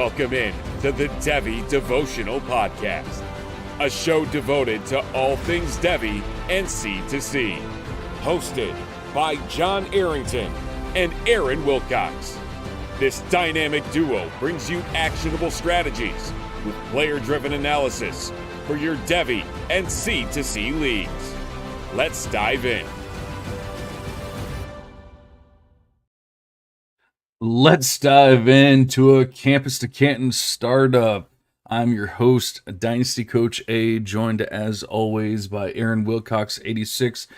Welcome in to the Devy Devotional Podcast, a show devoted to all things Devy and C2C. Hosted by John Arrington and Aaron Wilcox. This dynamic duo brings you actionable strategies with player-driven analysis for your Devy and C2C leagues. Let's dive in. Let's dive into a Campus to Canton startup. I'm your host, Dynasty Coach A, joined as always by Aaron Wilcox 86.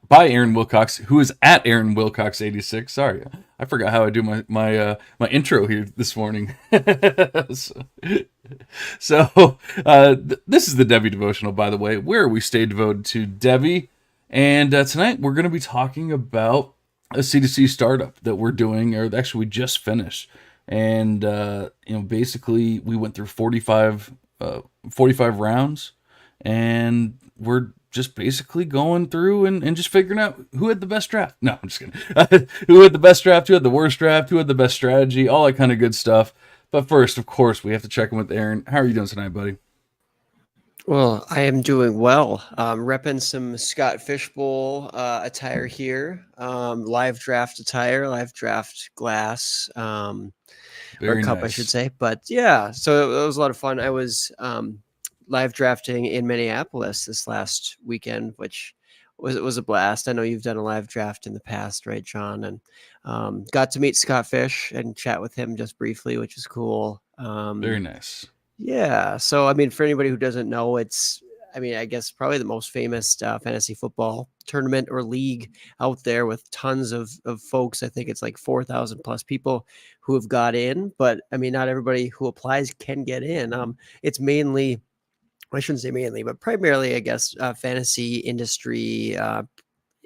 By Aaron Wilcox, who is at Aaron Wilcox 86. Sorry, I forgot how I do my intro here this morning. This is the Devy Devotional, by the way, where we stay devoted to Devy. And tonight we're going to be talking about a C2C startup that we're doing, or actually we just finished. And basically we went through 45 rounds, and we're just basically going through and just figuring out who had the best draft. No, I'm just kidding. Who had the best draft, who had the worst draft, who had the best strategy, all that kind of good stuff. But first, of course, we have to check in with Aaron. How are you doing tonight, buddy? Well, I am doing well. Repping some Scott Fishbowl attire here. Live draft attire, live draft glass, or cup, nice. I should say. But yeah, so it was a lot of fun. I was live drafting in Minneapolis this last weekend, which was a blast. I know you've done a live draft in the past, right, John? And got to meet Scott Fish and chat with him just briefly, which was cool. Very nice. Yeah. So, I mean, for anybody who doesn't know, I guess probably the most famous fantasy football tournament or league out there with tons of folks. I think it's like 4,000 plus people who have got in, but I mean, not everybody who applies can get in. It's mainly, I shouldn't say mainly, but primarily, I guess, fantasy industry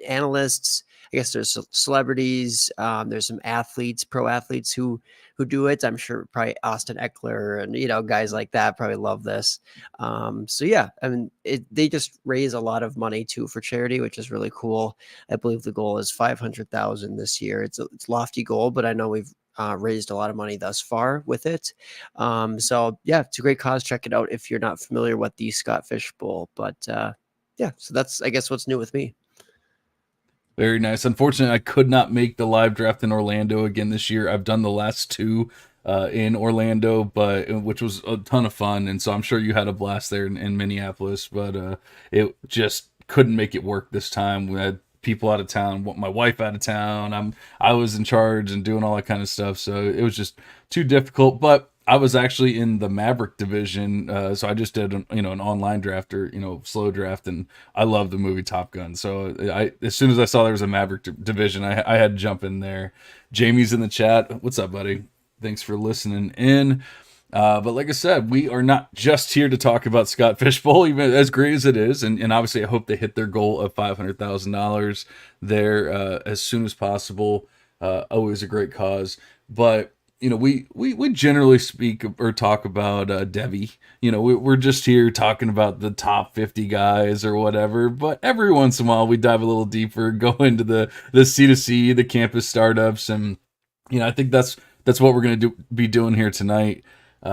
analysts. I guess there's celebrities. There's some athletes, pro athletes who do it. I'm sure probably Austin Eckler and, guys like that probably love this. So yeah, I mean, they just raise a lot of money too for charity, which is really cool. I believe the goal is 500,000 this year. It's a lofty goal, but I know we've raised a lot of money thus far with it. So yeah, it's a great cause. Check it out if you're not familiar with the Scott Fish Bowl. But yeah, so that's, I guess, what's new with me. Very nice. Unfortunately, I could not make the live draft in Orlando again this year. I've done the last two in Orlando, which was a ton of fun. And so I'm sure you had a blast there in Minneapolis, but it just couldn't make it work this time. We had people out of town, my wife out of town. I was in charge and doing all that kind of stuff. So it was just too difficult, but I was actually in the Maverick division, so I just did an online draft or slow draft, and I love the movie Top Gun. So as soon as I saw there was a Maverick division, I had to jump in there. Jamie's in the chat. What's up, buddy? Thanks for listening in. But like I said, we are not just here to talk about Scott Fish Bowl, even as great as it is, and obviously I hope they hit their goal of $500,000 there as soon as possible. Always a great cause, but. We generally speak or talk about Devy. We're just here talking about the top 50 guys or whatever. But every once in a while, we dive a little deeper, go into the C2C, the campus startups, and I think that's what we're going to be doing here tonight. We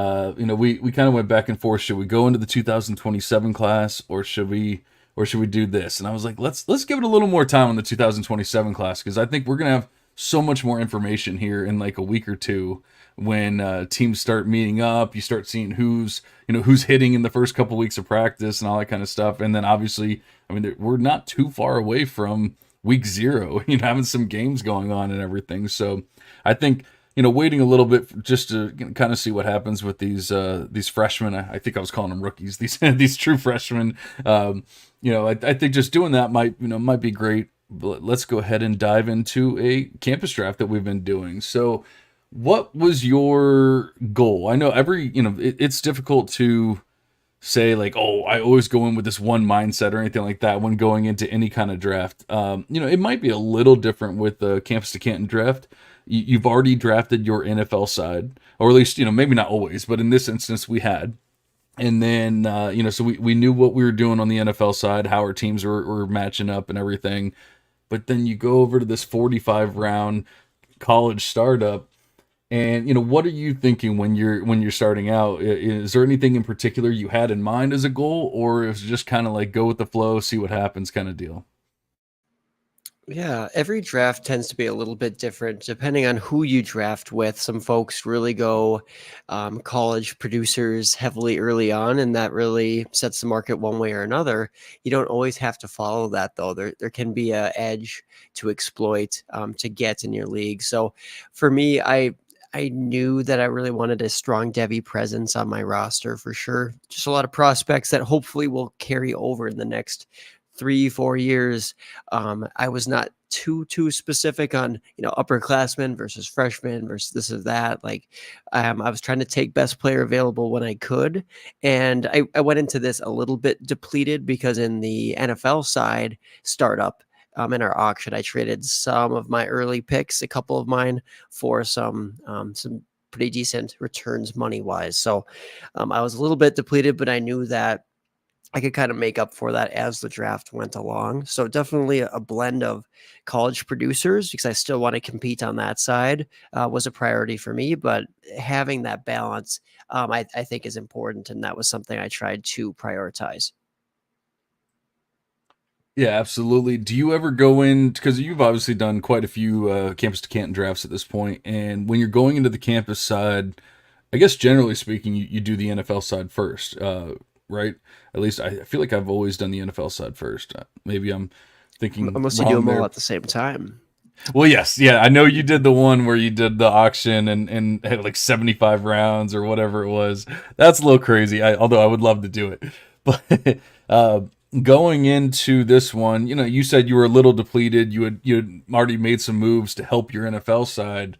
kind of went back and forth. Should we go into the 2027 class or should we do this? And I was like, let's give it a little more time on the 2027 class, because I think we're going to have so much more information here in like a week or two when teams start meeting up. You start seeing who's hitting in the first couple weeks of practice and all that kind of stuff. And then obviously, I mean, we're not too far away from week 0, having some games going on and everything. So I think, waiting a little bit just to kind of see what happens with these freshmen. I think I was calling them rookies, these true freshmen. I think just doing that might be great. But let's go ahead and dive into a campus draft that we've been doing. So what was your goal? I know it's difficult to say like, oh, I always go in with this one mindset or anything like that when going into any kind of draft. It might be a little different with the Campus to Canton draft. You've already drafted your NFL side, or at least, maybe not always, but in this instance we had. And then, so we knew what we were doing on the NFL side, how our teams were matching up and everything. But then you go over to this 45 round college startup And what are you thinking when you're starting out? Is there anything in particular you had in mind as a goal, or is it just kind of like go with the flow, see what happens kind of deal? Yeah, every draft tends to be a little bit different depending on who you draft with. Some folks really go college producers heavily early on, and that really sets the market one way or another. You don't always have to follow that, though. There can be a edge to exploit to get in your league. So for me, I knew that I really wanted a strong Devy presence on my roster for sure. Just a lot of prospects that hopefully will carry over in the next 3, 4 years. I was not too specific on upperclassmen versus freshmen versus this or that. Like I was trying to take best player available when I could, and I went into this a little bit depleted because in the NFL side startup. In our auction, I traded some of my early picks, a couple of mine, for some pretty decent returns money wise. So I was a little bit depleted, but I knew that I could kind of make up for that as the draft went along. So definitely a blend of college producers because I still want to compete on that side was a priority for me. But having that balance, I think is important, and that was something I tried to prioritize. Yeah, absolutely. Do you ever go in, because you've obviously done quite a few campus to Canton drafts at this point, and when you're going into the campus side, I guess generally speaking, you do the NFL side first, right? At least I feel like I've always done the NFL side first. Maybe I'm thinking Unless you do wrong them all there. at the same time. Well, yes, yeah, I know you did the one where you did the auction and had like 75 rounds or whatever it was. That's a little crazy. Although I would love to do it, but uh, going into this one, you said you were a little depleted. You had already made some moves to help your NFL side,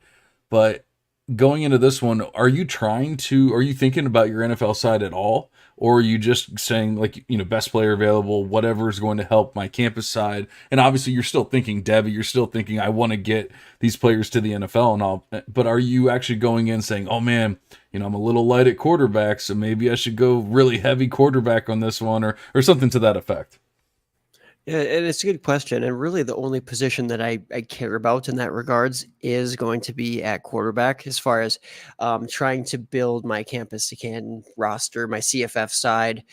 but going into this one, are you thinking about your NFL side at all? Or are you just saying like, best player available, whatever is going to help my campus side? And obviously you're still thinking Devy, you're still thinking I want to get these players to the NFL and all, but are you actually going in saying, oh man, I'm a little light at quarterback, so maybe I should go really heavy quarterback on this one or something to that effect? Yeah, and it's a good question. And really, the only position that I care about in that regards is going to be at quarterback, as far as trying to build my campus to Canton roster, my CFF side.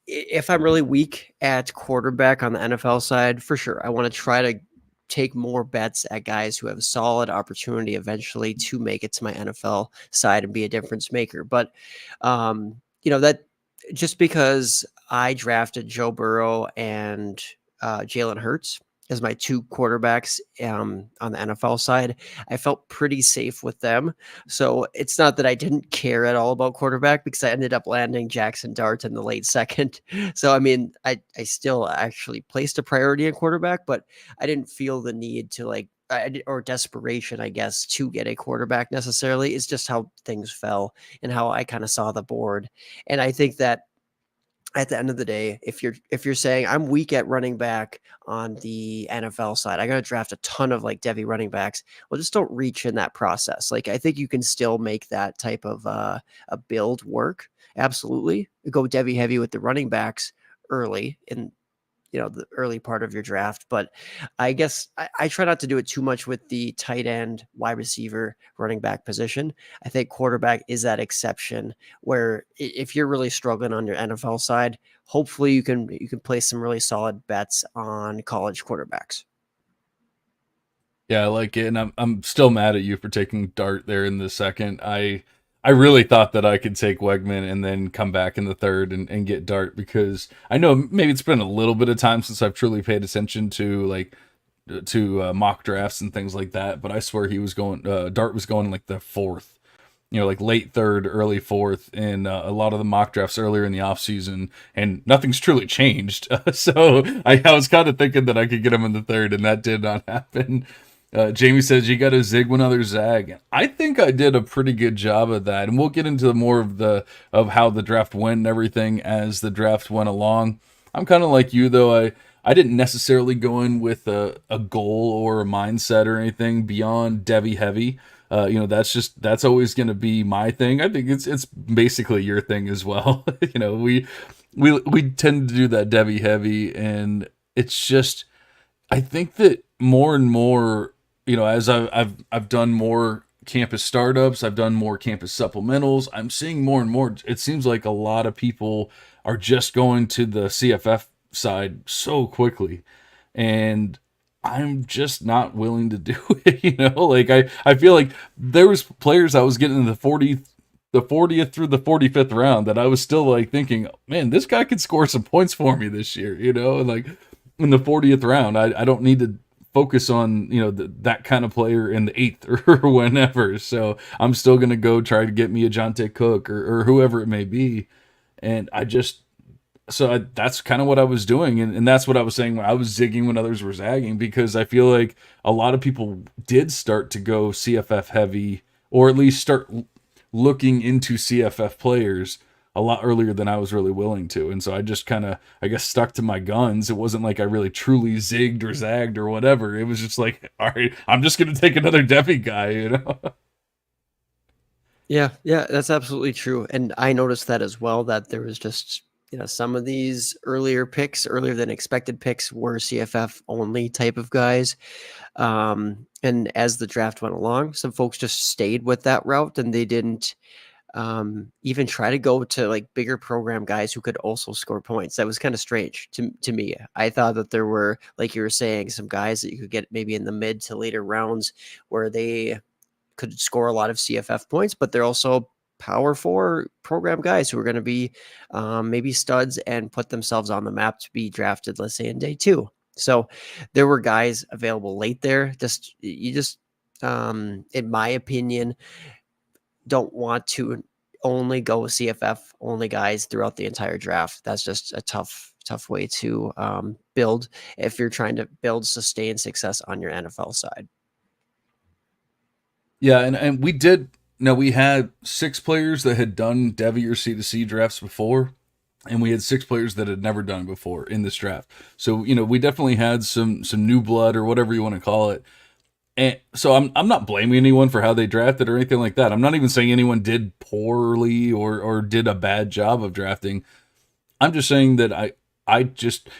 If I'm really weak at quarterback on the NFL side, for sure, I want to try to take more bets at guys who have a solid opportunity eventually to make it to my NFL side and be a difference maker. But that just because I drafted Joe Burrow and Jalen Hurts as my two quarterbacks on the NFL side, I felt pretty safe with them. So it's not that I didn't care at all about quarterback because I ended up landing Jackson Dart in the late second. So, I mean, I still actually placed a priority in quarterback, but I didn't feel the need to or desperation, I guess, to get a quarterback necessarily. It's just how things fell and how I kind of saw the board. And I think that at the end of the day, if you're saying I'm weak at running back on the NFL side, I got to draft a ton of like Devy running backs. Well, just don't reach in that process. Like I think you can still make that type of a build work. Absolutely, go Devy heavy with the running backs early in the early part of your draft. But I guess I try not to do it too much with the tight end, wide receiver, running back position. I think quarterback is that exception where if you're really struggling on your NFL side, hopefully you can place some really solid bets on college quarterbacks. Yeah, I like it, and I'm still mad at you for taking Dart there in the second. I really thought that I could take Wegman and then come back in the third and get Dart, because I know maybe it's been a little bit of time since I've truly paid attention to mock drafts and things like that. But I swear he was going Dart was going like the fourth, like late third, early fourth in a lot of the mock drafts earlier in the off season, and nothing's truly changed. So I was kind of thinking that I could get him in the third, and that did not happen. Jamie says you got to zig when others zag. I think I did a pretty good job of that, and we'll get into more of how the draft went and everything as the draft went along. I'm kind of like you though. I didn't necessarily go in with a goal or a mindset or anything beyond Devy heavy. That's always going to be my thing. I think it's basically your thing as well. We tend to do that Devy heavy, and it's just I think that more and more, as I've done more campus startups. I've done more campus supplementals. I'm seeing more and more. It seems like a lot of people are just going to the CFF side so quickly. And I'm just not willing to do it. Like I feel like there was players I was getting in the 40th through the 45th round that I was still like thinking, man, this guy could score some points for me this year, and like in the 40th round, I don't need to focus on, that kind of player in the 8th or whenever. So I'm still going to go try to get me a Jonte Cook or whoever it may be. And that's kind of what I was doing. And that's what I was saying when I was zigging when others were zagging, because I feel like a lot of people did start to go CFF heavy, or at least start looking into CFF players a lot earlier than I was really willing to. And so I just kind of, I guess, stuck to my guns. It wasn't like I really truly zigged or zagged or whatever. It was just like, all right, I'm just going to take another Devy guy, Yeah, that's absolutely true. And I noticed that as well, that there was just, some of these earlier than expected picks were CFF only type of guys. And as the draft went along, some folks just stayed with that route, and they didn't even try to go to like bigger program guys who could also score points. That was kind of strange to me. I thought that there were, like you were saying, some guys that you could get maybe in the mid to later rounds where they could score a lot of CFF points, but they're also Power 4 program guys who are going to be maybe studs and put themselves on the map to be drafted, let's say, in day 2. So there were guys available late there. You just, in my opinion, don't want to only go with CFF only guys throughout the entire draft. That's just a tough way to build if you're trying to build sustained success on your NFL side. Yeah, and we had 6 players that had done Devy or C2C drafts before, and we had 6 players that had never done it before in this draft. So, we definitely had some new blood, or whatever you want to call it. And so I'm not blaming anyone for how they drafted or anything like that. I'm not even saying anyone did poorly or did a bad job of drafting. I'm just saying that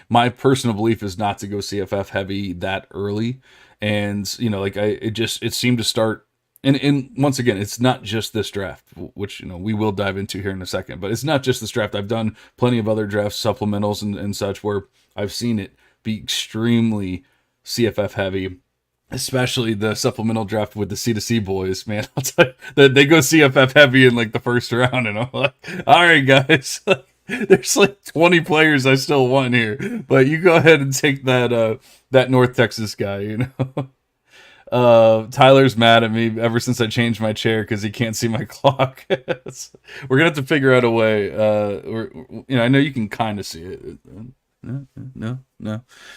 my personal belief is not to go CFF heavy that early. And, it seemed to start. And once again, it's not just this draft, which, we will dive into here in a second, but it's not just this draft. I've done plenty of other drafts, supplementals and such, where I've seen it be extremely CFF heavy, especially the supplemental draft with the C2C boys, man. I'll tell you, they go CFF heavy in like the first round, and I'm like, all right, guys, there's like 20 players I still want here, but you go ahead and take that North Texas guy, Tyler's mad at me ever since I changed my chair because he can't see my clock. We're gonna have to figure out a way. I know you can kind of see it. No.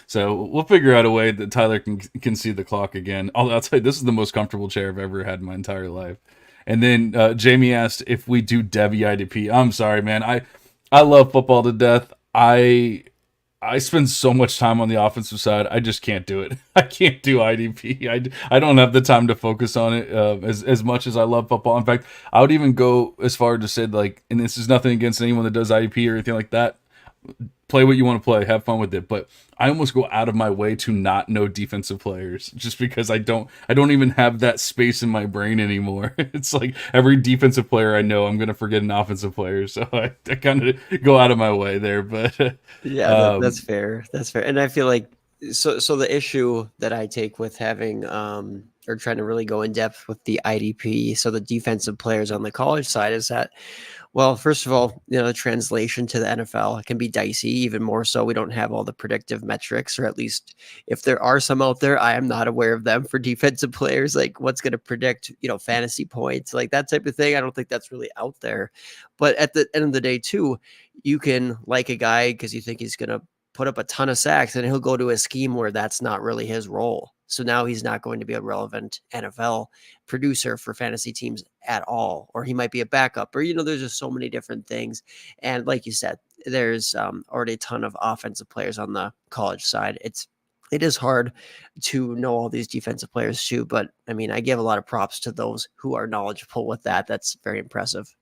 So we'll figure out a way that Tyler can see the clock again. I'll tell you, this is the most comfortable chair I've ever had in my entire life. And then Jamie asked if we do Devy IDP. I'm sorry, man. I love football to death. I spend so much time on the offensive side. I just can't do it. I can't do IDP. I don't have the time to focus on it as much as I love football. In fact, I would even go as far to say, like, and this is nothing against anyone that does IDP or anything like that. Play what you want to play. Have fun with it. But I almost go out of my way to not know defensive players just because I don't even have that space in my brain anymore. It's like every defensive player I know, I'm going to forget an offensive player. So I kind of go out of my way there. But yeah, that's fair. That's fair. And I feel like so the issue that I take with having or trying to really go in depth with the IDP, so the defensive players on the college side, is that, well, first of all, the translation to the NFL can be dicey, even more so. We don't have all the predictive metrics, or at least if there are some out there, I am not aware of them for defensive players, like what's going to predict, fantasy points, like that type of thing. I don't think that's really out there. But at the end of the day, too, you can like a guy because you think he's going to put up a ton of sacks, and he'll go to a scheme where that's not really his role. So now he's not going to be a relevant NFL producer for fantasy teams at all, or he might be a backup, or, there's just so many different things. And like you said, there's already a ton of offensive players on the college side. It is hard to know all these defensive players too, but I mean, I give a lot of props to those who are knowledgeable with that. That's very impressive.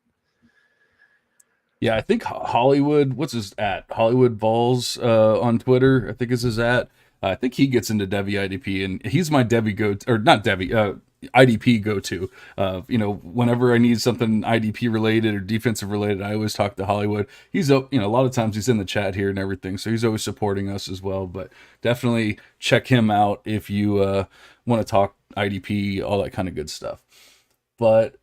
Yeah, I think Hollywood, what's his at? Hollywood Balls on Twitter, I think is his at. I think he gets into Devy IDP, and he's my Devy or not Devy, IDP go to. Whenever I need something IDP related or defensive related, I always talk to Hollywood. He's up, a lot of times he's in the chat here and everything, so he's always supporting us as well. But definitely check him out if you want to talk IDP, all that kind of good stuff. But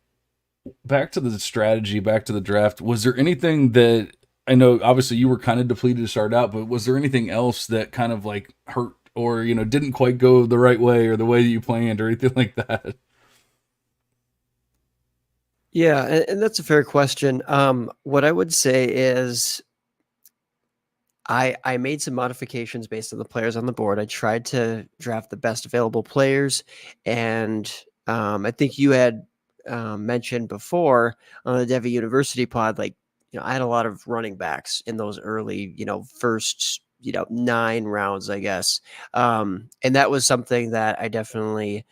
back to the strategy, back to the draft. Was there anything that, I know obviously you were kind of depleted to start out, but was there anything else that kind of like hurt or, didn't quite go the right way or the way that you planned or anything like that? Yeah, and that's a fair question. What I would say is I made some modifications based on the players on the board. I tried to draft the best available players, and I think you had mentioned before on the Devy University pod, like, I had a lot of running backs in those early, first, 9 rounds, I guess. And that was something that I definitely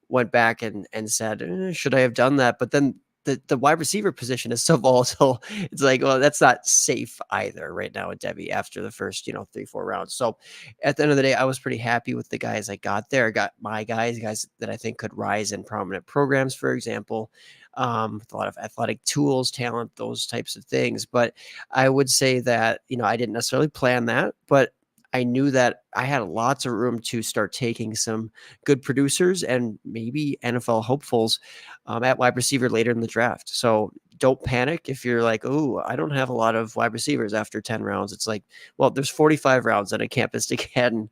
went back and said, should I have done that? But then the wide receiver position is so volatile. It's like, well, that's not safe either right now at Devy after the first, 3-4 rounds. So at the end of the day, I was pretty happy with the guys I got there. I got my guys that I think could rise in prominent programs, for example, with a lot of athletic tools, talent, those types of things. But I would say that, I didn't necessarily plan that, but I knew that I had lots of room to start taking some good producers and maybe NFL hopefuls at wide receiver later in the draft. So don't panic if you're like, oh, I don't have a lot of wide receivers after 10 rounds. It's like, well, there's 45 rounds in a Campus Decathlon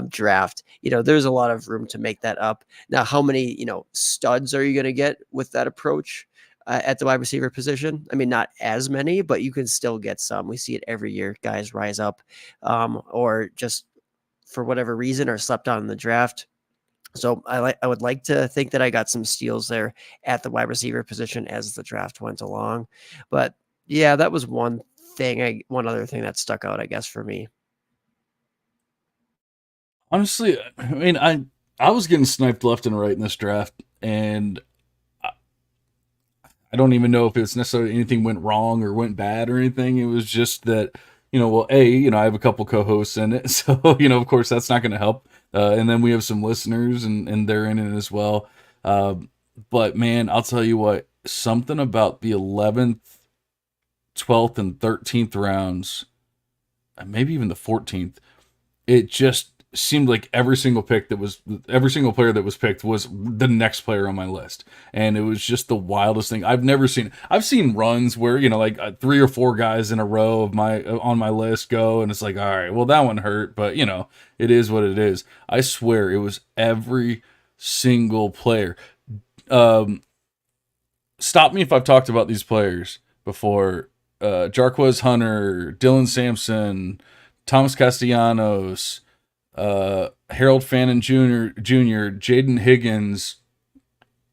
draft. There's a lot of room to make that up. Now, how many, studs are you going to get with that approach? At the wide receiver position? I mean, not as many, but you can still get some. We see it every year. Guys rise up or just for whatever reason are slept on in the draft. So I would like to think that I got some steals there at the wide receiver position as the draft went along. But yeah, that was one other thing that stuck out, I guess, for me. Honestly, I mean, I was getting sniped left and right in this draft, and I don't even know if it's necessarily anything went wrong or went bad or anything. It was just that, I have a couple co-hosts in it. So, of course that's not going to help. And then we have some listeners and they're in it as well. But man, I'll tell you what, something about the 11th, 12th and 13th rounds, and maybe even the 14th, it just seemed like every single player that was picked was the next player on my list, and it was just the wildest thing I've never seen. I've seen runs where 3 or 4 guys in a row of on my list go, and it's like, all right, well that one hurt, but it is what it is. I swear it was every single player. Stop me if I've talked about these players before. Jarquez Hunter, Dylan Sampson, Thomas Castellanos, Harold Fannin Jr., Jaden Higgins,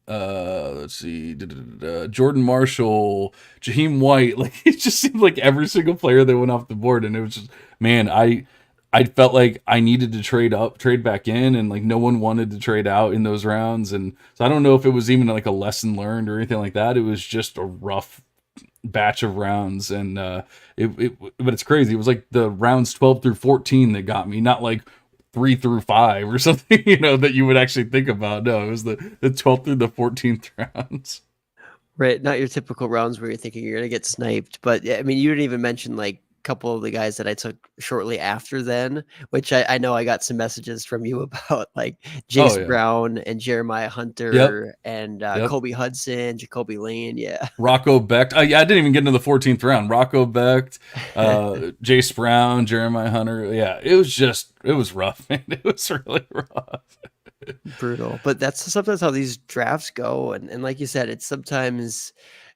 let's see, Jordan Marshall, Jaheim White. Like, it just seemed like every single player that went off the board, and it was just, man, I felt like I needed to trade back in, and like no one wanted to trade out in those rounds. And so I don't know if it was even like a lesson learned or anything like that. It was just a rough batch of rounds, and but it's crazy. It was like the rounds 12 through 14 that got me, not like 3 through 5 or something, that you would actually think about. No, it was the 12th through the 14th rounds. Right. Not your typical rounds where you're thinking you're going to get sniped. But yeah, I mean, you didn't even mention like a couple of the guys that I took shortly after then, which I know I got some messages from you about, like Jace Brown and Jeremiah Hunter and Kobe Hudson, Jacoby Lane. Yeah. Rocco Becht. I didn't even get into the 14th round. Rocco Becht, Jace Brown, Jeremiah Hunter. Yeah, it was rough, man. It was really rough. Brutal. But that's sometimes how these drafts go. And like you said, it's sometimes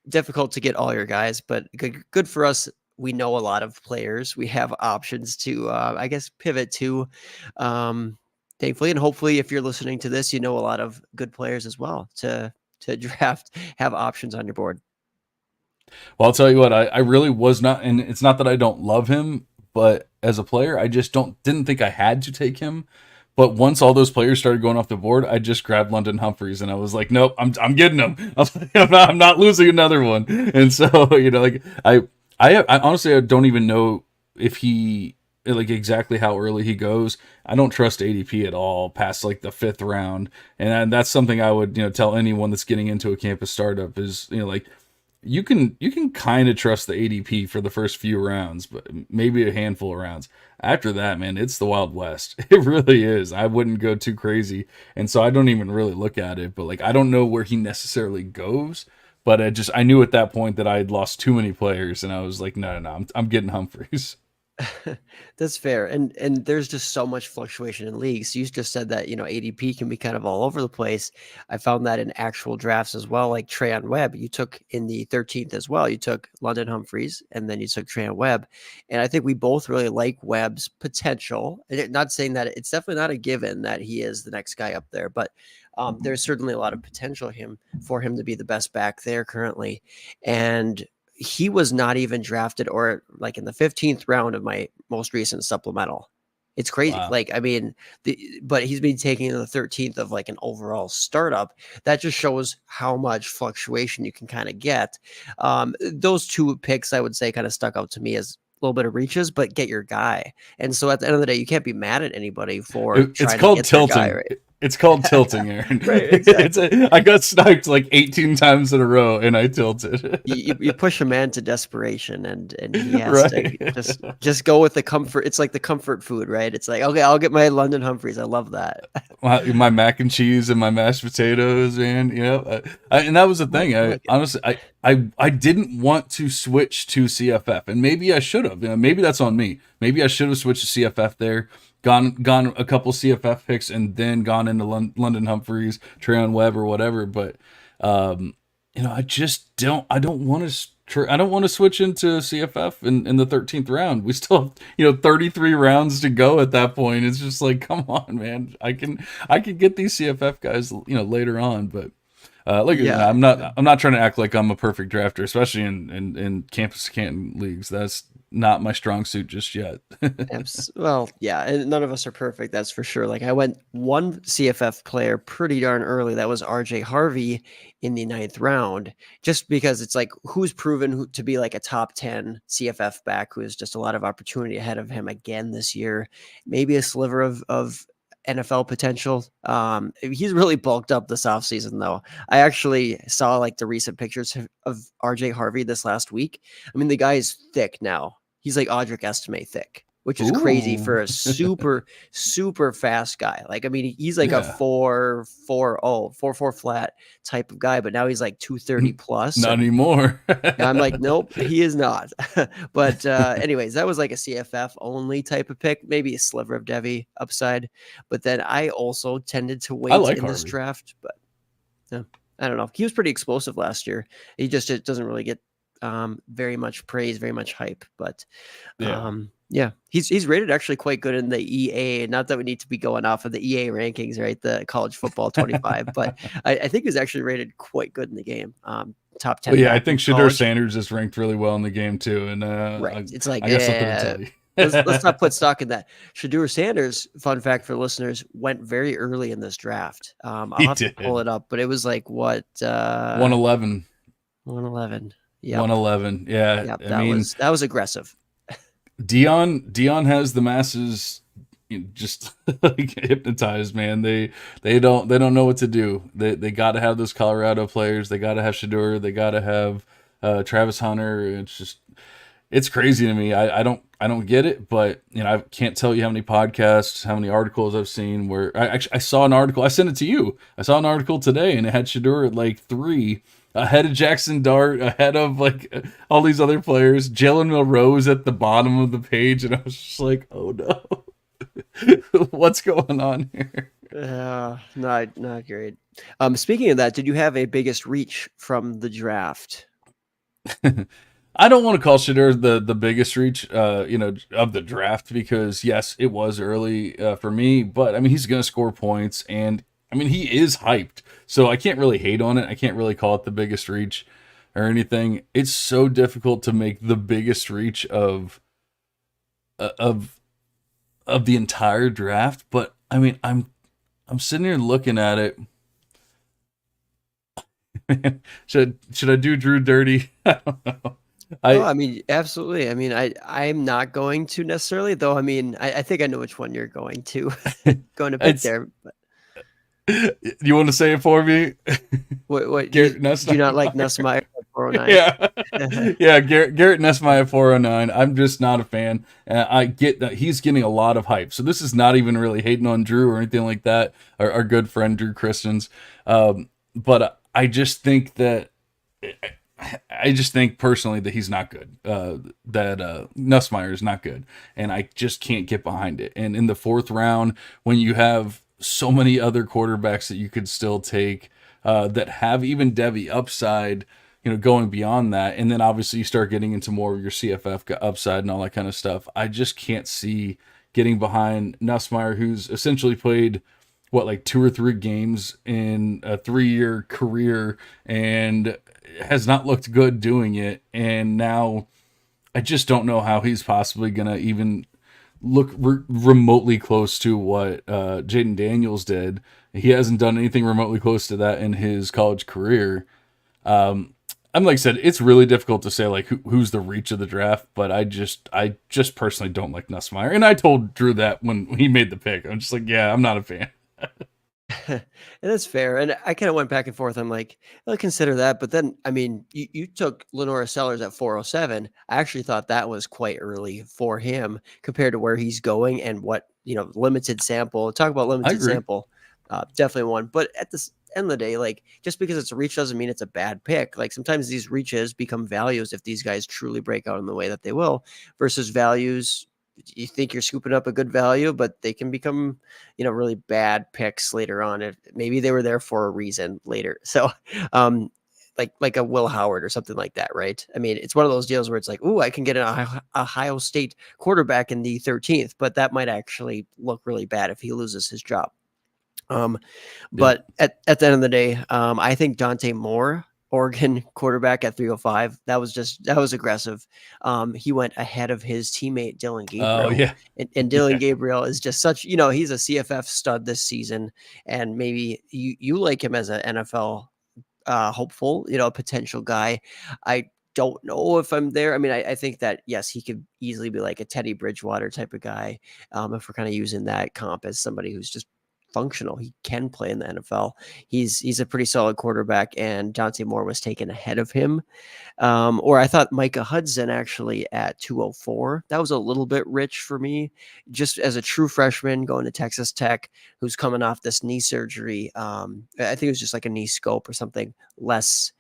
difficult to get all your guys, but good for us. We know a lot of players. We have options to, I guess, pivot to, thankfully. And hopefully, if you're listening to this, a lot of good players as well to draft, have options on your board. Well, I'll tell you what, I really was not, and it's not that I don't love him, but as a player, I just didn't think I had to take him. But once all those players started going off the board, I just grabbed London Humphreys, and I was like, nope, I'm getting him. I'm not losing another one. And so, I honestly, I don't even know if he like exactly how early he goes. I don't trust ADP at all past like the 5th round, and that's something I would tell anyone that's getting into a campus startup is like you can kind of trust the ADP for the first few rounds, but maybe a handful of rounds. After that, man, it's the Wild West. It really is. I wouldn't go too crazy, and so I don't even really look at it. But like, I don't know where he necessarily goes. But I knew at that point that I had lost too many players, and I was like, no, I'm getting Humphreys. That's fair. And there's just so much fluctuation in leagues. You just said that, ADP can be kind of all over the place. I found that in actual drafts as well, like Trayon Webb, you took in the 13th as well. You took London Humphreys and then you took Trayon Webb. And I think we both really like Webb's potential. And not saying that it's definitely not a given that he is the next guy up there, but there's certainly a lot of potential for him to be the best back there currently. And he was not even drafted or like in the 15th round of my most recent supplemental. It's crazy. Wow. Like, I mean, but he's been taken in the 13th of like an overall startup. That just shows how much fluctuation you can kind of get. Those 2 picks, I would say, kind of stuck out to me as a little bit of reaches, but get your guy. And so at the end of the day, you can't be mad at anybody for It's called tilting. Guy, right? It's called tilting, Aaron. Right, exactly. I got sniped like 18 times in a row, and I tilted. You push a man to desperation, and he has to just go with the comfort. It's like the comfort food, right? It's like, okay, I'll get my London Humphreys. I love that. My mac and cheese and my mashed potatoes, man. And that was the thing. Honestly, I didn't want to switch to CFF, and maybe I should have. Maybe that's on me. Maybe I should have switched to CFF there. Gone a couple CFF picks and then gone into London Humphreys, Trayon Webb or whatever. But I just don't. I don't want to switch into CFF in the 13th round. We still have 33 rounds to go at that point. It's just like, come on, man. I can get these CFF guys later on, but. I'm not trying to act like I'm a perfect drafter, especially in campus Canton leagues. That's not my strong suit just yet. Well, yeah, and none of us are perfect, that's for sure. Like I went one CFF player pretty darn early. That was RJ Harvey in the 9th round, just because it's like who's proven to be like a top 10 CFF back who has just a lot of opportunity ahead of him again this year. Maybe a sliver of NFL potential. He's really bulked up this offseason though. I actually saw like the recent pictures of RJ Harvey this last week. I mean, the guy is thick now. He's like Audric Estime thick, which is crazy for a super, super fast guy. Like, I mean, he's like a 4.4 flat type of guy, but now he's like 230 plus. Not anymore. And I'm like, nope, he is not. But anyways, that was like a CFF only type of pick, maybe a sliver of Devy upside. But then I also tended to wait in this draft. But I don't know. He was pretty explosive last year. He just doesn't really get very much praise, very much hype. But he's rated actually quite good in the EA. Not that we need to be going off of the EA rankings, right? The college football 25, but I think he's actually rated quite good in the game. Top 10. Well, I think Shedeur Sanders is ranked really well in the game too. And it's like, I guess something to tell you. let's not put stock in that. Shedeur Sanders, fun fact for listeners, went very early in this draft. I'll have to pull it up, but it was like what 111. 111. Yeah. 111. Yeah. Yep, that was aggressive. Dion has the masses just like hypnotized, man. They don't know what to do. They got to have those Colorado players. They got to have Shedeur. They got to have Travis Hunter. It's crazy to me. I don't get it, but I can't tell you how many podcasts, how many articles I've seen where I saw an article. I sent it to you. I saw an article today and it had Shedeur at like 3. Ahead of Jackson Dart, ahead of like all these other players. Jalen Milroe's at the bottom of the page, and I was just like, "Oh no, what's going on here?" Not great. Speaking of that, did you have a biggest reach from the draft? I don't want to call Shedeur the biggest reach, of the draft because yes, it was early for me, but I mean he's going to score points and. I mean, he is hyped, so I can't really hate on it. I can't really call it the biggest reach or anything. It's so difficult to make the biggest reach of the entire draft. But I mean, I'm sitting here looking at it. Man, should I do Drew dirty? I don't know. Oh, I I mean, absolutely. I mean, I'm not going to necessarily, though. I mean, I think I know which one you're going to going to pick it's there. But you want to say it for me? what you Garrett do you not like Nussmeier. Nussmeier at 409? Yeah, yeah. Garrett Nussmeier 409. I'm just not a fan. I get that he's getting a lot of hype. So this is not even really hating on Drew or anything like that. Our good friend Drew Christians. But I just think that I just think personally that he's not good. That Nussmeier is not good, and I just can't get behind it. And in the fourth round, when you have so many other quarterbacks that you could still take that have even Devy upside, going beyond that, and then obviously you start getting into more of your CFF upside and all that kind of stuff. I just can't see getting behind Nussmeier, who's essentially played what, like 2 or 3 games in a 3-year career and has not looked good doing it. And now I just don't know how he's possibly going to even look remotely close to what Jaden Daniels did. He hasn't done anything remotely close to that in his college career. I'm like I said, it's really difficult to say like who's the reach of the draft, but I just personally don't like Nussmeier. And I told Drew that when he made the pick. I'm just like, yeah, I'm not a fan. And that's fair. And I kind of went back and forth. I'm like, I'll consider that. But then, I mean, you took Lenora Sellers at 407. I actually thought that was quite early for him compared to where he's going and what, limited sample. Talk about I limited agree. sample. Definitely one. But at the end of the day, like just because it's a reach doesn't mean it's a bad pick. Like sometimes these reaches become values if these guys truly break out in the way that they will versus values. You think you're scooping up a good value, but they can become really bad picks later on. If maybe they were there for a reason later. So, like a Will Howard or something like that, right? I mean, it's one of those deals where it's like, ooh, I can get an Ohio State quarterback in the 13th, but that might actually look really bad if he loses his job. Um, Yep. but at the end of the day, I think Dante Moore, Oregon quarterback at 305, that was aggressive. He went ahead of his teammate Dylan Oh Gabriel, yeah. and Dylan Gabriel is just such, he's a CFF stud this season, and maybe you like him as an NFL hopeful, a potential guy. I don't know if I'm there. I mean, I think that yes, he could easily be like a Teddy Bridgewater type of guy. If we're kind of using that comp as somebody who's just functional, he can play in the NFL. He's a pretty solid quarterback, and Dante Moore was taken ahead of him. Or I thought Micah Hudson actually at 204. That was a little bit rich for me, just as a true freshman going to Texas Tech, who's coming off this knee surgery. I think it was just like a knee scope or something less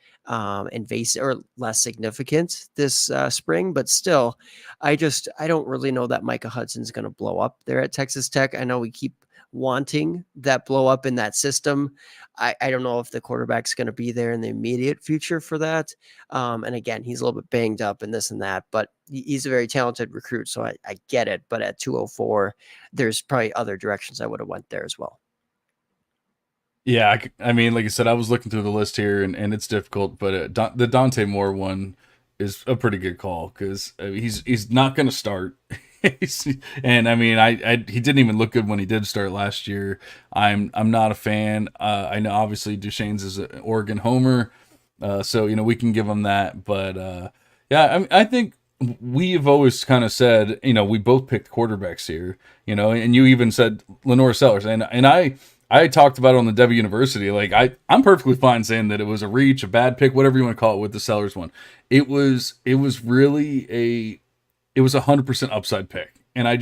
invasive or less significant this spring, but still, I don't really know that Micah Hudson's going to blow up there at Texas Tech. I know we keep wanting that blow up in that system. I don't know if the quarterback's going to be there in the immediate future for that. And again, he's a little bit banged up and this and that, but he's a very talented recruit. So I get it. But at 204, there's probably other directions I would have went there as well. Yeah, I mean, like I said, I was looking through the list here, and it's difficult, but the Dante Moore one is a pretty good call because he's not going to start. And I mean, he didn't even look good when he did start last year. I'm not a fan. I know obviously Duchesne's is an Oregon homer, so we can give him that. But yeah, I think we've always kind of said we both picked quarterbacks here, and you even said Lenore Sellers, and I talked about it on the Devy University. Like I'm perfectly fine saying that it was a reach, a bad pick, whatever you want to call it with the Sellers one. It was really it was 100% upside pick. And I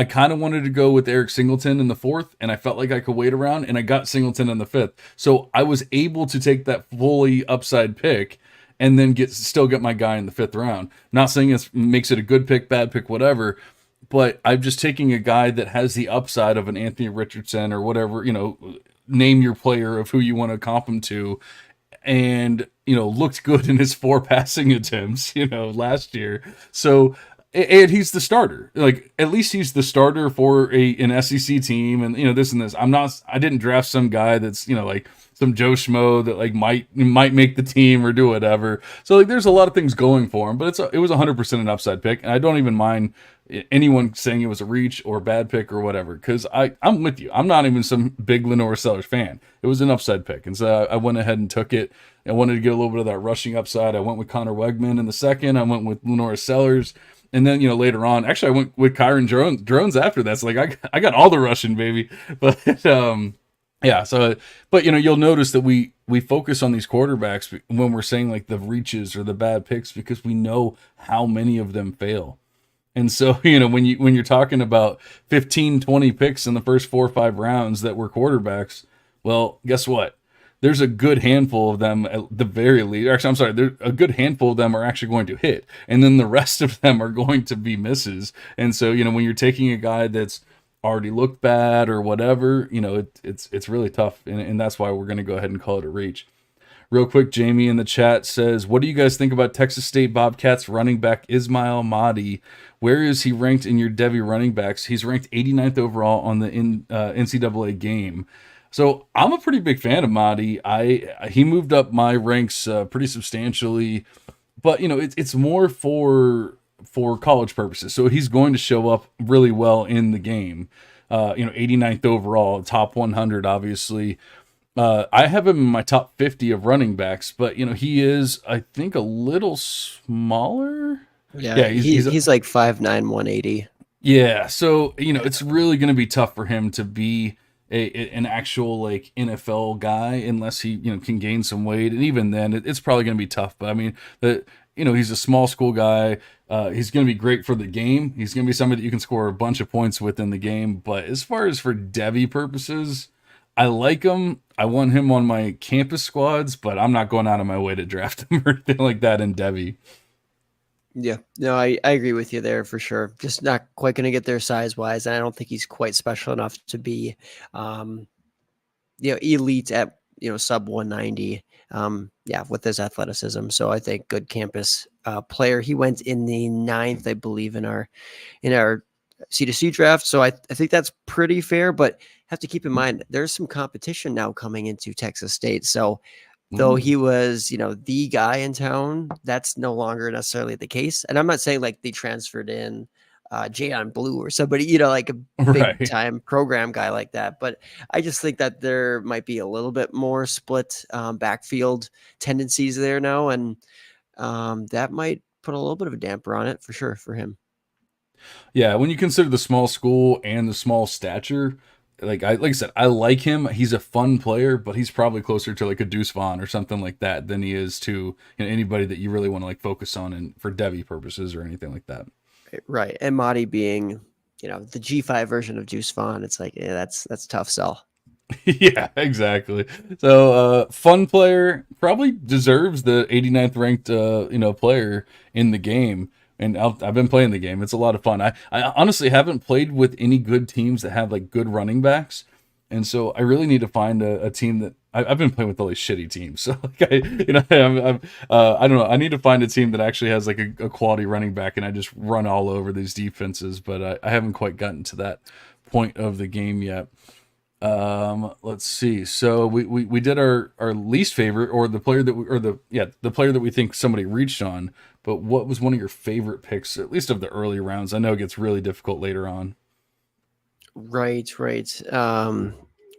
kind of wanted to go with Eric Singleton in the fourth, and I felt like I could wait around, and I got Singleton in the fifth. So I was able to take that fully upside pick and then still get my guy in the fifth round. Not saying it makes it a good pick, bad pick, whatever, but I'm just taking a guy that has the upside of an Anthony Richardson or whatever, name your player of who you want to comp him to, and looked good in his 4 passing attempts last year. So And he's the starter. Like, at least he's the starter for an SEC team, and this and this. I didn't draft some guy that's like some Joe Schmo that like might make the team or do whatever. So like, there's a lot of things going for him, but it was 100% an upside pick, and I don't even mind anyone saying it was a reach or a bad pick or whatever, because I'm with you. I'm not even some big Lenore Sellers fan. It was an upside pick, and so I went ahead and took it. I wanted to get a little bit of that rushing upside. I went with Connor Wegman in the second. I went with Lenore Sellers. And then, later on, actually, I went with Kyron Drones after that. So, like, I got all the Russian, baby. But, yeah. So, but, you'll notice that we focus on these quarterbacks when we're saying, like, the reaches or the bad picks, because we know how many of them fail. And so, when you're talking about 15, 20 picks in the first 4 or 5 rounds that were quarterbacks, well, guess what? There's a good handful of them at the very least. Actually, I'm sorry, a good handful of them are actually going to hit, and then the rest of them are going to be misses. And so, when you're taking a guy that's already looked bad or whatever, it's really tough, and that's why we're going to go ahead and call it a reach. Real quick, Jamie in the chat says, "What do you guys think about Texas State Bobcats running back Ismail Mahdi? Where is he ranked in your Devy running backs? He's ranked 89th overall on the NCAA game." So I'm a pretty big fan of Mahdi. He moved up my ranks pretty substantially, but it's more for college purposes. So he's going to show up really well in the game. 89th overall, top 100, obviously. I have him in my top 50 of running backs, but he is, I think, a little smaller. Yeah, he's like 5'9", 180. Yeah, so it's really going to be tough for him to be an actual like NFL guy unless he can gain some weight, and even then it's probably going to be tough. But I mean, he's a small school guy. He's going to be great for the game. He's going to be somebody that you can score a bunch of points with in the game. But as far as for Devy purposes, I like him. I want him on my campus squads, but I'm not going out of my way to draft him or anything like that in Devy. Yeah, no, I agree with you there for sure. Just not quite going to get there size wise. And I don't think he's quite special enough to be, elite at, sub 190. With his athleticism. So I think good campus player. He went in the 9th, I believe, in our C2C draft. So I think that's pretty fair, but have to keep in mind, there's some competition now coming into Texas State. So though he was, the guy in town, that's no longer necessarily the case. And I'm not saying like they transferred in Jayon Blue or somebody, like a big time program guy like that. But I just think that there might be a little bit more split backfield tendencies there now. And that might put a little bit of a damper on it for sure for him. Yeah, when you consider the small school and the small stature, like I said, I like him. He's a fun player, but he's probably closer to like a Deuce Vaughn or something like that than he is to anybody that you really want to like focus on and for Devy purposes or anything like that. Right. And Mahdi being, the G5 version of Deuce Vaughn, it's like, yeah, that's a tough sell. Yeah, exactly. So fun player, probably deserves the 89th ranked player in the game. And I've been playing the game. It's a lot of fun. I honestly haven't played with any good teams that have like good running backs, and so I really need to find a team that I've been playing with all these shitty teams. So like I don't know. I need to find a team that actually has like a quality running back, and I just run all over these defenses. But I haven't quite gotten to that point of the game yet. Let's see. So we did our least favorite, or the player that the player that we think somebody reached on. But what was one of your favorite picks, at least of the early rounds? I know it gets really difficult later on. Right.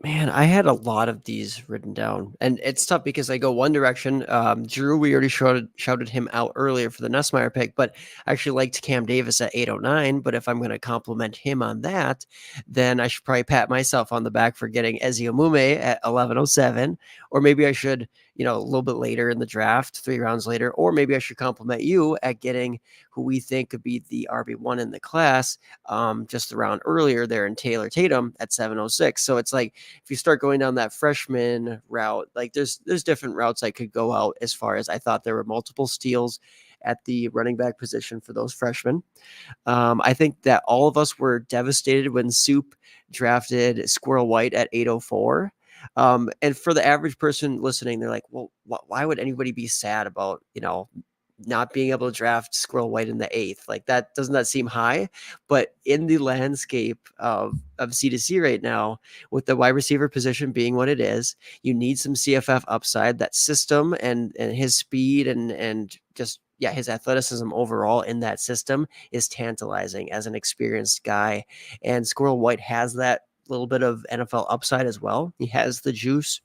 Man, I had a lot of these written down, and it's tough because I go one direction. Drew, we already shouted him out earlier for the Nussmeier pick, but I actually liked Cam Davis at 809. But if I'm going to compliment him on that, then I should probably pat myself on the back for getting Ezi Omume at 1107, or maybe I should, a little bit later in the draft, 3 rounds later, or maybe I should compliment you at getting who we think could be the RB1 in the class just a round earlier there in Taylor Tatum at 706. So it's like, if you start going down that freshman route, like there's different routes I could go out as far as I thought there were multiple steals at the running back position for those freshmen. I think that all of us were devastated when Soup drafted Squirrel White at 804. And for the average person listening, they're like, well, why would anybody be sad about, not being able to draft Squirrel White in the 8th. Like, that doesn't that seem high? But in the landscape of C2C right now, with the wide receiver position being what it is, you need some CFF upside. That system and his speed and just his athleticism overall in that system is tantalizing as an experienced guy. And Squirrel White has that little bit of NFL upside as well. He has the juice.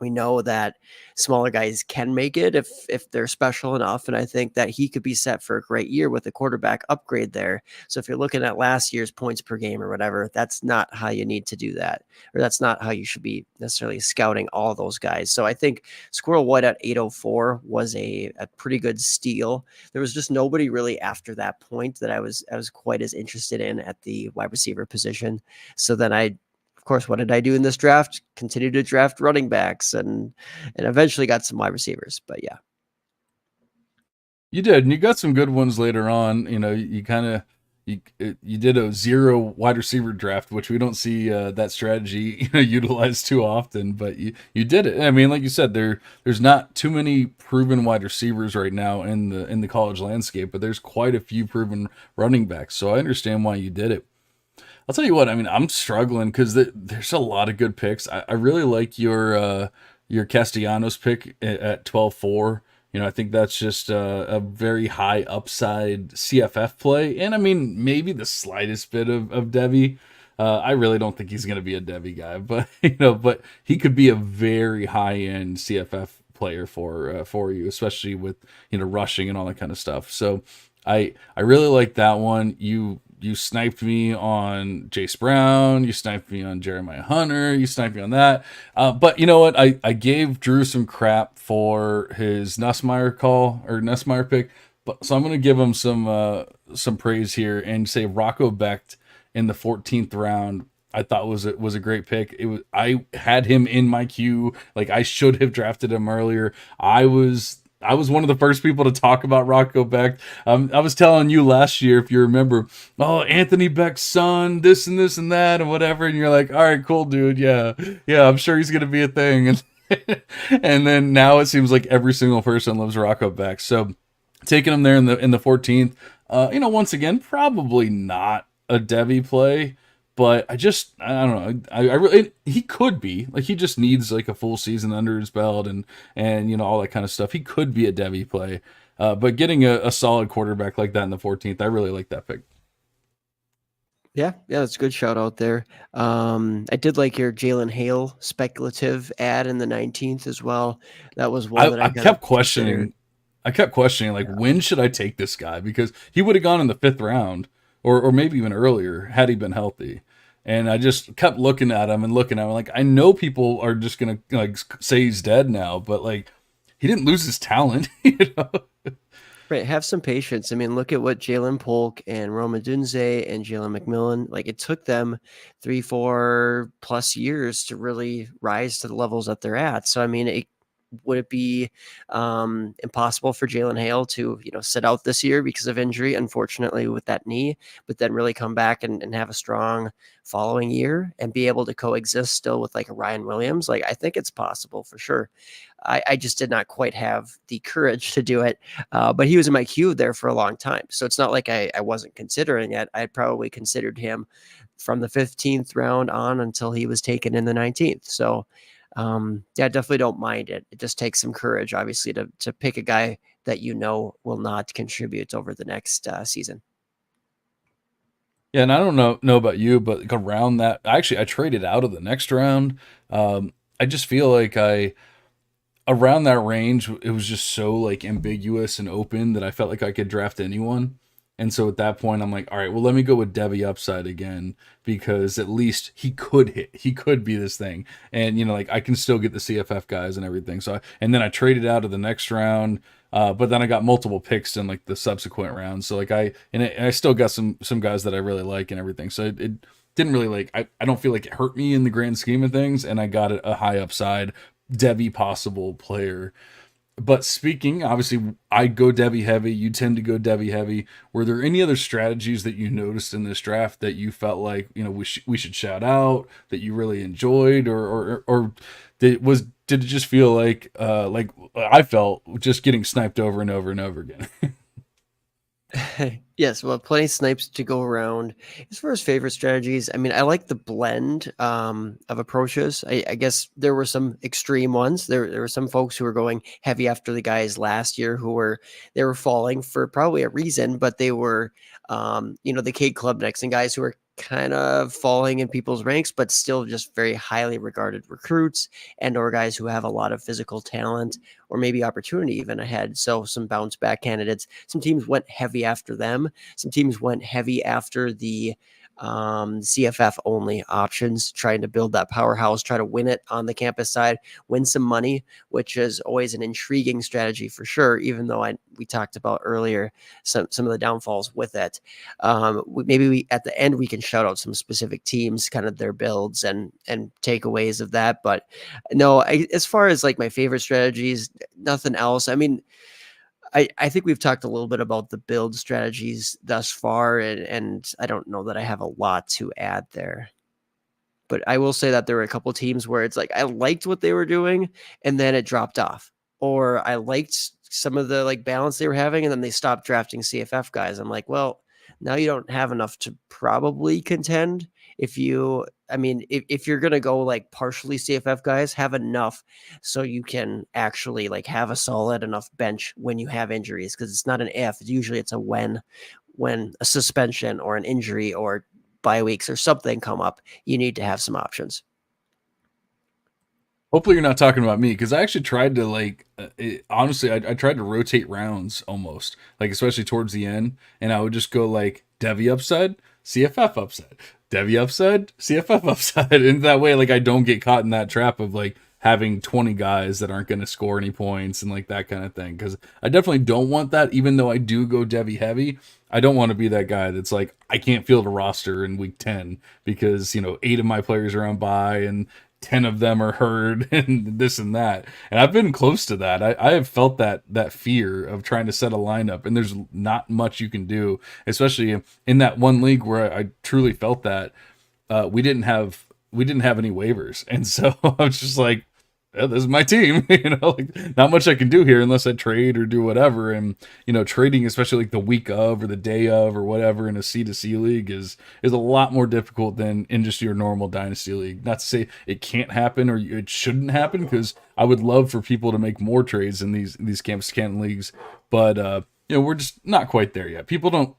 We know that smaller guys can make it if they're special enough, and I think that he could be set for a great year with a quarterback upgrade there. So if you're looking at last year's points per game or whatever, that's not how you need to do that, or that's not how you should be necessarily scouting all those guys. So I think Squirrel White at 804 was a pretty good steal. There was just nobody really after that point that I was quite as interested in at the wide receiver position. So then of course, what did I do in this draft? Continue to draft running backs and eventually got some wide receivers. But yeah. You did, and you got some good ones later on. You know, you kind of you did a 0 wide receiver draft, which we don't see that strategy utilized too often. But you did it. I mean, like you said, there's not too many proven wide receivers right now in the college landscape, but there's quite a few proven running backs. So I understand why you did it. I'll tell you what, I mean, I'm struggling because there's a lot of good picks. I really like your Castellanos pick at 12-4. You know, I think that's just a very high upside CFF play. And I mean, maybe the slightest bit of Devy. I really don't think he's going to be a Devy guy, but but he could be a very high end CFF player for you, especially with rushing and all that kind of stuff. So I really like that one. You sniped me on Jace Brown. You sniped me on Jeremiah Hunter. You sniped me on that. But you know what? I gave Drew some crap for his Nussmeier pick. But so I'm going to give him some praise here and say Rocco Becht in the 14th round. I thought was a great pick. I had him in my queue. Like, I should have drafted him earlier. I was one of the first people to talk about Rocco Becht. I was telling you last year, if you remember, oh, Anthony Becht's son, this and this and that and whatever. And you're like, all right, cool, dude. Yeah, I'm sure he's going to be a thing. And, and then now it seems like every single person loves Rocco Becht. So taking him there in the 14th, once again, probably not a Devy play. But I don't know. I really, he could be like, he just needs like a full season under his belt and all that kind of stuff. He could be a Devy play, but getting a solid quarterback like that in the 14th, I really like that pick. Yeah, that's a good shout out there. I did like your Jalen Hale speculative ad in the 19th as well. That was one that I kept questioning. I kept questioning, like, when should I take this guy? Because he would have gone in the 5th round, or maybe even earlier had he been healthy. And I just kept looking at him, like, I know people are just gonna like say he's dead now, but like, he didn't lose his talent, Right, have some patience. I mean, look at what Jalen Polk and Roma Dunze and Jalen McMillan, like, it took them 3-4 plus years to really rise to the levels that they're at. So I mean, would it be impossible for Jalen Hale to sit out this year because of injury, unfortunately, with that knee, but then really come back and have a strong following year and be able to coexist still with like a Ryan Williams? Like, I think it's possible for sure. I just did not quite have the courage to do it, but he was in my queue there for a long time, so it's not like I wasn't considering it. I probably considered him from the 15th round on until he was taken in the 19th. So definitely don't mind it. It just takes some courage, obviously, to pick a guy that will not contribute over the next season. Yeah, and I don't know about you, but like around that, actually, I traded out of the next round. I just feel like around that range, it was just so like ambiguous and open that I felt like I could draft anyone. And so at that point, I'm like, all right, well, let me go with Devy upside again, because at least he could hit. He could be this thing. And, like, I can still get the CFF guys and everything. So, and then I traded out of the next round, but then I got multiple picks in, like, the subsequent rounds. So, like, I still got some guys that I really like and everything. So it didn't really, like, I don't feel like it hurt me in the grand scheme of things. And I got a high upside Devy possible player. But speaking, obviously, I go Devy heavy. You tend to go Devy heavy. Were there any other strategies that you noticed in this draft that you felt like we should shout out, that you really enjoyed, or was did it just feel like I felt just getting sniped over and over and over again? Yes, well, plenty of snipes to go around. As far as favorite strategies, I mean, I like the blend of approaches. I guess there were some extreme ones. There were some folks who were going heavy after the guys last year who were falling for probably a reason, but they were the Cade Club next and guys who were kind of falling in people's ranks, but still just very highly regarded recruits and or guys who have a lot of physical talent or maybe opportunity even ahead. So some bounce back candidates. Some teams went heavy after them. Some teams went heavy after the CFF only options, trying to build that powerhouse, try to win it on the campus side, win some money, which is always an intriguing strategy for sure. Even though we talked about earlier some of the downfalls with it. Maybe we at the end we can shout out some specific teams, kind of their builds and takeaways of that. But no, as far as like my favorite strategies, nothing else. I mean, I think we've talked a little bit about the build strategies thus far, and I don't know that I have a lot to add there. But I will say that there were a couple teams where it's like I liked what they were doing, and then it dropped off, or I liked some of the like balance they were having, and then they stopped drafting CFF guys. I'm like, well, now you don't have enough to probably contend. If you're gonna go like partially CFF guys, have enough so you can actually like have a solid enough bench when you have injuries, because it's not an if, usually it's a when a suspension or an injury or bye weeks or something come up, you need to have some options. Hopefully you're not talking about me, because I actually tried to honestly, I tried to rotate rounds almost, like especially towards the end, and I would just go like Devy upside, CFF upside, Devy upside, CFF upside, and that way like I don't get caught in that trap of like having 20 guys that aren't going to score any points and like that kind of thing, because I definitely don't want that. Even though I do go Devy heavy, I don't want to be that guy that's like I can't field a roster in week 10 because 8 of my players are on bye and 10 of them are hurt and this and that. And I've been close to that. I have felt that fear of trying to set a lineup, and there's not much you can do, especially in that one league where I truly felt that we didn't have any waivers. And so I was just like, yeah, this is my team, like not much I can do here unless I trade or do whatever. And, trading, especially like the week of or the day of or whatever in a C2C league is a lot more difficult than in just your normal dynasty league. Not to say it can't happen or it shouldn't happen, because I would love for people to make more trades in these Campus Canton leagues. But, we're just not quite there yet. People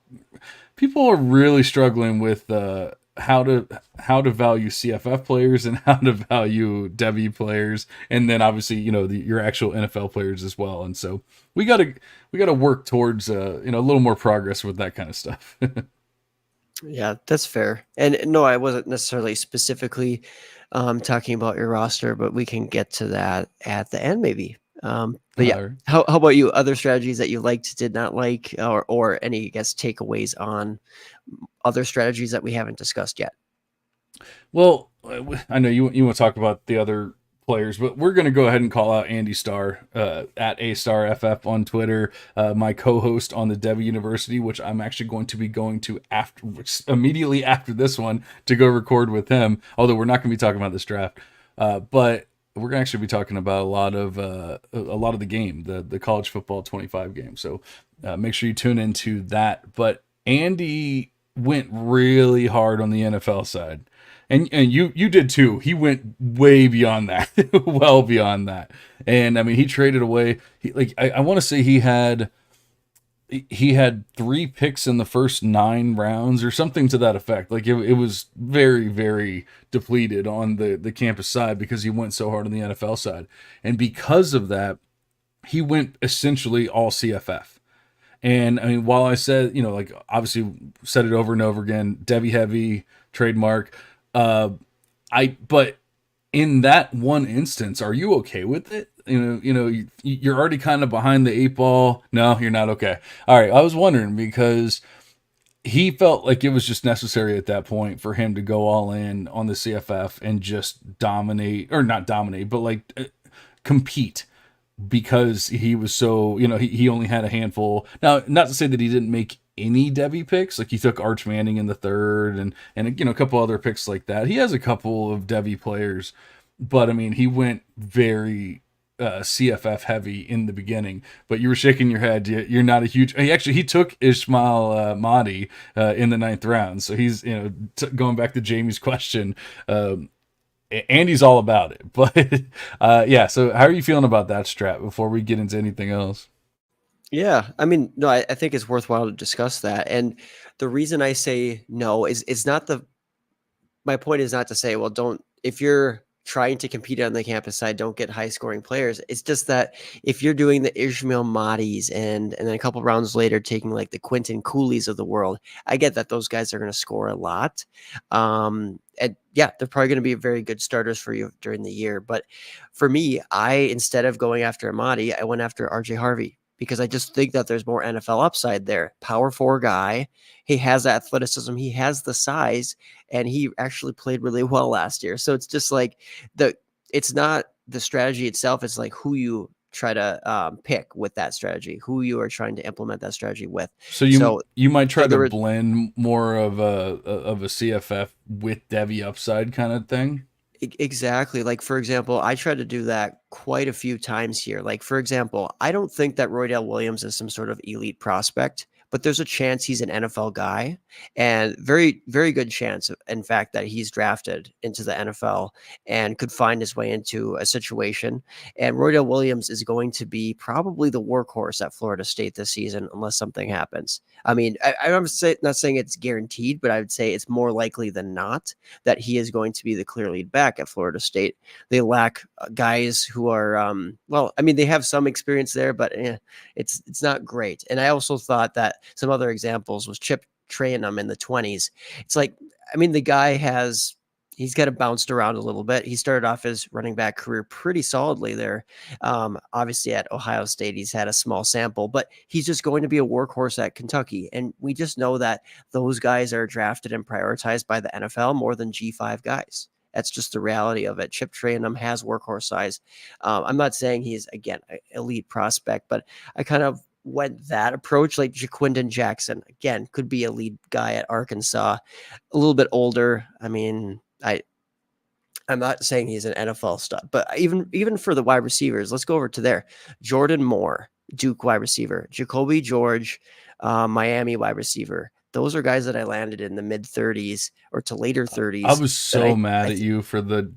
are really struggling with, how to value CFF players and how to value Devy players, and then obviously your actual NFL players as well. And so we gotta work towards a little more progress with that kind of stuff. Yeah, that's fair. And no, I wasn't necessarily specifically talking about your roster, but we can get to that at the end maybe. But yeah, how about you? Other strategies that you liked, did not like, or any, I guess, takeaways on other strategies that we haven't discussed yet? Well, I know you want to talk about the other players, but we're going to go ahead and call out Andy Starr at AStarFF on Twitter, my co-host on the Devy University, which I'm actually going to be going to immediately after this one to go record with him. Although we're not going to be talking about this draft, but we're going to actually be talking about a lot of the game, the college football 25 game. So make sure you tune into that. But Andy went really hard on the NFL side. And you did too. He went way beyond that, well beyond that. And I mean, he traded away. I want to say he had 3 picks in the first 9 rounds or something to that effect. Like it was very, very depleted on the campus side because he went so hard on the NFL side. And because of that, he went essentially all CFF. And I mean, while I said, obviously said it over and over again, Devy heavy, trademark. But in that one instance, are you okay with it? You're already kind of behind the 8 ball. No, you're not. Okay. All right. I was wondering because he felt like it was just necessary at that point for him to go all in on the CFF and just dominate, or not dominate, but compete, because he was so, he only had a handful. Now, not to say that he didn't make any Devy picks, like he took Arch Manning in the 3rd and a couple other picks like that. He has a couple of Devy players, but I mean, he went very CFF heavy in the beginning. But you were shaking your head. You're not a huge. He took Ismail Mahdi in the ninth round. So he's going back to Jamie's question. Andy's all about it. But yeah. So how are you feeling about that strat before we get into anything else? Yeah, I mean, no, I think it's worthwhile to discuss that. And the reason I say no is it's not the my point is not to say, well, don't if you're trying to compete on the campus side, don't get high scoring players. It's just that if you're doing the Ishmael Mahdi's and then a couple rounds later taking like the Quentin Coolies of the world, I get that those guys are going to score a lot. And yeah, they're probably going to be very good starters for you during the year. But for me, instead of going after Amadi, I went after RJ Harvey because I just think that there's more NFL upside there. Power four guy. He has athleticism. He has the size, and he actually played really well last year. So it's just like it's not the strategy itself. It's like who you try to pick with that strategy, who you are trying to implement that strategy with. So So you might try so there to was blend more of a CFF with Devy upside kind of thing. exactly. Like, for example, I tried to do that quite a few times here. Like, for example, I don't think that Roydell Williams is some sort of elite prospect, but there's a chance he's an NFL guy and very, very good chance, in fact, that he's drafted into the NFL and could find his way into a situation. And Roydell Williams is going to be probably the workhorse at Florida State this season, unless something happens. I mean, I'm not saying it's guaranteed, but I would say it's more likely than not that he is going to be the clear lead back at Florida State. They lack guys who are, well, I mean, they have some experience there, but it's not great. And I also thought that some other examples was Chip Trayanum in the 20s. It's like, I mean, the guy he's got bounced around a little bit. He started off his running back career pretty solidly there. Obviously at Ohio State, he's had a small sample, but he's just going to be a workhorse at Kentucky. And we just know that those guys are drafted and prioritized by the NFL more than G5 guys. That's just the reality of it. Chip Trayanum has workhorse size. I'm not saying he's, again, an elite prospect, but I kind of went that approach. Like Jaquindon Jackson, again, could be a lead guy at Arkansas, a little bit older. I mean, I'm not saying he's an NFL stud, but even for the wide receivers, let's go over to there. Jordan Moore, Duke wide receiver, Jacoby George, Miami wide receiver. Those are guys that I landed in the mid 30s or to later I 30s. was so mad at you for the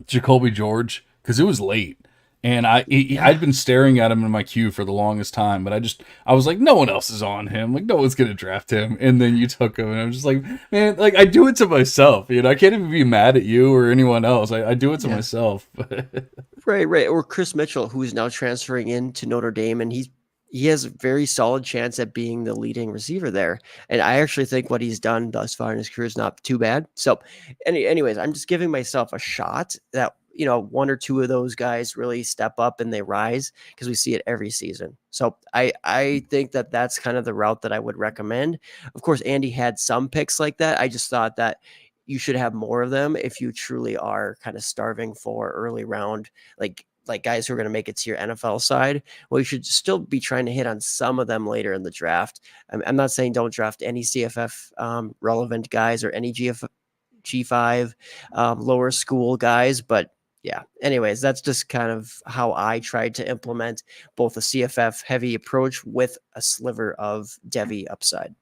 Jacoby George because it was late. And I'd been staring at him in my queue for the longest time, but I was like, no one else is on him. Like, no one's gonna draft him. And then you took him, and I'm just like, man, like I do it to myself. I can't even be mad at you or anyone else. I do it to myself. Right. Or Chris Mitchell, who is now transferring into Notre Dame, and he has a very solid chance at being the leading receiver there. And I actually think what he's done thus far in his career is not too bad. So, anyways, I'm just giving myself a shot that one or two of those guys really step up and they rise because we see it every season. So I think that that's kind of the route that I would recommend. Of course, Andy had some picks like that. I just thought that you should have more of them if you truly are kind of starving for early round, like guys who are going to make it to your NFL side. Well, you should still be trying to hit on some of them later in the draft. I'm not saying don't draft any CFF relevant guys or any G5 lower school guys, but yeah, anyways, that's just kind of how I tried to implement both a CFF heavy approach with a sliver of Devy upside.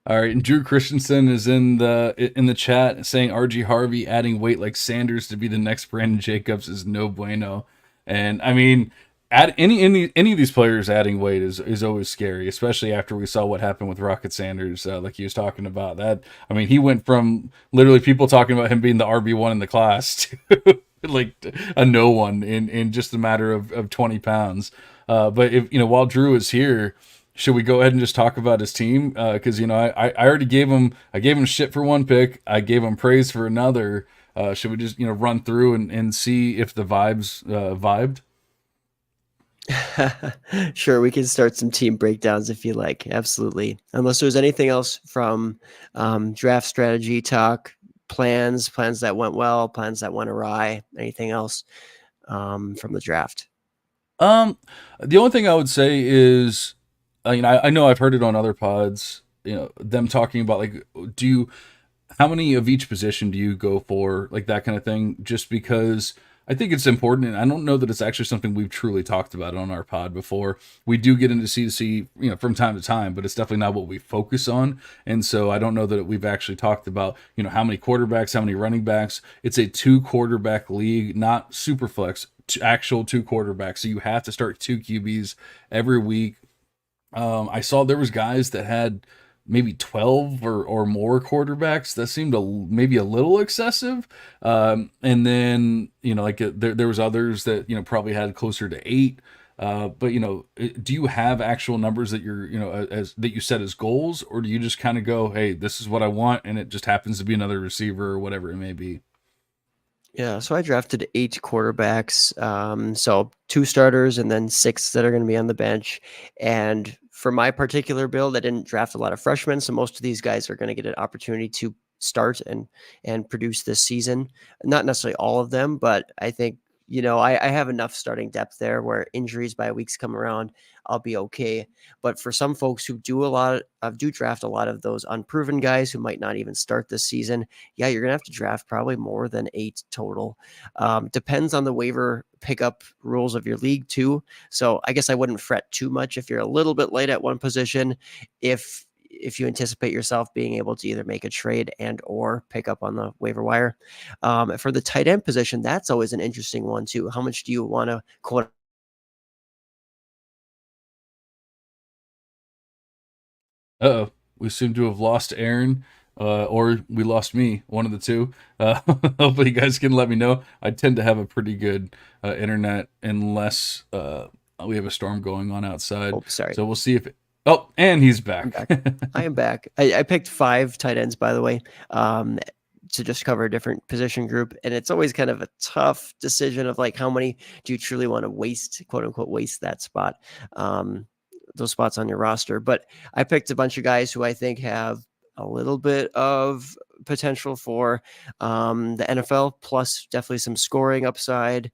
All right, and Drew Christensen is in the chat saying RG Harvey adding weight like Sanders to be the next Brandon Jacobs is no bueno. And I mean, add any of these players adding weight is always scary, especially after we saw what happened with Rocket Sanders, like he was talking about. That I mean, he went from literally people talking about him being the RB1 in the class to like a no one in just a matter of 20 pounds. But if while Drew is here, should we go ahead and just talk about his team? Because I already gave him shit for one pick. I gave him praise for another. Should we just run through and see if the vibes vibed? Sure, we can start some team breakdowns if you like. Absolutely. Unless there's anything else from draft strategy talk, plans that went well, plans that went awry, anything else from the draft. The only thing I would say is, I know I've heard it on other pods, them talking about like, how many of each position do you go for, like that kind of thing? Just because I think it's important, and I don't know that it's actually something we've truly talked about on our pod before. We do get into C2C, from time to time, but it's definitely not what we focus on. And so I don't know that we've actually talked about, how many quarterbacks, how many running backs. It's a 2-quarterback league, not super flex, actual 2 quarterbacks. So you have to start 2 QBs every week. I saw there was guys that had maybe 12 or more quarterbacks. That seemed maybe a little excessive. And then, there was others that, probably had closer to 8. But, do you have actual numbers that you're, as that you set as goals, or do you just kind of go, hey, this is what I want, and it just happens to be another receiver or whatever it may be? Yeah, so I drafted 8 quarterbacks. So 2 starters and then 6 that are going to be on the bench. And for my particular build, I didn't draft a lot of freshmen, so most of these guys are going to get an opportunity to start and produce this season. Not necessarily all of them, but I think I have enough starting depth there where injuries by weeks come around, I'll be okay. But for some folks who do draft a lot of those unproven guys who might not even start this season, yeah, you're gonna have to draft probably more than 8 total. Depends on the waiver pickup rules of your league too. So I guess I wouldn't fret too much if you're a little bit late at one position. If you anticipate yourself being able to either make a trade and or pick up on the waiver wire. For the tight end position, that's always an interesting one too. How much do you want to quote? Uh-oh, we seem to have lost Aaron, or we lost me, one of the two. Hopefully you guys can let me know. I tend to have a pretty good internet unless we have a storm going on outside. Oh, sorry. So we'll see if oh, and he's back. I am back. I picked 5 tight ends, by the way, to just cover a different position group. And it's always kind of a tough decision of like, how many do you truly want to waste, quote unquote, waste that spot, those spots on your roster. But I picked a bunch of guys who I think have a little bit of potential for the NFL, plus definitely some scoring upside.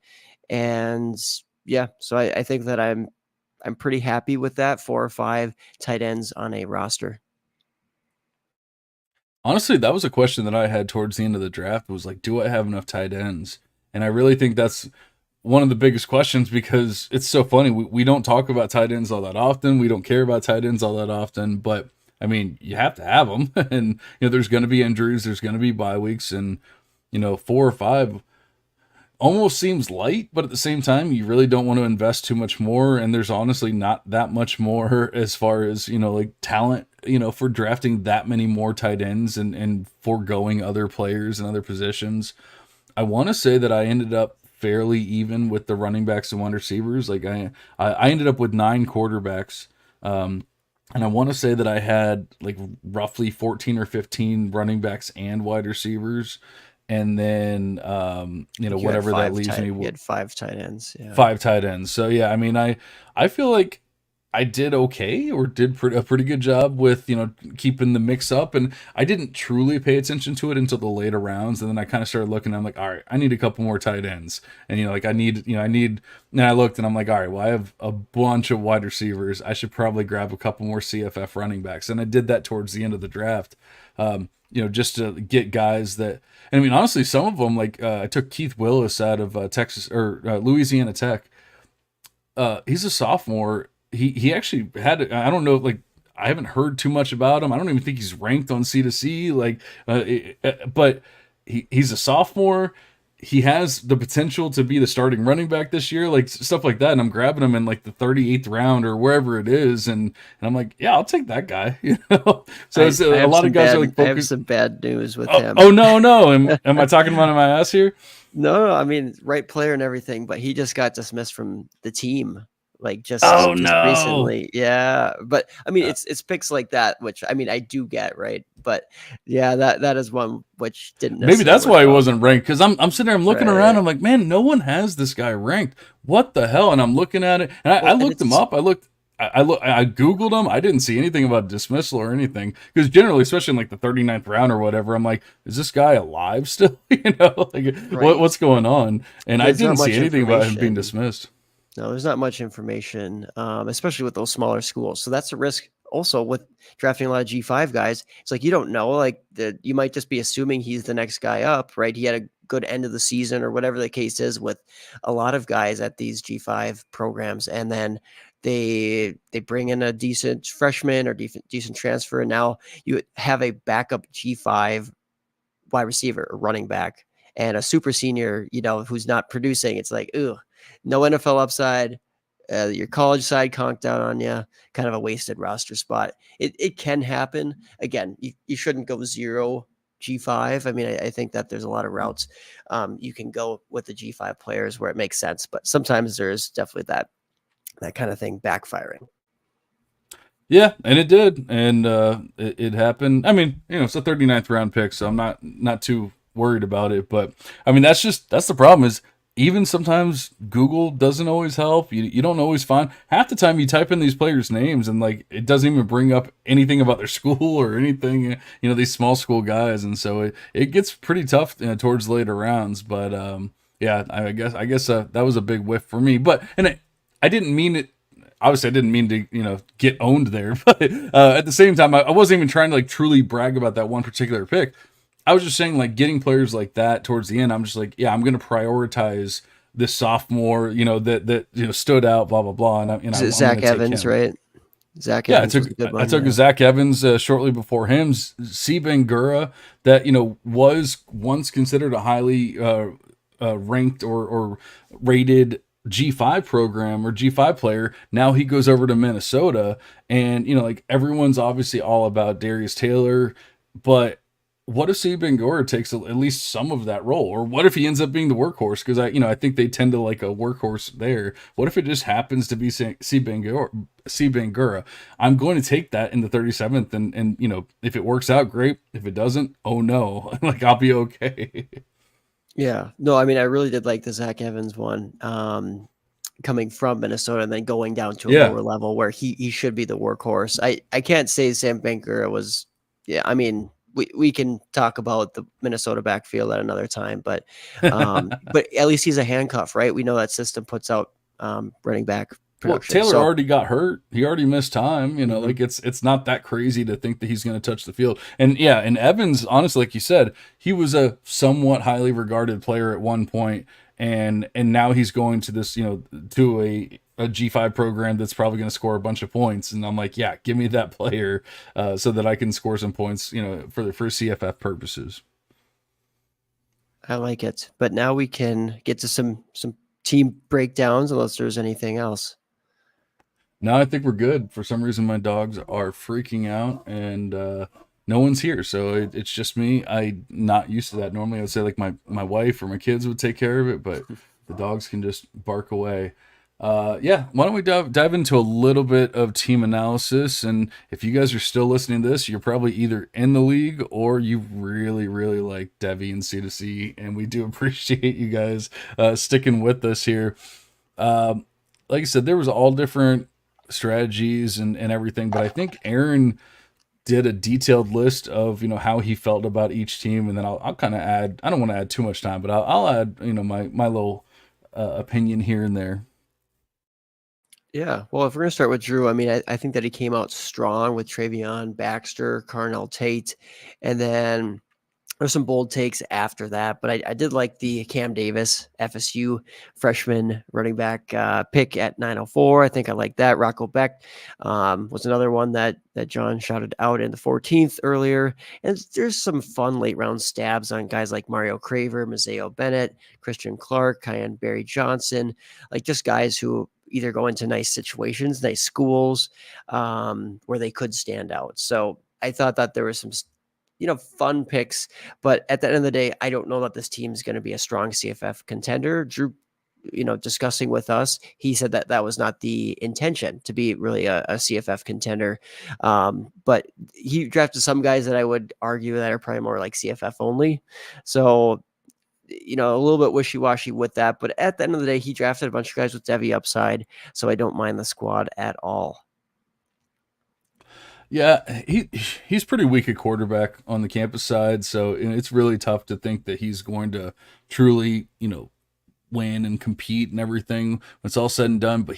And yeah, so I think that I'm pretty happy with that, 4 or 5 tight ends on a roster. Honestly, that was a question that I had towards the end of the draft, was like, do I have enough tight ends? And I really think that's one of the biggest questions, because it's so funny. We don't talk about tight ends all that often. We don't care about tight ends all that often, but I mean, you have to have them. And, there's going to be injuries, there's going to be bye weeks, and, 4 or 5 almost seems light, but at the same time, you really don't want to invest too much more. And there's honestly not that much more as far as, like talent, for drafting that many more tight ends and foregoing other players and other positions. I want to say that I ended up fairly even with the running backs and wide receivers. Like I ended up with 9 quarterbacks. And I want to say that I had like roughly 14 or 15 running backs and wide receivers. And then, whatever that leaves me with. You had 5 tight ends. Yeah. 5 tight ends. So yeah, I mean, I feel like I did okay, or did a pretty good job with, keeping the mix up. And I didn't truly pay attention to it until the later rounds. And then I kind of started looking, I'm like, all right, I need a couple more tight ends. And, I need, and I looked and I'm like, all right, well, I have a bunch of wide receivers. I should probably grab a couple more CFF running backs. And I did that towards the end of the draft, just to get guys that, and I mean, honestly, some of them, like, I took Keith Willis out of Texas or Louisiana Tech. He's a sophomore. He actually had, I don't know, like, I haven't heard too much about him. I don't even think he's ranked on C2C, like, but he's a sophomore. He has the potential to be the starting running back this year, like stuff like that. And I'm grabbing him in like the 38th round or wherever it is. And I'm like, yeah, I'll take that guy. So a lot of guys are like, I have some bad news with him. Oh, no. Am I talking about my ass here? No, I mean, right player and everything, but he just got dismissed from the team. Like just recently. Yeah. But I mean, it's picks like that, which I mean, I do get, right. But yeah, that is one which didn't maybe that's why he wasn't ranked. Cause I'm sitting there, I'm looking around, I'm like, man, no one has this guy ranked. What the hell? And I'm looking at it, and I looked him up. I Googled him. I didn't see anything about dismissal or anything. Because generally, especially in like the 39th round or whatever, I'm like, is this guy alive still? What's going on? And I didn't see anything about him being dismissed. No, there's not much information, especially with those smaller schools. So that's a risk also with drafting a lot of G5 guys, it's like you don't know, like you might just be assuming he's the next guy up, right? He had a good end of the season or whatever the case is with a lot of guys at these G5 programs, and then they bring in a decent freshman or decent transfer, and now you have a backup G5 wide receiver or running back and a super senior, who's not producing. It's like, ooh, no NFL upside. Your college side conked out on you, kind of a wasted roster spot. It can happen. Again, you shouldn't go zero G5. I mean, I think that there's a lot of routes you can go with the G5 players where it makes sense, but sometimes there's definitely that kind of thing backfiring. Yeah, and it did, and it happened. I mean, it's a 39th round pick, so I'm not too worried about it. But I mean, that's the problem is even sometimes Google doesn't always help. You don't always find half the time you type in these players' names and like it doesn't even bring up anything about their school or anything. These small school guys, and so it gets pretty tough towards later rounds. But yeah, I guess that was a big whiff for me. But I didn't mean it. Obviously, I didn't mean to, get owned there, but at the same time, I wasn't even trying to like truly brag about that one particular pick. I was just saying, like, getting players like that towards the end, I'm just like, yeah, I'm going to prioritize this sophomore, that stood out, blah blah blah. And Zach Evans, right? Zach yeah, Evans was a good one. I took Zach Evans shortly before him. C. Bangura, that was once considered a highly ranked or rated G5 program or G5 player. Now he goes over to Minnesota, and like everyone's obviously all about Darius Taylor, but what if C. Bangura takes at least some of that role, or what if he ends up being the workhorse? Because I think they tend to like a workhorse there. What if it just happens to be C. Bangura? I'm going to take that in the 37th, and if it works out, great. If it doesn't, oh no, like I'll be okay. Yeah. No, I mean, I really did like the Zach Evans one, coming from Minnesota and then going down to a Yeah. lower level where he should be the workhorse. I can't say Sam Bangura was, yeah, I mean, we can talk about the Minnesota backfield at another time, but at least he's a handcuff, right? We know that system puts out running back Well, production. Taylor already got hurt. He already missed time. Mhm. Like it's not that crazy to think that he's going to touch the field. And yeah, and Evans, honestly, like you said, he was a somewhat highly regarded player at one point, and now he's going to this, to a G5 program that's probably going to score a bunch of points. And I'm like, yeah, give me that player so that I can score some points, for CFF purposes. I like it. But now we can get to some team breakdowns, unless there's anything else. No, I think we're good. For some reason, my dogs are freaking out, and no one's here, so it's just me. I'm not used to that. Normally, I would say like my wife or my kids would take care of it, but the dogs can just bark away. Yeah, why don't we dive into a little bit of team analysis? And if you guys are still listening to this, you're probably either in the league or you really, really like Devy and C2C, and we do appreciate you guys sticking with us here. Like I said, there was all different strategies and everything, but I think Aaron did a detailed list of how he felt about each team, and then I'll kind of add. I don't want to add too much time, but I'll add my little opinion here and there. Yeah, well, if we're gonna start with Drew, I mean, I think that he came out strong with Travion, Baxter, Carnell Tate, and then there's some bold takes after that, but I did like the Cam Davis FSU freshman running back pick at 904. I think I like that. Rocco Beck was another one that John shouted out in the 14th earlier. And there's some fun late round stabs on guys like Mario Craver, Mazeo Bennett, Christian Clark, Kyan Barry Johnson, like just guys who either go into nice situations, nice schools, where they could stand out. So I thought that there was some fun picks, but at the end of the day, I don't know that this team is going to be a strong CFF contender. Drew, discussing with us, he said that that was not the intention to be really a CFF contender. But he drafted some guys that I would argue that are probably more like CFF only. So, a little bit wishy-washy with that, but at the end of the day, he drafted a bunch of guys with Devy upside. So I don't mind the squad at all. Yeah, he's pretty weak at quarterback on the campus side, so it's really tough to think that he's going to truly, win and compete and everything when it's all said and done. But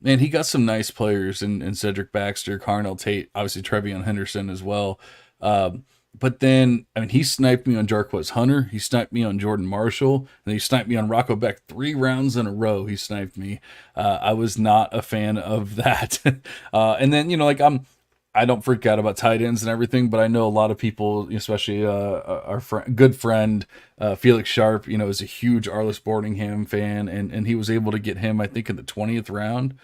man, he got some nice players in Cedric Baxter, Carnell Tate, obviously Trevion Henderson as well. Um, but then, I mean, he sniped me on Jarquez Hunter. He sniped me on Jordan Marshall. And he sniped me on Rocco Beck 3 rounds in a row. He sniped me. I was not a fan of that. And then, like, I don't freak out about tight ends and everything, but I know a lot of people, especially our good friend Felix Sharp, is a huge Arliss Boardingham fan, and he was able to get him, I think, in the 20th round.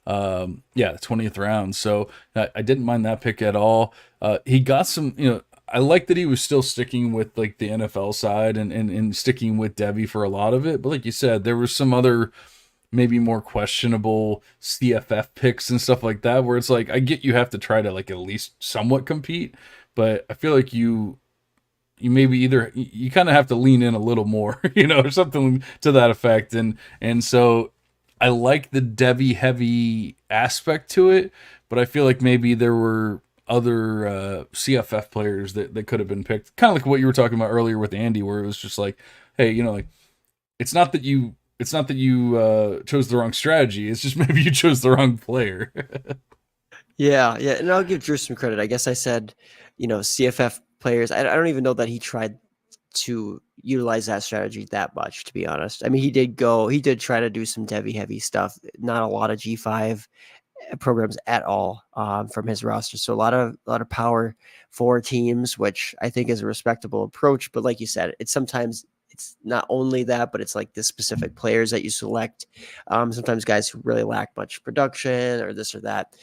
The 20th round. So I didn't mind that pick at all. He got some, I like that he was still sticking with like the NFL side and sticking with Devy for a lot of it. But like you said, there was some other maybe more questionable CFF picks and stuff like that, where it's like, I get you have to try to like at least somewhat compete, but I feel like you maybe either you kind of have to lean in a little more, or something to that effect. And so I like the Devy heavy aspect to it, but I feel like maybe there were other CFF players that could have been picked, kind of like what you were talking about earlier with Andy, where it was just like, hey, like it's not that you chose the wrong strategy. It's just maybe you chose the wrong player. Yeah, and I'll give Drew some credit. I guess I said, CFF players. I don't even know that he tried to utilize that strategy that much, to be honest. I mean, he did try to do some Devy heavy stuff, not a lot of G5 programs at all from his roster. So a lot of power for teams, which I think is a respectable approach. But like you said, it's not only that, but it's like the specific players that you select. Sometimes guys who really lack much production or this or that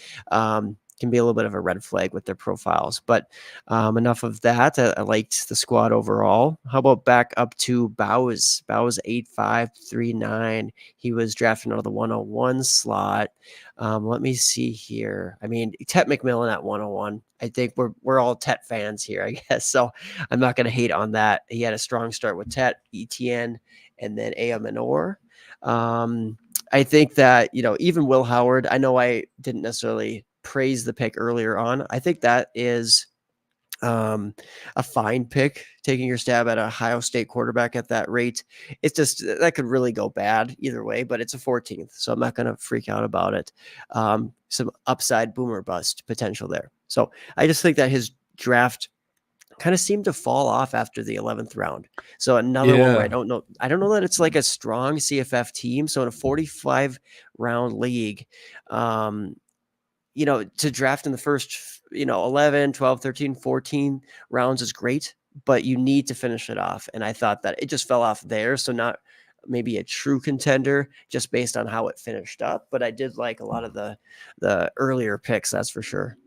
can be a little bit of a red flag with their profiles. But enough of that. I liked the squad overall. How about back up to Bowes? Bowes 8'5", 3'9". He was drafted out of the 101 slot. Let me see here. I mean, Tet McMillan at 101. I think we're all Tet fans here, I guess. So I'm not going to hate on that. He had a strong start with Tet, ETN, and then Aya Minor. I think that, even Will Howard, I know I didn't necessarily praise the pick earlier on. I think that is a fine pick, taking your stab at a Ohio State quarterback at that rate. It's just that could really go bad either way, but it's a 14th, so I'm not going to freak out about it. Some upside boomer bust potential there. So I just think that his draft kind of seemed to fall off after the 11th round. So another one where I don't know that it's like a strong CFF team. So in a 45 round league, to draft in the first, 11, 12, 13, 14 rounds is great, but you need to finish it off. And I thought that it just fell off there. So not maybe a true contender just based on how it finished up. But I did like a lot of the earlier picks, that's for sure.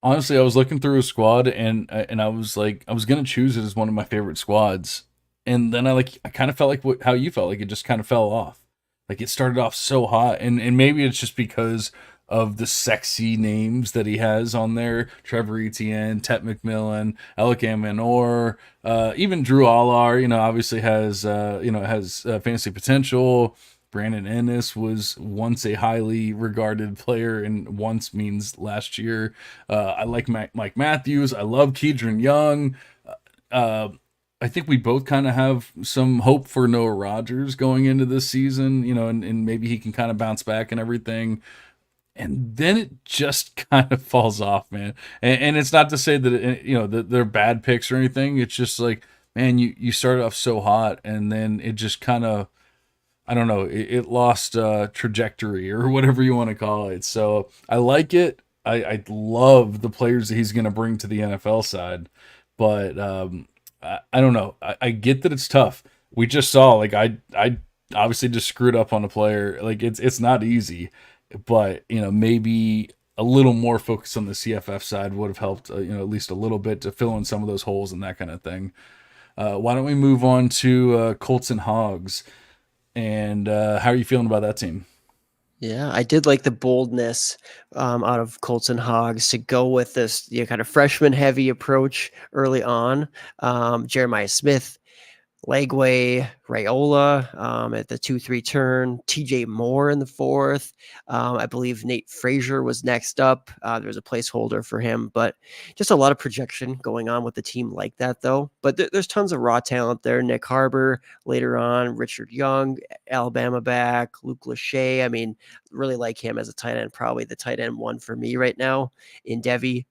Honestly, I was looking through a squad and I was like, I was going to choose it as one of my favorite squads. And then I kind of felt like how you felt, like it just kind of fell off. Like it started off so hot, and maybe it's just because of the sexy names that he has on there. Trevor Etienne, Tet McMillan, Alec Minor, even Drew Allar, obviously has fantasy potential. Brandon Ennis was once a highly regarded player, and once means last year. I like Mike Matthews. I love Keedron Young. I think we both kind of have some hope for Noah Rogers going into this season, and maybe he can kind of bounce back and everything. And then it just kind of falls off, man. And it's not to say that, that they're bad picks or anything. It's just like, man, you started off so hot, and then it just kind of, I don't know, it lost trajectory or whatever you want to call it. So I like it. I love the players that he's going to bring to the NFL side. But I don't know. I get that it's tough. We just saw, like, I obviously just screwed up on a player. Like, it's not easy. But, maybe a little more focus on the CFF side would have helped, at least a little bit to fill in some of those holes and that kind of thing. Why don't we move on to Colts and Hogs? And how are you feeling about that team? Yeah, I did like the boldness out of Colts and Hogs to go with this kind of freshman heavy approach early on. Jeremiah Smith, Legway, Raiola at the 2-3 turn, TJ Moore in the 4th. I believe Nate Frazier was next up. There was a placeholder for him, but just a lot of projection going on with the team like that, though. But there's tons of raw talent there. Nick Harbor later on, Richard Young, Alabama back, Luke Lachey. I mean, really like him as a tight end, probably the tight end one for me right now in Devy.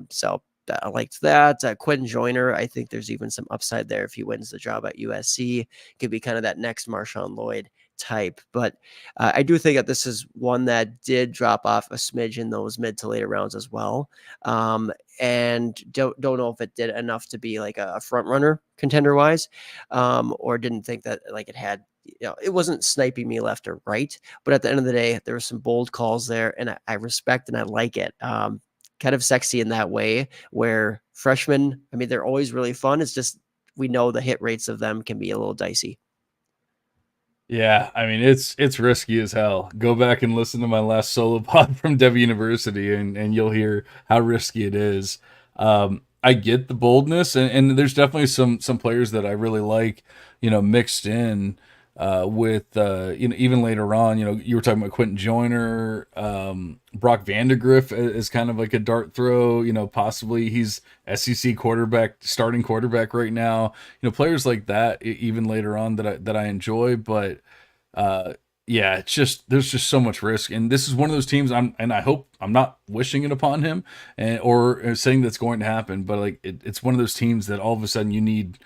So I liked that. Quentin Joyner, I think there's even some upside there if he wins the job at USC. Could be kind of that next Marshawn Lloyd type. But I do think that this is one that did drop off a smidge in those mid to later rounds as well. And don't know if it did enough to be like a front runner contender wise, or didn't think that like it had. It wasn't sniping me left or right, but at the end of the day, there were some bold calls there, and I respect and I like it. Kind of sexy in that way where freshmen, I mean, they're always really fun. It's just, we know the hit rates of them can be a little dicey. Yeah, I mean it's risky as hell. Go back and listen to my last solo pod from Devy University, and you'll hear how risky it is. I get the boldness, and there's definitely some players that I really like, mixed in with even later on. You were talking about Quentin Joyner, Brock Vandegrift is kind of like a dart throw. Possibly he's SEC starting quarterback right now. Players like that, even later on that I enjoy, but yeah, it's just there's just so much risk, and this is one of those teams. I hope I'm not wishing it upon him, or saying that's going to happen, but like it's one of those teams that all of a sudden you need,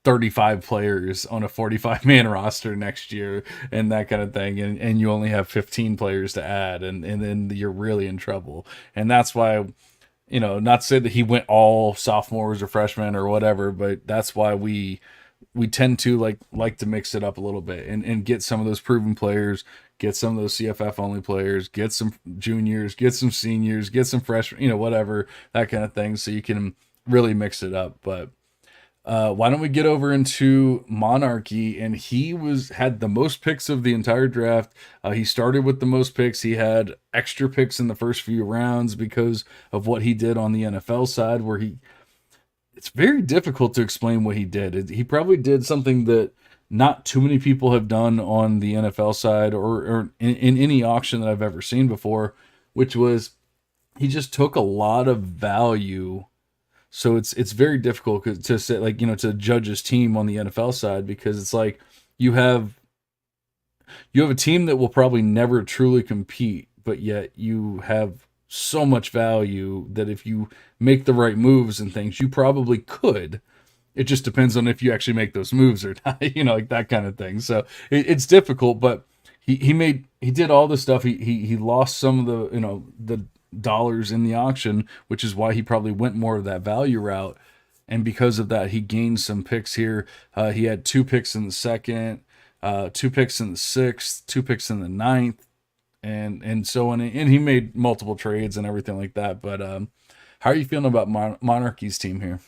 35 players on a 45-man roster next year and that kind of thing, and you only have 15 players to add, and then you're really in trouble. And that's why, not to say that he went all sophomores or freshmen or whatever, but that's why we tend to like to mix it up a little bit and get some of those proven players, get some of those CFF only players, get some juniors, get some seniors, get some freshmen, whatever, that kind of thing, so you can really mix it up. But why don't we get over into Monarchy? And he had the most picks of the entire draft. He started with the most picks. He had extra picks in the first few rounds because of what he did on the NFL side, where it's very difficult to explain what he did. He probably did something that not too many people have done on the NFL side or in any auction that I've ever seen before, which was he just took a lot of value. So it's very difficult to say, to judge his team on the NFL side, because it's like you have a team that will probably never truly compete, but yet you have so much value that if you make the right moves and things, you probably could. It just depends on if you actually make those moves or not, like that kind of thing. So it's difficult, but he did all this stuff. He lost some of the dollars in the auction, which is why he probably went more of that value route. And because of that, he gained some picks here. He had 2 picks in the 2nd, 2 picks in the 6th, 2 picks in the 9th, and so on. And he made multiple trades and everything like that. But how are you feeling about Monarchy's team here?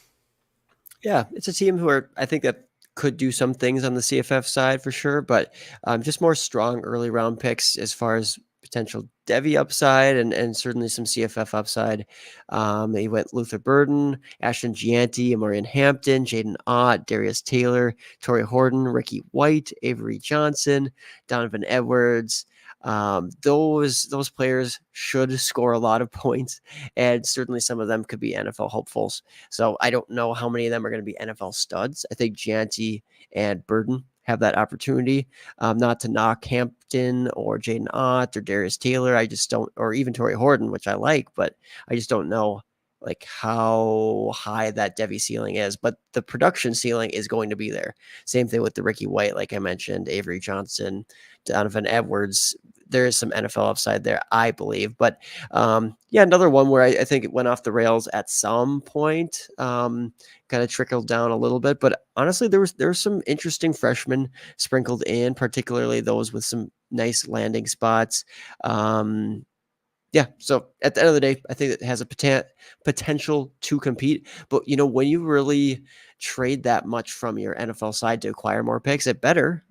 Yeah, it's a team who I think that could do some things on the CFF side for sure, but just more strong early round picks as far as potential Devy upside and certainly some CFF upside. He went Luther Burden, Ashton Gianti, Amarian Hampton, Jaden Ott, Darius Taylor, Torrey Horton, Ricky White, Avery Johnson, Donovan Edwards. Those players should score a lot of points, and certainly some of them could be NFL hopefuls. So I don't know how many of them are going to be NFL studs. I think Gianti and Burden have that opportunity. Not to knock Hampton or Jaden Ott or Darius Taylor. I just don't, or even Torrey Horton, which I like, but I just don't know like how high that Devy ceiling is, but the production ceiling is going to be there. Same thing with the Ricky White, like I mentioned, Avery Johnson, Donovan Edwards. There is some NFL upside there, I believe. But yeah, another one where I think it went off the rails at some point, kind of trickled down a little bit. But honestly, there were some interesting freshmen sprinkled in, particularly those with some nice landing spots. Yeah, so at the end of the day, I think it has a potential to compete. But, when you really trade that much from your NFL side to acquire more picks, it better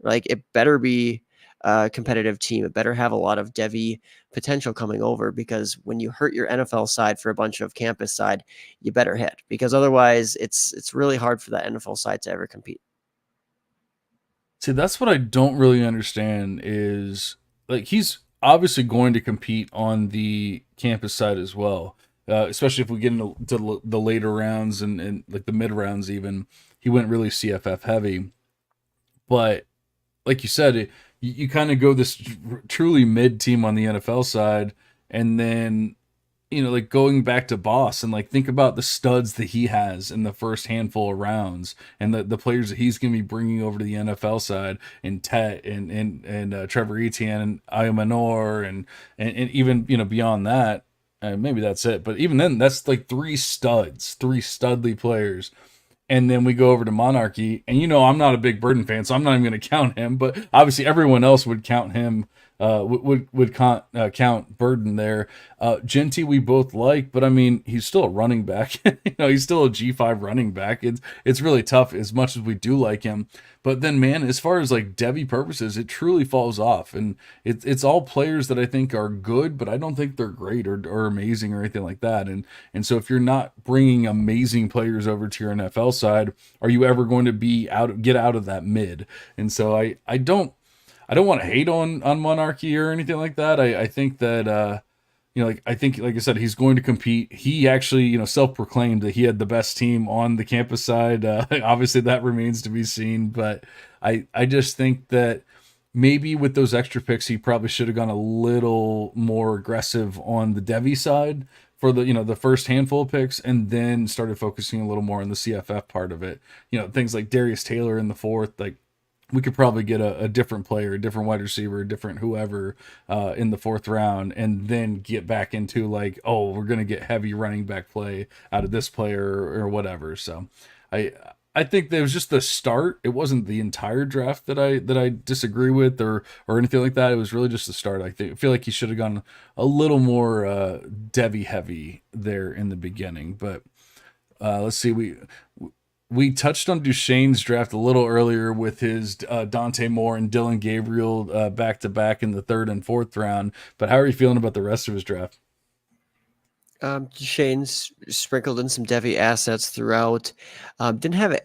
be a competitive team. It better have a lot of Devy potential coming over, because when you hurt your NFL side for a bunch of campus side, you better hit, because otherwise it's really hard for that NFL side to ever compete. See, that's what I don't really understand is like he's obviously going to compete on the campus side as well, especially if we get into the later rounds and like the mid rounds even. He went really CFF heavy, but like you said, you kind of go this truly mid team on the NFL side, and then like going back to Boss and like think about the studs that he has in the first handful of rounds and the players that he's going to be bringing over to the NFL side and Tet and Trevor Etienne and Ayamanor and even beyond that, maybe that's it. But even then, that's like three studly players. And then we go over to Monarchy, and I'm not a big Burden fan, so I'm not even going to count him. But obviously, everyone else would count him. Count Burden there. Genty we both like, but I mean he's still a running back. He's still a G5 running back. It's really tough as much as we do like him. But then man, as far as like Devy purposes, it truly falls off, and it's all players that I think are good, but I don't think they're great or amazing or anything like that. And so if you're not bringing amazing players over to your NFL side, are you ever going to get out of that mid? And so I don't want to hate on Monarchy or anything like that. I think that like I said, he's going to compete. He actually self-proclaimed that he had the best team on the campus side. Obviously, that remains to be seen. But I just think that maybe with those extra picks, he probably should have gone a little more aggressive on the Devy side for the first handful of picks, and then started focusing a little more on the CFF part of it. Things like Darius Taylor in the fourth, like. We could probably get a different player, a different wide receiver, a different whoever in the fourth round, and then get back into like, oh, we're gonna get heavy running back play out of this player or whatever. So, I think that was just the start. It wasn't the entire draft that I disagree with or anything like that. It was really just the start. I feel like he should have gone a little more Devy heavy there in the beginning. But let's see, we touched on Duchesne's draft a little earlier with his Dante Moore and Dylan Gabriel back to back in the third and fourth round. But how are you feeling about the rest of his draft? Duchesne's sprinkled in some Devy assets throughout. Didn't have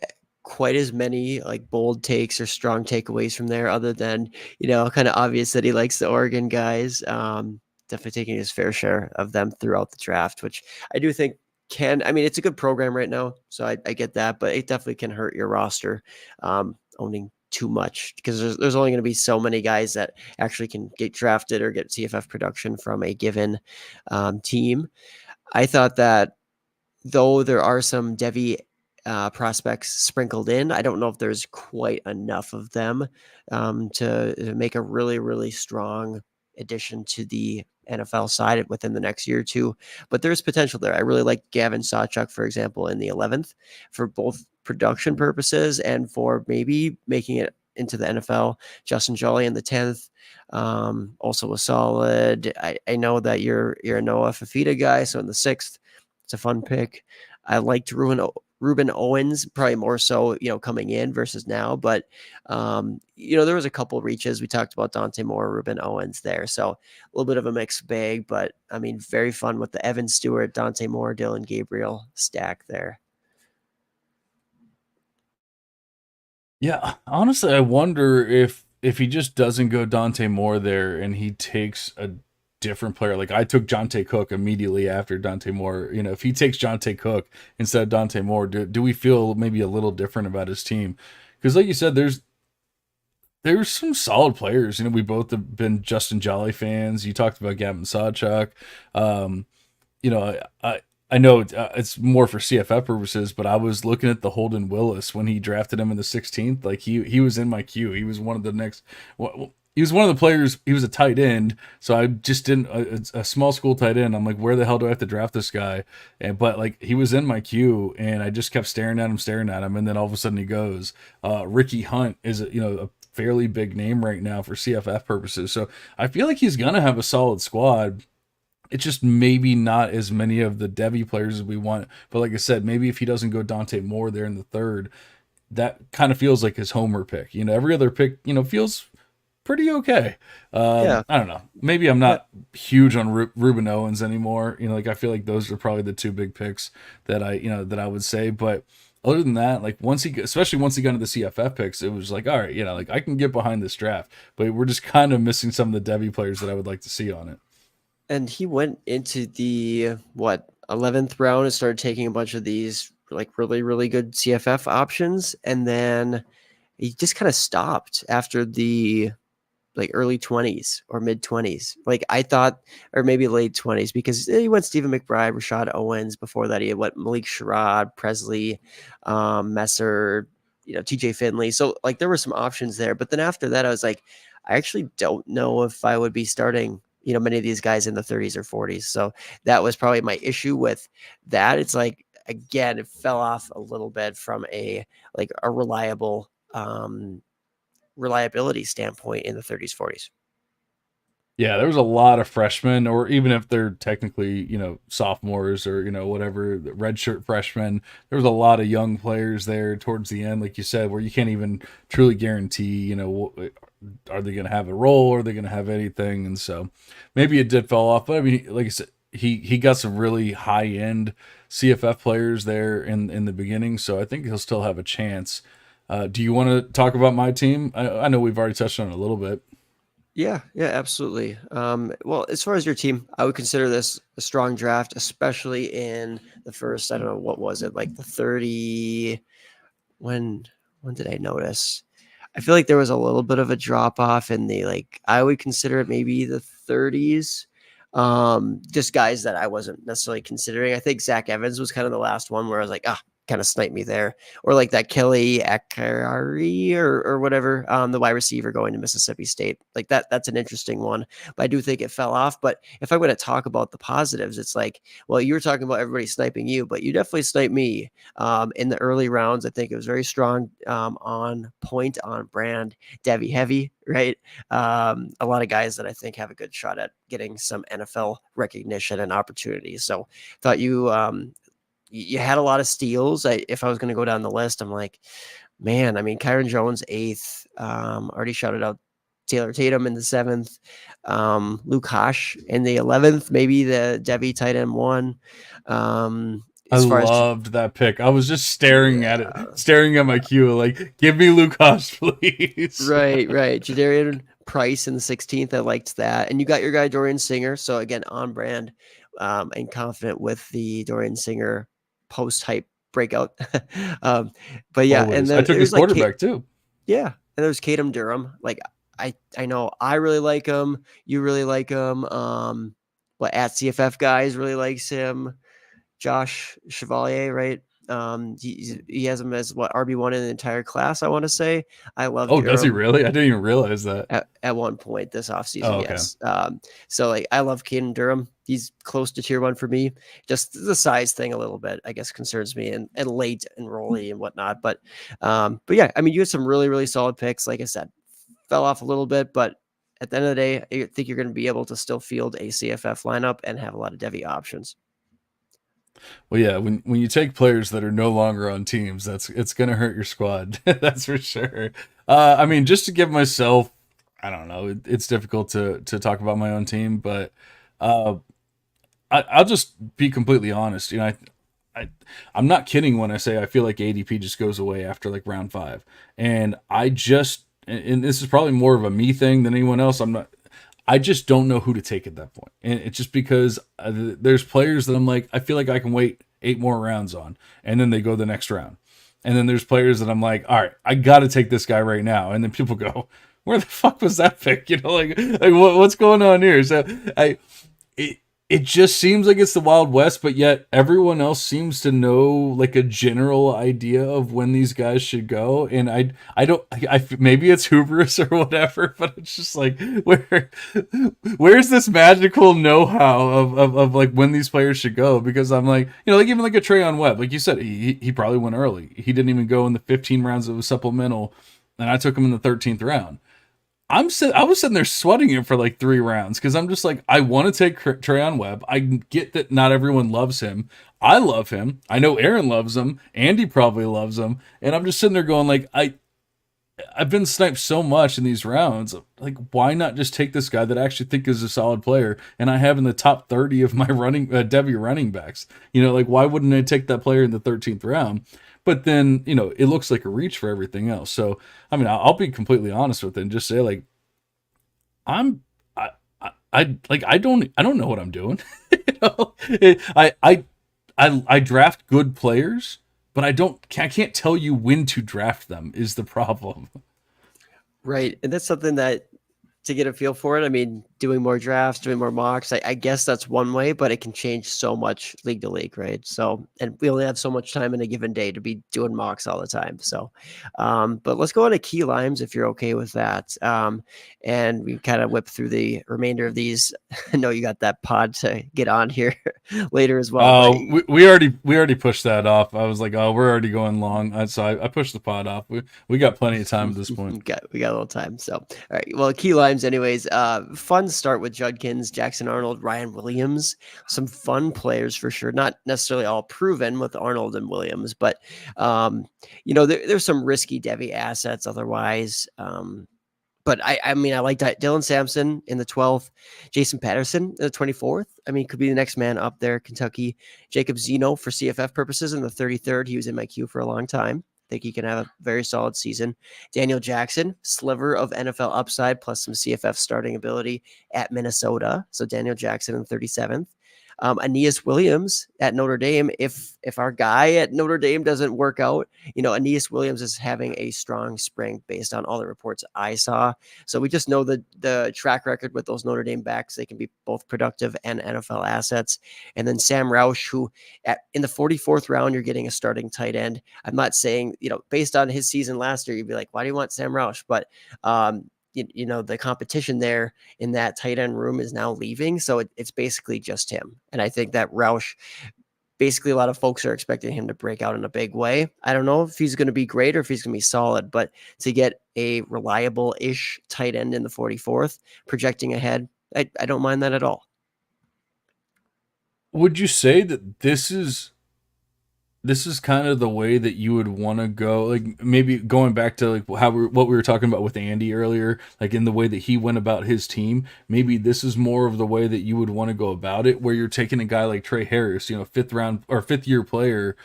quite as many like bold takes or strong takeaways from there, other than kind of obvious that he likes the Oregon guys. Definitely taking his fair share of them throughout the draft, which I do think it's a good program right now, so I get that, but it definitely can hurt your roster owning too much, because there's only going to be so many guys that actually can get drafted or get CFF production from a given team. I thought that though there are some Devy prospects sprinkled in, I don't know if there's quite enough of them to make a really, really strong addition to the NFL side within the next year or two, but there's potential there. I really like Gavin Sawchuk, for example, in the 11th for both production purposes and for maybe making it into the NFL. Justin Jolly in the 10th also was solid. I know that you're a Noah Fafita guy, so in the 6th, it's a fun pick. I liked Ruben Owens, probably more so, coming in versus now. But, there was a couple reaches. We talked about Dante Moore, Ruben Owens there. So a little bit of a mixed bag, but I mean, very fun with the Evan Stewart, Dante Moore, Dylan Gabriel stack there. Yeah, honestly, I wonder if he just doesn't go Dante Moore there and he takes a different player. Like I took Jonte Cook immediately after Dante Moore. If he takes Jonte Cook instead of Dante Moore, do we feel maybe a little different about his team? Because like you said, there's some solid players. We both have been Justin Jolly fans. You talked about Gavin Sawchuk. I know it's more for CFF purposes, but I was looking at the Holden Willis when he drafted him in the 16th. Like he was in my queue. He was one of the next. He was one of the players. He was a tight end, so I just didn't a small school tight end. I'm like, where the hell do I have to draft this guy? But like he was in my queue, and I just kept staring at him, and then all of a sudden he goes. Ricky Hunt is a fairly big name right now for CFF purposes, so I feel like he's gonna have a solid squad. It's just maybe not as many of the Devy players as we want. But like I said, maybe if he doesn't go Dante Moore there in the third, that kind of feels like his homer pick. Every other pick, feels pretty okay. I don't know. Maybe I'm not huge on Ruben Owens anymore. I feel like those are probably the two big picks that I would say. But other than that, like especially once he got into the CFF picks, it was like, all right, like I can get behind this draft, but we're just kind of missing some of the Devy players that I would like to see on it. And he went into the 11th round and started taking a bunch of these like really, really good CFF options. And then he just kind of stopped after the like early 20s or mid 20s. Like I thought, or maybe late 20s, because he went Stephen McBride, Rashad Owens. Before that, he had Malik Sherrod, Presley, Messer, TJ Finley. So like there were some options there. But then after that, I was like, I actually don't know if I would be starting many of these guys in the 30s or 40s. So that was probably my issue with that. It's like, again, it fell off a little bit from a reliability standpoint in the 30s, 40s. Yeah, there was a lot of freshmen, or even if they're technically, sophomores or, whatever, redshirt freshmen, there was a lot of young players there towards the end, like you said, where you can't even truly guarantee, are they going to have a role? Are they going to have anything? And so maybe it did fall off. But I mean, like I said, he got some really high end CFF players there in the beginning. So I think he'll still have a chance. Do you want to talk about my team? I know we've already touched on it a little bit. Yeah, absolutely. Well, as far as your team, I would consider this a strong draft, especially in the first, I don't know, what was it, like the 30, when did I notice? I feel like there was a little bit of a drop off in the, I would consider it maybe the 30s. Just guys that I wasn't necessarily considering. I think Zach Evans was kind of the last one where I was like, kind of sniped me there, or like that Kelly Akari or whatever, the wide receiver going to Mississippi State. Like that's an interesting one, but I do think it fell off. But if I'm going to talk about the positives, it's like, well, you were talking about everybody sniping you, but you definitely sniped me in the early rounds. I think it was very strong, on point, on brand, Devy heavy, right? A lot of guys that I think have a good shot at getting some NFL recognition and opportunities. So thought you had a lot of steals. If I was going to go down the list, I'm like, man, I mean, Kyron Jones, 8th, already shouted out Taylor Tatum in the 7th, Luke Hash in the 11th, maybe the Devy tight end 1. I loved that pick. I was just staring at it, staring at my queue, like, give me Luke Hash, please. Right. Jadarian Price in the 16th. I liked that. And you got your guy, Dorian Singer. So again, on brand, and confident with the Dorian Singer post-hype breakout. But yeah, Always. And then I took his quarterback too. Yeah, and there's Kadam Durham. Like I know I really like him. You really like him. But at CFF guys really likes him. Josh Chevalier, right? He has him as RB1 in the entire class, I want to say. I love Durham. Does he really? I didn't even realize that. At one point this offseason, yes. So like I love Caden Durham. He's close to tier 1 for me. Just the size thing a little bit, I guess, concerns me, and late enrollee and whatnot. But yeah, I mean, you had some really, really solid picks. Like I said, fell off a little bit, but at the end of the day, I think you're going to be able to still field a CFF lineup and have a lot of Devy options. Well, yeah, when you take players that are no longer on teams, it's going to hurt your squad. That's for sure. I mean, just to give myself, I don't know, it's difficult to talk about my own team, but I'll just be completely honest. I'm not kidding when I say I feel like ADP just goes away after like round 5, and and this is probably more of a me thing than anyone else. I just don't know who to take at that point. And it's just because there's players that I'm like, I feel like I can wait 8 more rounds on, and then they go the next round. And then there's players that I'm like, all right, I got to take this guy right now. And then people go, where the fuck was that pick? Like what's going on here? So it just seems like it's the Wild West, but yet everyone else seems to know like a general idea of when these guys should go. And I maybe it's hubris or whatever, but it's just like, where's this magical know-how of like when these players should go? Because I'm like, like even like a Trayon Webb, like you said, he probably went early. He didn't even go in the 15 rounds of a supplemental, and I took him in the 13th round. I was sitting there sweating it for like 3 rounds because I'm just like, I want to take Trayon Webb. I get that not everyone loves him. I love him. I know Aaron loves him. Andy probably loves him. And I'm just sitting there going like, I've been sniped so much in these rounds. Like, why not just take this guy that I actually think is a solid player and I have in the top 30 of my Devy running backs? Like, why wouldn't I take that player in the 13th round? but then, it looks like a reach for everything else. So, I mean, I'll be completely honest with it and just say, like, I'm, I don't know what I'm doing. I draft good players, but I can't tell you when to draft them is the problem. Right. And that's something that to get a feel for it. I mean, doing more drafts, doing more mocks, I guess that's one way, but it can change so much league to league, right? So, and we only have so much time in a given day to be doing mocks all the time. So, but let's go on to key limes if you're okay with that. And we kind of whip through the remainder of these. I know you got that pod to get on here later as well. Oh, we already pushed that off. I was like, oh, we're already going long, so I pushed the pod off. We got plenty of time at this point. we got a little time. So, all right. Well, key limes, anyways. Fun start with Judkins, Jackson Arnold, Ryan Williams. Some fun players for sure. Not necessarily all proven with Arnold and Williams, but there's some risky Devy assets otherwise. But I mean, I like Dylan Sampson in the 12th, Jason Patterson in the 24th. I mean, could be the next man up there. Kentucky, Jacob Zeno for CFF purposes in the 33rd. He was in my queue for a long time. I think he can have a very solid season. Daniel Jackson, sliver of NFL upside plus some CFF starting ability at Minnesota. So Daniel Jackson in the 37th. Aeneas Williams at Notre Dame. If our guy at Notre Dame doesn't work out, Aeneas Williams is having a strong spring based on all the reports I saw. So we just know the track record with those Notre Dame backs. They can be both productive and NFL assets. And then Sam Roush, who in the 44th round, you're getting a starting tight end. I'm not saying, based on his season last year, you'd be like, why do you want Sam Roush? But the competition there in that tight end room is now leaving. So it's basically just him. And I think that Roush, basically a lot of folks are expecting him to break out in a big way. I don't know if he's going to be great or if he's going to be solid, but to get a reliable-ish tight end in the 44th, projecting ahead, I don't mind that at all. Would you say that this is kind of the way that you would want to go, like maybe going back to like what we were talking about with Andy earlier, like in the way that he went about his team, maybe this is more of the way that you would want to go about it, where you're taking a guy like Trey Harris, fifth year player,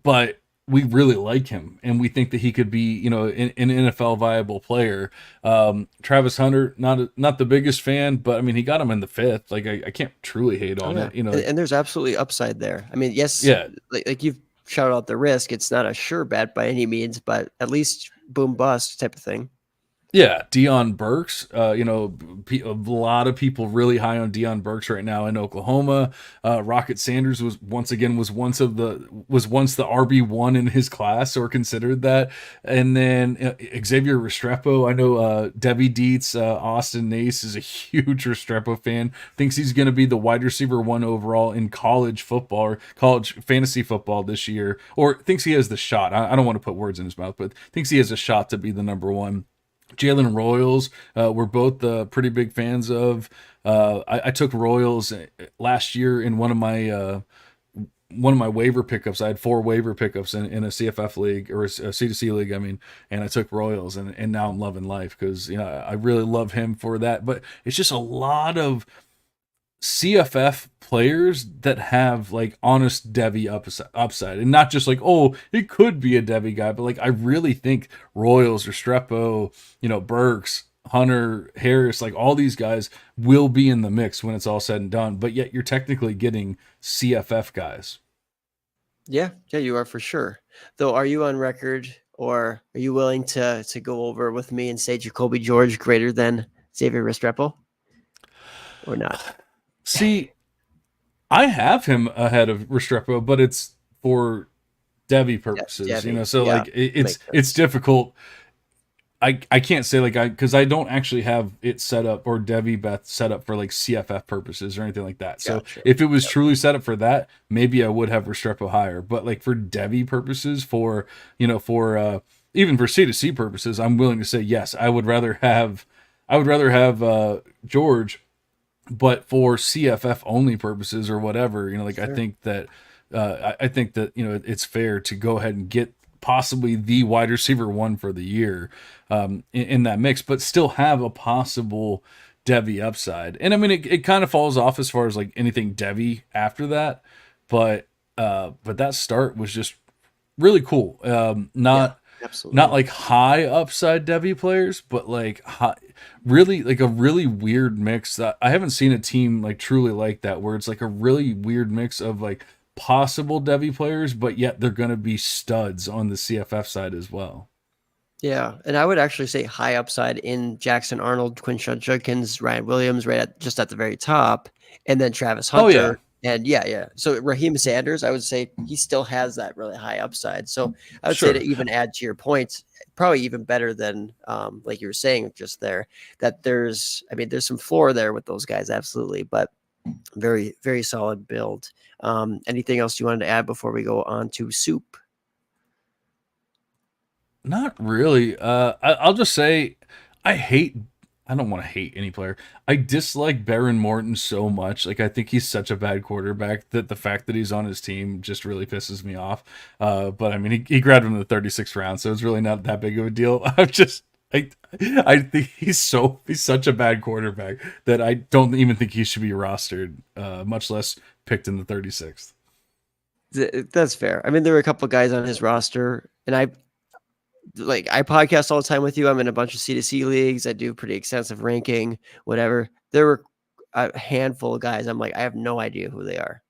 but we really like him and we think that he could be, an NFL viable player. Travis Hunter, not the biggest fan, but I mean, he got him in the 5th. Like I can't truly hate on it, And there's absolutely upside there. I mean, yes, yeah, like you've shouted out the risk. It's not a sure bet by any means, but at least boom bust type of thing. Yeah, Deion Burks. A lot of people really high on Deion Burks right now in Oklahoma. Rocket Sanders was once the RB1 in his class, or considered that. And then Xavier Restrepo. I know Debbie Dietz, Austin Nace is a huge Restrepo fan. Thinks he's going to be the wide receiver 1 overall in college football or college fantasy football this year, or thinks he has the shot. I don't want to put words in his mouth, but thinks he has a shot to be the number 1. Jalen Royals, we're both pretty big fans of. I took Royals last year in one of my waiver pickups. I had 4 waiver pickups in a CFF league, or a C2C league, I mean, and I took Royals, and now I'm loving life because I really love him for that. But it's just a lot of CFF players that have like honest Devy upside, and not just like, oh, it could be a Devy guy, but like I really think Royals, Restrepo, Burks, Hunter, Harris, like all these guys will be in the mix when it's all said and done. But yet you're technically getting CFF guys. Yeah, you are for sure. Though, are you on record, or are you willing to go over with me and say Jacoby George greater than Xavier Restrepo, or not? See, I have him ahead of Restrepo, but it's for Devy purposes, So yeah, like it's difficult. I can't say because I don't actually have it set up, or Devy Beth set up for like CFF purposes or anything like that. So if it was truly set up for that, maybe I would have Restrepo higher. But like for Devy purposes, for even for C2C purposes, I'm willing to say yes. I would rather have George. But for CFF only purposes or whatever, sure. I think that it's fair to go ahead and get possibly the wide receiver 1 for the year in that mix, but still have a possible Devy upside. And I mean, it kind of falls off as far as like anything Devy after that, but that start was just really cool. Yeah, Not absolutely. like high upside Devy players, but like really like a really weird mix that I haven't seen a team like truly like that, where it's like a really weird mix of like possible Devy players, but yet they're going to be studs on the CFF side as well. Yeah, and I would actually say high upside in Jackson Arnold, Quinshon Judkins, Ryan Williams, right at just at the very top, and then Travis Oh yeah, Hunter. And yeah. So Raheem Sanders, I would say he still has that really high upside. So I would say to sure. even add to your points, probably even better than like you were saying just there, that there's some floor there with those guys, absolutely, but very, very solid build. Anything else you wanted to add before we go on to soup? Not really. I'll just say I hate. I don't want to hate any player. I dislike Baron Morton so much. Like I think he's such a bad quarterback that the fact that he's on his team just really pisses me off. But I mean, he grabbed him in the 36th round, so it's really not that big of a deal. I think he's such a bad quarterback that I don't even think he should be rostered, much less picked in the 36th. That's fair. I mean, there were a couple of guys on his roster, and I podcast all the time with you. I'm in a bunch of C2C leagues. I do pretty extensive ranking, whatever. There were a handful of guys. I'm like, I have no idea who they are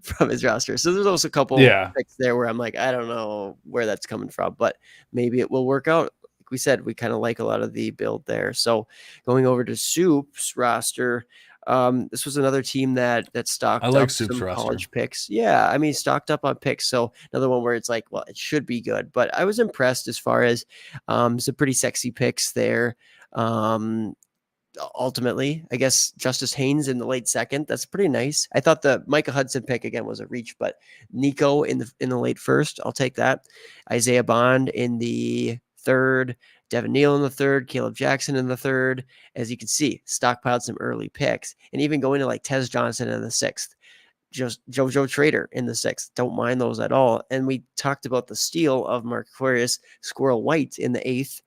from his roster. So there's also a couple Yeah, picks there where I'm like, I don't know where that's coming from, but maybe it will work out. Like we said, we kind of like a lot of the build there. So going over to Soup's roster, this was another team that I stocked like up Soup's some roster. college picks. Yeah, I mean, stocked up on picks. So another one where it's like, well, it should be good. But I was impressed as far as some pretty sexy picks there. Um, Ultimately, I guess Justice Haynes in the late second. That's pretty nice. I thought the Micah Hudson pick again was a reach, but Nico in the late first, I'll take that. Isaiah Bond in the third, Devin Neal in the third, Caleb Jackson in the third. As you can see, stockpiled some early picks, and even going to like Tez Johnson in the sixth. Just JoJo Trader in the sixth. Don't mind those at all. And we talked about the steal of Mark Aquarius, Squirrel White in the eighth.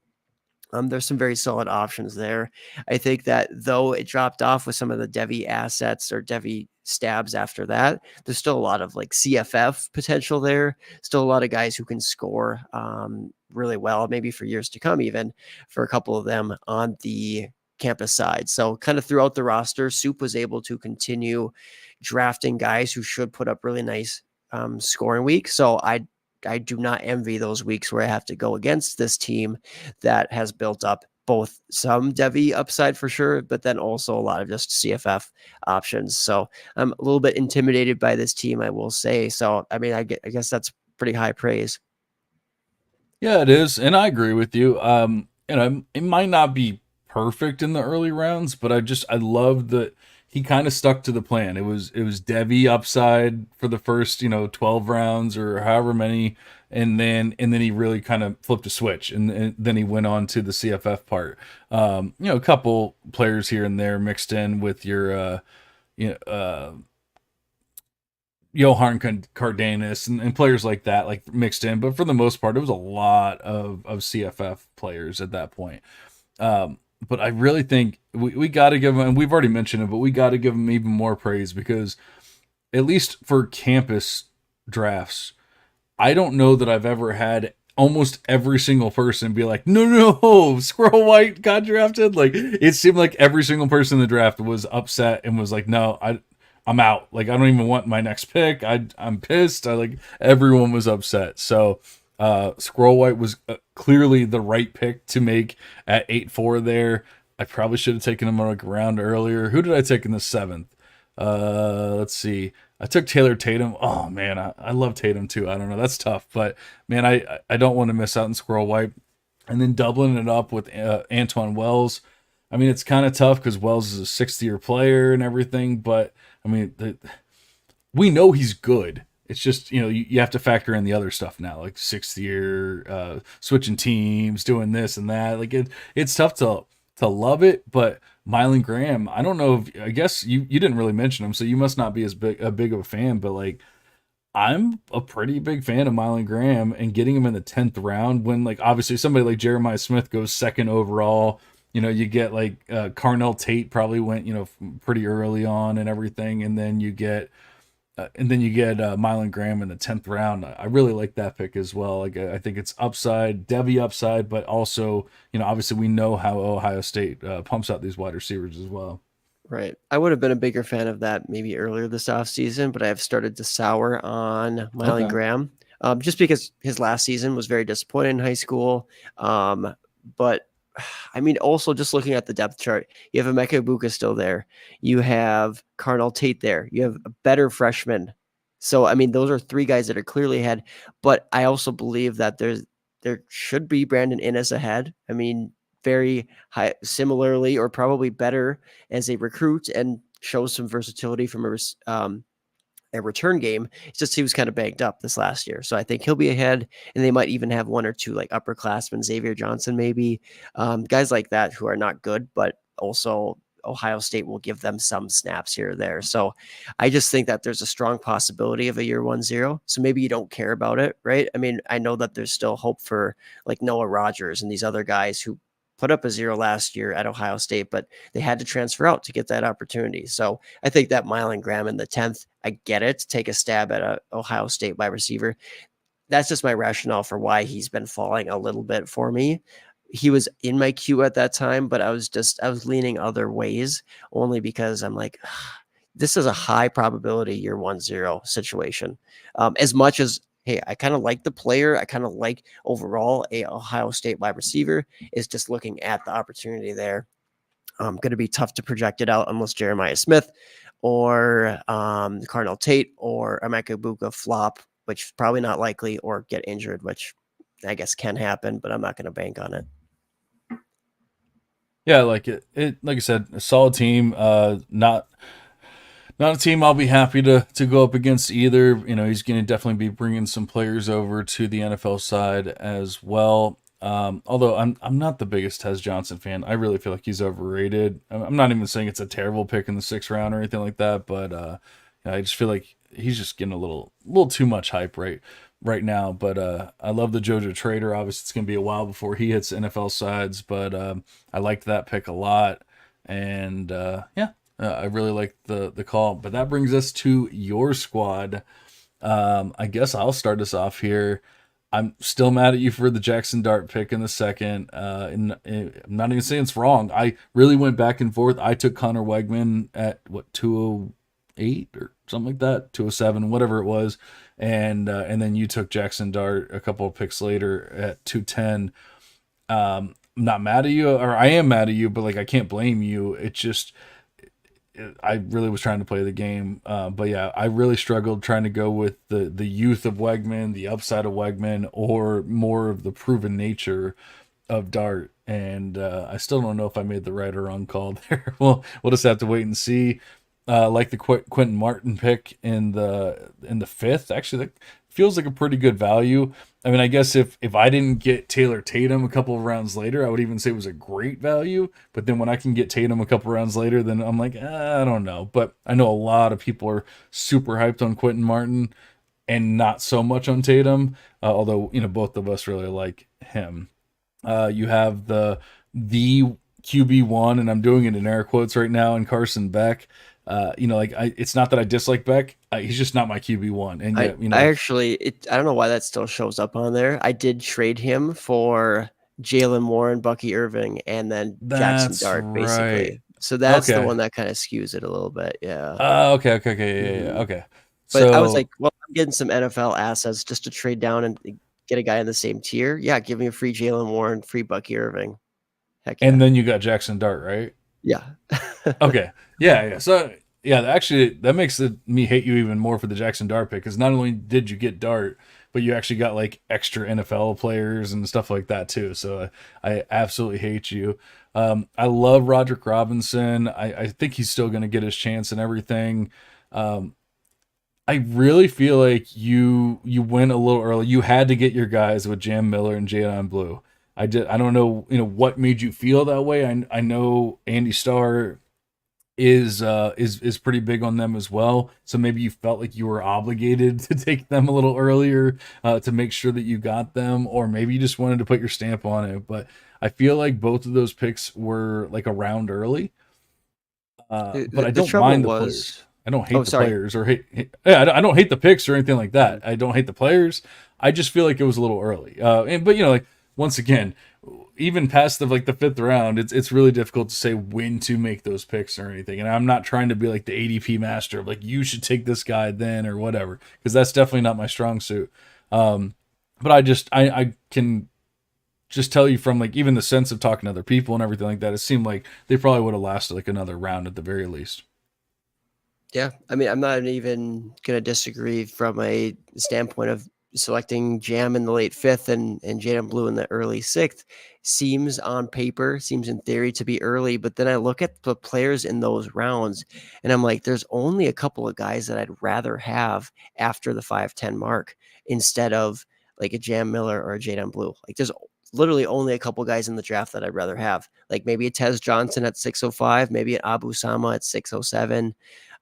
There's some very solid options there. I think that though it dropped off with some of the Devy assets or Devy stabs after that, there's still a lot of like CFF potential there. Still a lot of guys who can score really well, maybe for years to come, even for a couple of them on the campus side. So kind of throughout the roster, Soup was able to continue drafting guys who should put up really nice scoring weeks. So I do not envy those weeks where I have to go against this team that has built up both some Devy upside for sure, but then also a lot of just CFF options. So I'm a little bit intimidated by this team, I will say. So, I mean, I guess that's pretty high praise. Yeah, it is, and I agree with you. It might not be perfect in the early rounds, but I love that he kind of stuck to the plan. It was Devy upside for the first 12 rounds or however many, and then he really kind of flipped a switch, and then he went on to the CFF part. A couple players here and there mixed in with your you know, Johan Cardenas and players like that, like mixed in. But for the most part, it was a lot of CFF players at that point. But I really think we got to give him, and we've already mentioned it, but we got to give him even more praise because, at least for campus drafts, I don't know that I've ever had almost every single person be like, no, Squirrel White got drafted. Like, it seemed like every single person in the draft was upset and was like, no, I'm out. Like, I don't even want my next pick. I'm pissed. Everyone was upset. So Squirrel White was clearly the right pick to make at 8-4 there. I probably should have taken him on a round earlier. Who did I take in the seventh? Let's see. I took Taylor Tatum. Oh man, I love Tatum too. I don't know. That's tough, but man, I don't want to miss out on Squirrel White. And then doubling it up with Antoine Wells. I mean, it's kind of tough because Wells is a sixth-year player and everything, but I mean, we know he's good. It's just, you have to factor in the other stuff now, like sixth year, switching teams, doing this and that. Like it's tough to love it, but Mylan Graham, I don't know if, I guess you didn't really mention him, so you must not be as big of a fan, but like I'm a pretty big fan of Mylan Graham, and getting him in the 10th round when like obviously somebody like Jeremiah Smith goes second overall. You get like Carnell Tate probably went, pretty early on and everything. And then you get and then you get Mylan Graham in the 10th round. I really like that pick as well. Like I think it's upside, Devy upside, but also, obviously we know how Ohio State pumps out these wide receivers as well. Right. I would have been a bigger fan of that maybe earlier this offseason, but I have started to sour on Mylan Okay. Graham, just because his last season was very disappointing in high school. But I mean, also just looking at the depth chart, you have Emeka Ibuka still there. You have Carnell Tate there. You have a better freshman. So, I mean, those are three guys that are clearly ahead. But I also believe that there should be Brandon Innes ahead. I mean, very high, similarly or probably better as a recruit, and shows some versatility from a return game. It's just he was kind of banged up this last year. So I think he'll be ahead, and they might even have one or two like upperclassmen, Xavier Johnson, maybe guys like that who are not good, but also Ohio State will give them some snaps here or there. So I just think that there's a strong possibility of a year 1-0. So maybe you don't care about it, right? I mean, I know that there's still hope for like Noah Rogers and these other guys who put up a 0 last year at Ohio State, but they had to transfer out to get that opportunity. So I think that Mylan Graham in the 10th, I get it, take a stab at a Ohio State wide receiver. That's just my rationale for why he's been falling a little bit for me. He was in my queue at that time, but I was leaning other ways, only because I'm like, this is a high probability year 1-0 situation. As much as, hey, I kind of like the player, I kind of like overall a Ohio State wide receiver, is just looking at the opportunity there. Going to be tough to project it out unless Jeremiah Smith or Carnell Tate or Emeka Ibuka flop, which is probably not likely, or get injured, which I guess can happen, but I'm not going to bank on it. Yeah, like it like I said, a solid team. Not a team I'll be happy to go up against either. He's going to definitely be bringing some players over to the NFL side as well. Although I'm not the biggest Tez Johnson fan. I really feel like he's overrated. I'm not even saying it's a terrible pick in the 6th round or anything like that, but I just feel like he's just getting a little too much hype right now. But I love the JoJo Trader. Obviously, it's going to be a while before he hits NFL sides, but I liked that pick a lot, and I really like the call. But that brings us to your squad. I guess I'll start us off here. I'm still mad at you for the Jackson Dart pick in the 2nd. And I'm not even saying it's wrong. I really went back and forth. I took Connor Wegman at 208 or something like that, 207, whatever it was, and then you took Jackson Dart a couple of picks later at 210. I'm not mad at you, or I am mad at you, but like I can't blame you. It's just I really was trying to play the game. But yeah, I really struggled trying to go with the youth of Wegman, the upside of Wegman, or more of the proven nature of Dart. And I still don't know if I made the right or wrong call there. Well, we'll just have to wait and see. Like the Quentin Martin pick in the 5th, actually, that feels like a pretty good value. I mean, I guess if I didn't get Taylor Tatum a couple of rounds later, I would even say it was a great value. But then when I can get Tatum a couple of rounds later, then I'm like, I don't know. But I know a lot of people are super hyped on Quentin Martin and not so much on Tatum. Although, both of us really like him. You have the QB1, and I'm doing it in air quotes right now, and Carson Beck. It's not that I dislike Beck. He's just not my QB1. And yet, I actually, I don't know why that still shows up on there. I did trade him for Jalen Warren, Bucky Irving, and then Jackson Dart, basically. Right. So that's the one that kind of skews it a little bit. Yeah. Okay. Yeah. Okay. But I was like, well, I'm getting some NFL assets just to trade down and get a guy in the same tier. Yeah, give me a free Jalen Warren, free Bucky Irving. Heck yeah. And then you got Jackson Dart, right? Yeah. Okay. Yeah. So yeah, actually that makes me hate you even more for the Jackson Dart pick, because not only did you get Dart, but you actually got like extra NFL players and stuff like that too. So I absolutely hate you. I love Roderick Robinson. I think he's still going to get his chance and everything. I really feel like you went a little early. You had to get your guys with Jam Miller and Jadon Blue. I don't know, what made you feel that way. I know Andy Starr is pretty big on them as well. So maybe you felt like you were obligated to take them a little earlier to make sure that you got them, or maybe you just wanted to put your stamp on it. But I feel like both of those picks were like a round early. But I don't mind the players. I don't Oh, hate the sorry. players or yeah, I don't hate the picks or anything like that. I don't hate the players. I just feel like it was a little early. But like once again, even past the fifth round, it's really difficult to say when to make those picks or anything. And I'm not trying to be like the ADP master of like you should take this guy then or whatever, because that's definitely not my strong suit. But I can just tell you from like even the sense of talking to other people and everything like that, it seemed like they probably would have lasted like another round at the very least. Yeah, I mean, I'm not even gonna disagree from a standpoint of selecting Jam in the late fifth and Jaden Blue in the early sixth. Seems on paper, seems in theory to be early, but then I look at the players in those rounds, and I'm like, there's only a couple of guys that I'd rather have after the 5-10 mark instead of like a Jam Miller or a Jaden Blue. Like, there's literally only a couple guys in the draft that I'd rather have. Like maybe a Tez Johnson at 605, maybe an Abu Sama at 607.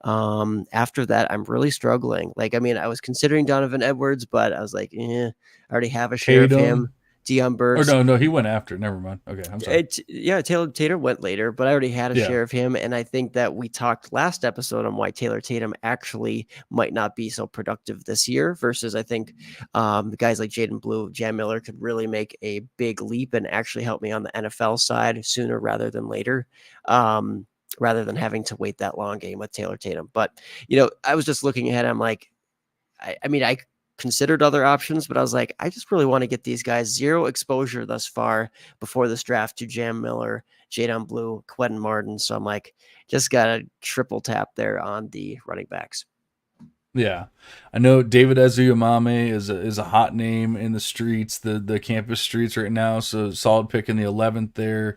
After that, I'm really struggling. Like, I mean, I was considering Donovan Edwards, but I was like, I already have a share of him. Tatum. Dion Or Burks. no, he went after. Never mind. Okay, I'm sorry. Yeah, Taylor Tatum went later, but I already had a Yeah. share of him. And I think that we talked last episode on why Taylor Tatum actually might not be so productive this year versus I think the guys like Jaden Blue, Jam Miller could really make a big leap and actually help me on the NFL side sooner rather than later. Rather than having to wait that long game with Taylor Tatum. But, I was just looking ahead. I'm like, I mean, I considered other options, but I was like, I just really want to get these guys zero exposure thus far before this draft to Jam Miller, Jadon Blue, Quentin Martin. So I'm like, just got a triple tap there on the running backs. Yeah, I know David Ezuyamame is a hot name in the streets, the campus streets right now. So solid pick in the 11th there.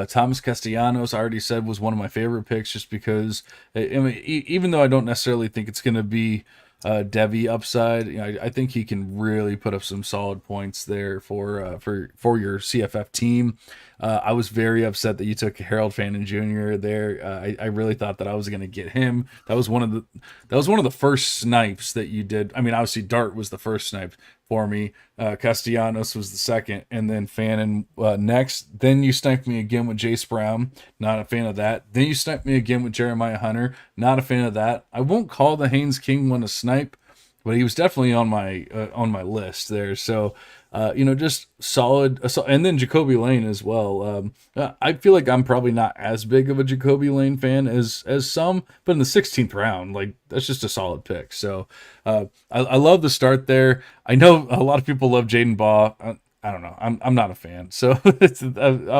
Thomas Castellanos, I already said, was one of my favorite picks just because I mean, even though I don't necessarily think it's going to be Devy upside, I think he can really put up some solid points there for your CFF team. I was very upset that you took Harold Fannin Jr. there. I really thought that I was going to get him. That was one of the first snipes that you did. I mean, obviously Dart was the first snipe for me. Castellanos was the second, and then Fannin next. Then you sniped me again with Jace Brown. Not a fan of that. Then you sniped me again with Jeremiah Hunter. Not a fan of that. I won't call the Haynes King one a snipe, but he was definitely on my list there. So, just solid. And then Jacoby Lane as well. I feel like I'm probably not as big of a Jacoby Lane fan as some, but in the 16th round, like that's just a solid pick. So, I love the start there. I know a lot of people love Jaden Baugh. I don't know. I'm not a fan, so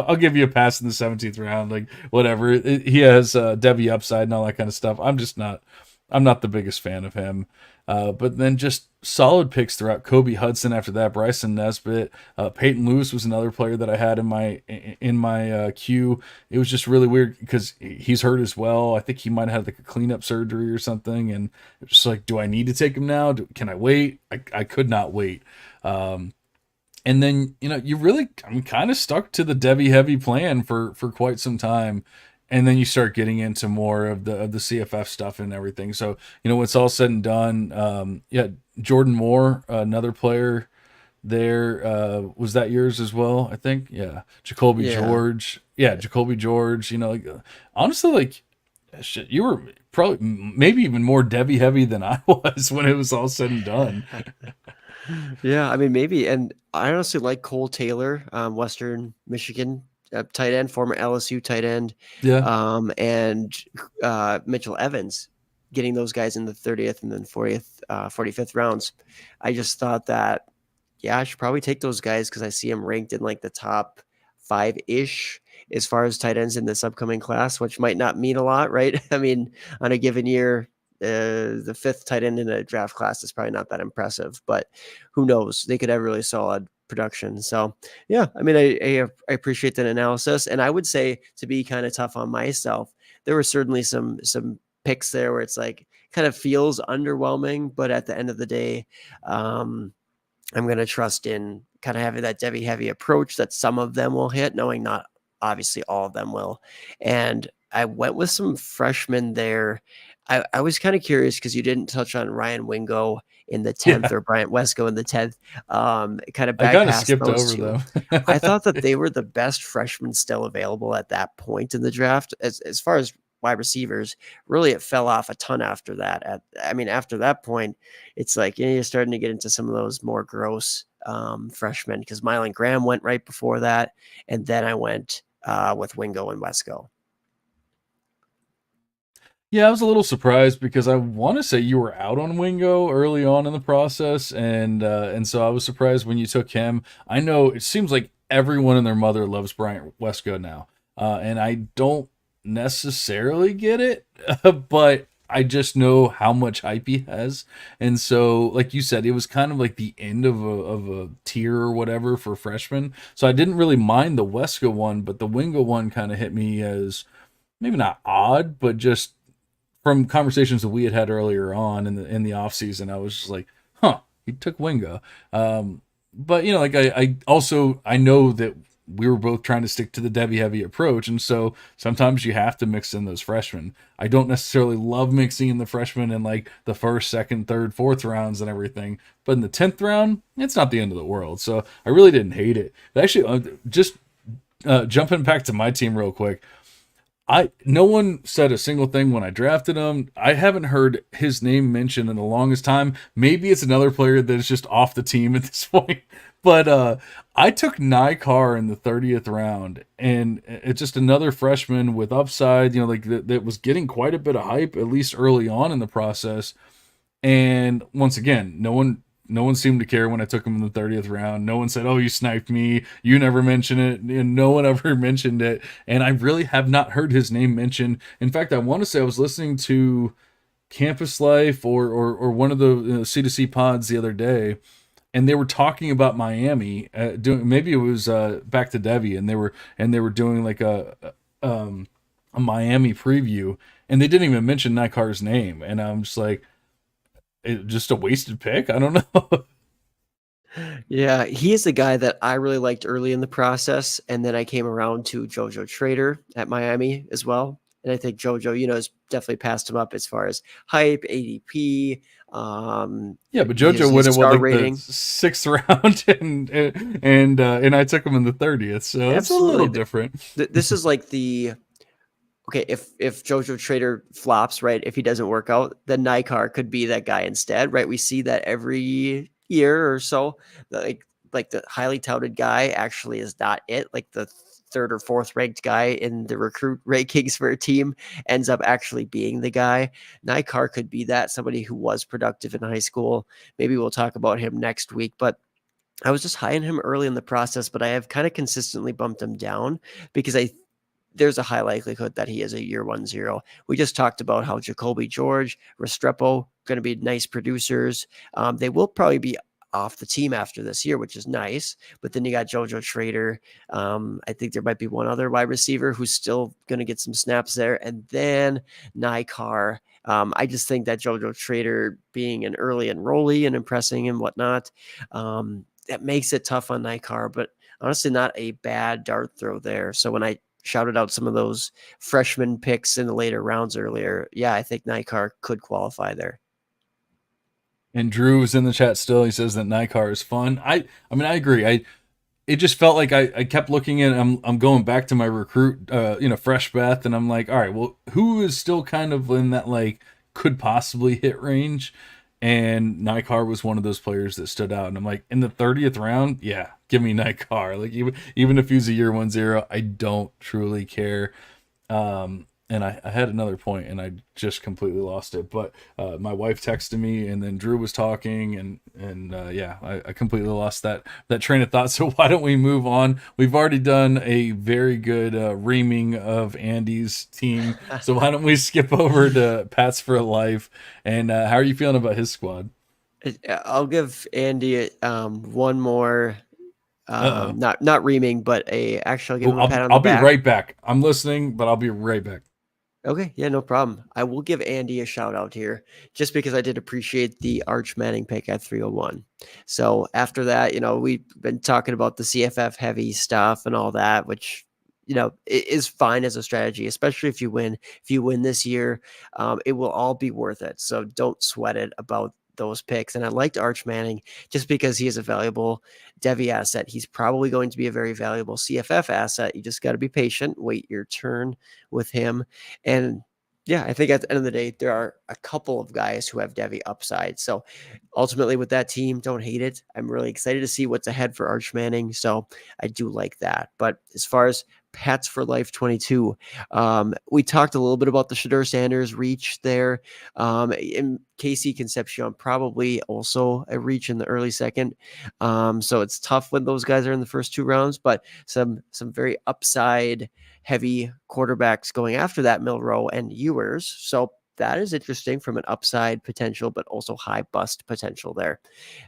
I'll give you a pass in the 17th round. Like whatever. He has Devy upside and all that kind of stuff. I'm not the biggest fan of him. But then just solid picks throughout. Kobe Hudson after that, Bryson Nesbitt, Peyton Lewis was another player that I had in my queue. It was just really weird because he's hurt as well. I think he might have had like a cleanup surgery or something, and it's just like, do I need to take him now? Can I wait? I could not wait. And then I'm kind of stuck to the Devy heavy plan for quite some time. And then you start getting into more of the CFF stuff and everything. So, when it's all said and done, Jordan Moore, another player there, was that yours as well? I think, yeah. Jacoby George, honestly, like, shit, you were probably maybe even more Devy heavy than I was when it was all said and done. Yeah, I mean, maybe. And I honestly like Cole Taylor, Western Michigan tight end, former LSU tight end. Yeah. And Mitchell Evans, getting those guys in the 30th and then 45th rounds. I just thought that, I should probably take those guys because I see them ranked in like the top 5-ish as far as tight ends in this upcoming class, which might not mean a lot, right? I mean, on a given year, the 5th tight end in a draft class is probably not that impressive, but who knows? They could have really solid production. So yeah, I mean, I appreciate that analysis. And I would say, to be kind of tough on myself, there were certainly some picks there where it's like kind of feels underwhelming, but at the end of the day, I'm going to trust in kind of having that Devy heavy approach that some of them will hit, knowing not obviously all of them will. And I went with some freshmen there. I was kind of curious because you didn't touch on Ryan Wingo in the 10th or Bryant Wesco in the 10th. Kind of I kind of bypassed skipped those over two. them. I thought that they were the best freshmen still available at that point in the draft. As far as wide receivers. Really, it fell off a ton after that. After that point, it's like you're starting to get into some of those more gross freshmen, because Mylan Graham went right before that, and then I went with Wingo and Wesco. Yeah, I was a little surprised because I want to say you were out on Wingo early on in the process, and so I was surprised when you took him. I know it seems like everyone and their mother loves Bryant Wesco now, and I don't necessarily get it, but I just know how much hype he has, and so like you said, it was kind of like the end of a tier or whatever for freshmen. So I didn't really mind the Wesco one, but the Wingo one kind of hit me as maybe not odd, but just from conversations that we had earlier on in the off season, I was just like, huh, he took Wingo. But like I also I know that we were both trying to stick to the Devy heavy approach, and so sometimes you have to mix in those freshmen. I don't necessarily love mixing in the freshmen in like the first, second, third, fourth rounds and everything, but in the 10th round, it's not the end of the world. So I really didn't hate it. But actually, just jumping back to my team real quick. No one said a single thing when I drafted him. I haven't heard his name mentioned in the longest time. Maybe it's another player that is just off the team at this point. But I took Nykar in the 30th round, and it's just another freshman with upside, like that was getting quite a bit of hype, at least early on in the process. And once again, no one seemed to care when I took him in the 30th round. No one said, "Oh, you sniped me. You never mentioned it." And no one ever mentioned it. And I really have not heard his name mentioned. In fact, I want to say I was listening to Campus Life or one of the C2C pods the other day, and they were talking about Miami. Doing maybe it was Back to Devy, and they were doing like a Miami preview, and they didn't even mention Nykar's name. And I'm just like, just a wasted pick. I don't know. Yeah, he is the guy that I really liked early in the process, and then I came around to JoJo Trader at Miami as well. And I think JoJo, has definitely passed him up as far as hype, ADP. Yeah, but JoJo went in star like rating. the 6th round, and I took him in the 30th, so it's a little different. This is like the okay. If JoJo Trader flops, right? If he doesn't work out, then Nykar could be that guy instead, right? We see that every year or so. Like the highly touted guy actually is not it. Like the third or fourth ranked guy in the recruit rankings for a team ends up actually being the guy. Nykar could be that, somebody who was productive in high school. Maybe we'll talk about him next week, but I was just high on him early in the process, but I have kind of consistently bumped him down because there's a high likelihood that he is a year 1-0. We just talked about how Jacoby George, Restrepo going to be nice producers. They will probably be off the team after this year, which is nice. But then you got JoJo Trader. I think there might be one other wide receiver who's still going to get some snaps there. And then Nykar. I just think that JoJo Trader being an early enrollee and impressing and whatnot, that makes it tough on Nykar. But honestly, not a bad dart throw there. So when I shouted out some of those freshman picks in the later rounds earlier, yeah, I think Nykar could qualify there. And Drew is in the chat still. He says that Nykar is fun. I mean, I agree. It just felt like I kept looking at. I'm going back to my recruit, Fresh Beth, and I'm like, all right, well, who is still kind of in that like could possibly hit range? And Nykar was one of those players that stood out. And I'm like, in the 30th round, yeah, give me Nykar. Like even if he's a year 1-0, I don't truly care. And I had another point and I just completely lost it. But my wife texted me and then Drew was talking and I completely lost that train of thought. So why don't we move on? We've already done a very good reaming of Andy's team. So why don't we skip over to Pats for Life? And how are you feeling about his squad? I'll give Andy one more. Not reaming, but actually I'll give him a pat on the back. I'll be right back. I'm listening, but I'll be right back. Okay, yeah, no problem. I will give Andy a shout out here just because I did appreciate the Arch Manning pick at 301. So after that, we've been talking about the CFF heavy stuff and all that, which, it is fine as a strategy, especially if you win. If you win this year, it will all be worth it. So don't sweat it about those picks. And I liked Arch Manning just because he is a valuable Devy asset. He's probably going to be a very valuable CFF asset. You just got to be patient, wait your turn with him. And Yeah, I think at the end of the day, there are a couple of guys who have Devy upside. So ultimately, with that team, don't hate it. I'm really excited to see what's ahead for Arch Manning. So I do like that. But as far as Pats for Life 22, we talked a little bit about the Shedeur Sanders reach there. In Casey Concepcion, probably also a reach in the early second. So it's tough when those guys are in the first 2 rounds, but some very upside heavy quarterbacks going after that Milroe and Ewers. So that is interesting from an upside potential, but also high bust potential there.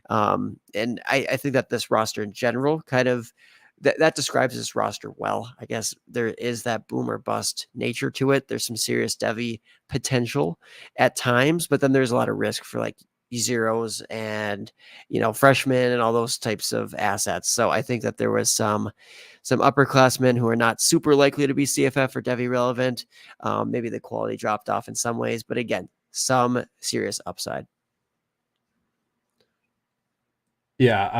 And I think that this roster in general kind of that describes this roster well. I guess there is that boom or bust nature to it. There's some serious Devy potential at times, but then there's a lot of risk for like zeros and freshmen and all those types of assets. So I think that there was some upperclassmen who are not super likely to be CFF or Devy relevant. Maybe the quality dropped off in some ways, but again, some serious upside. Yeah,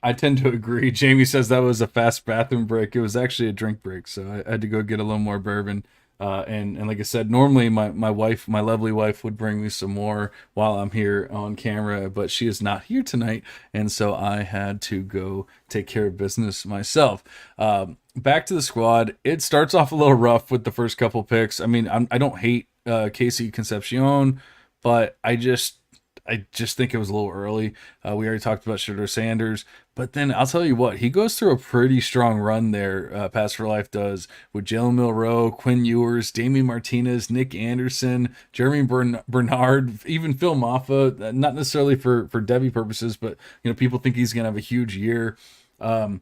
I tend to agree. Jamie says that was a fast bathroom break. It was actually a drink break, so I had to go get a little more bourbon. And like I said, normally my wife, my lovely wife, would bring me some more while I'm here on camera, but she is not here tonight, and so I had to go take care of business myself. Back to the squad. It starts off a little rough with the first couple picks. I mean, I don't hate Casey Concepcion, but I just think it was a little early. We already talked about Shedeur Sanders, but then I'll tell you what, he goes through a pretty strong run there. Pass for Life does with Jalen Milroe, Quinn Ewers, Damian Martinez, Nick Anderson, Jeremy Bernard, even Phil Maffa. Not necessarily for Devy purposes, but people think he's gonna have a huge year. Kind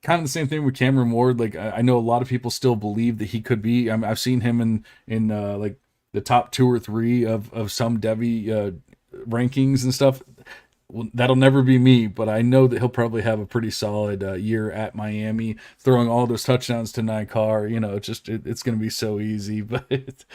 of the same thing with Cameron Ward. Like I know a lot of people still believe that he could be. I've seen him in like the top 2 or 3 of some Devy rankings and stuff. Well, that'll never be me, but I know that he'll probably have a pretty solid year at Miami, throwing all those touchdowns to Carr. It's going to be so easy. But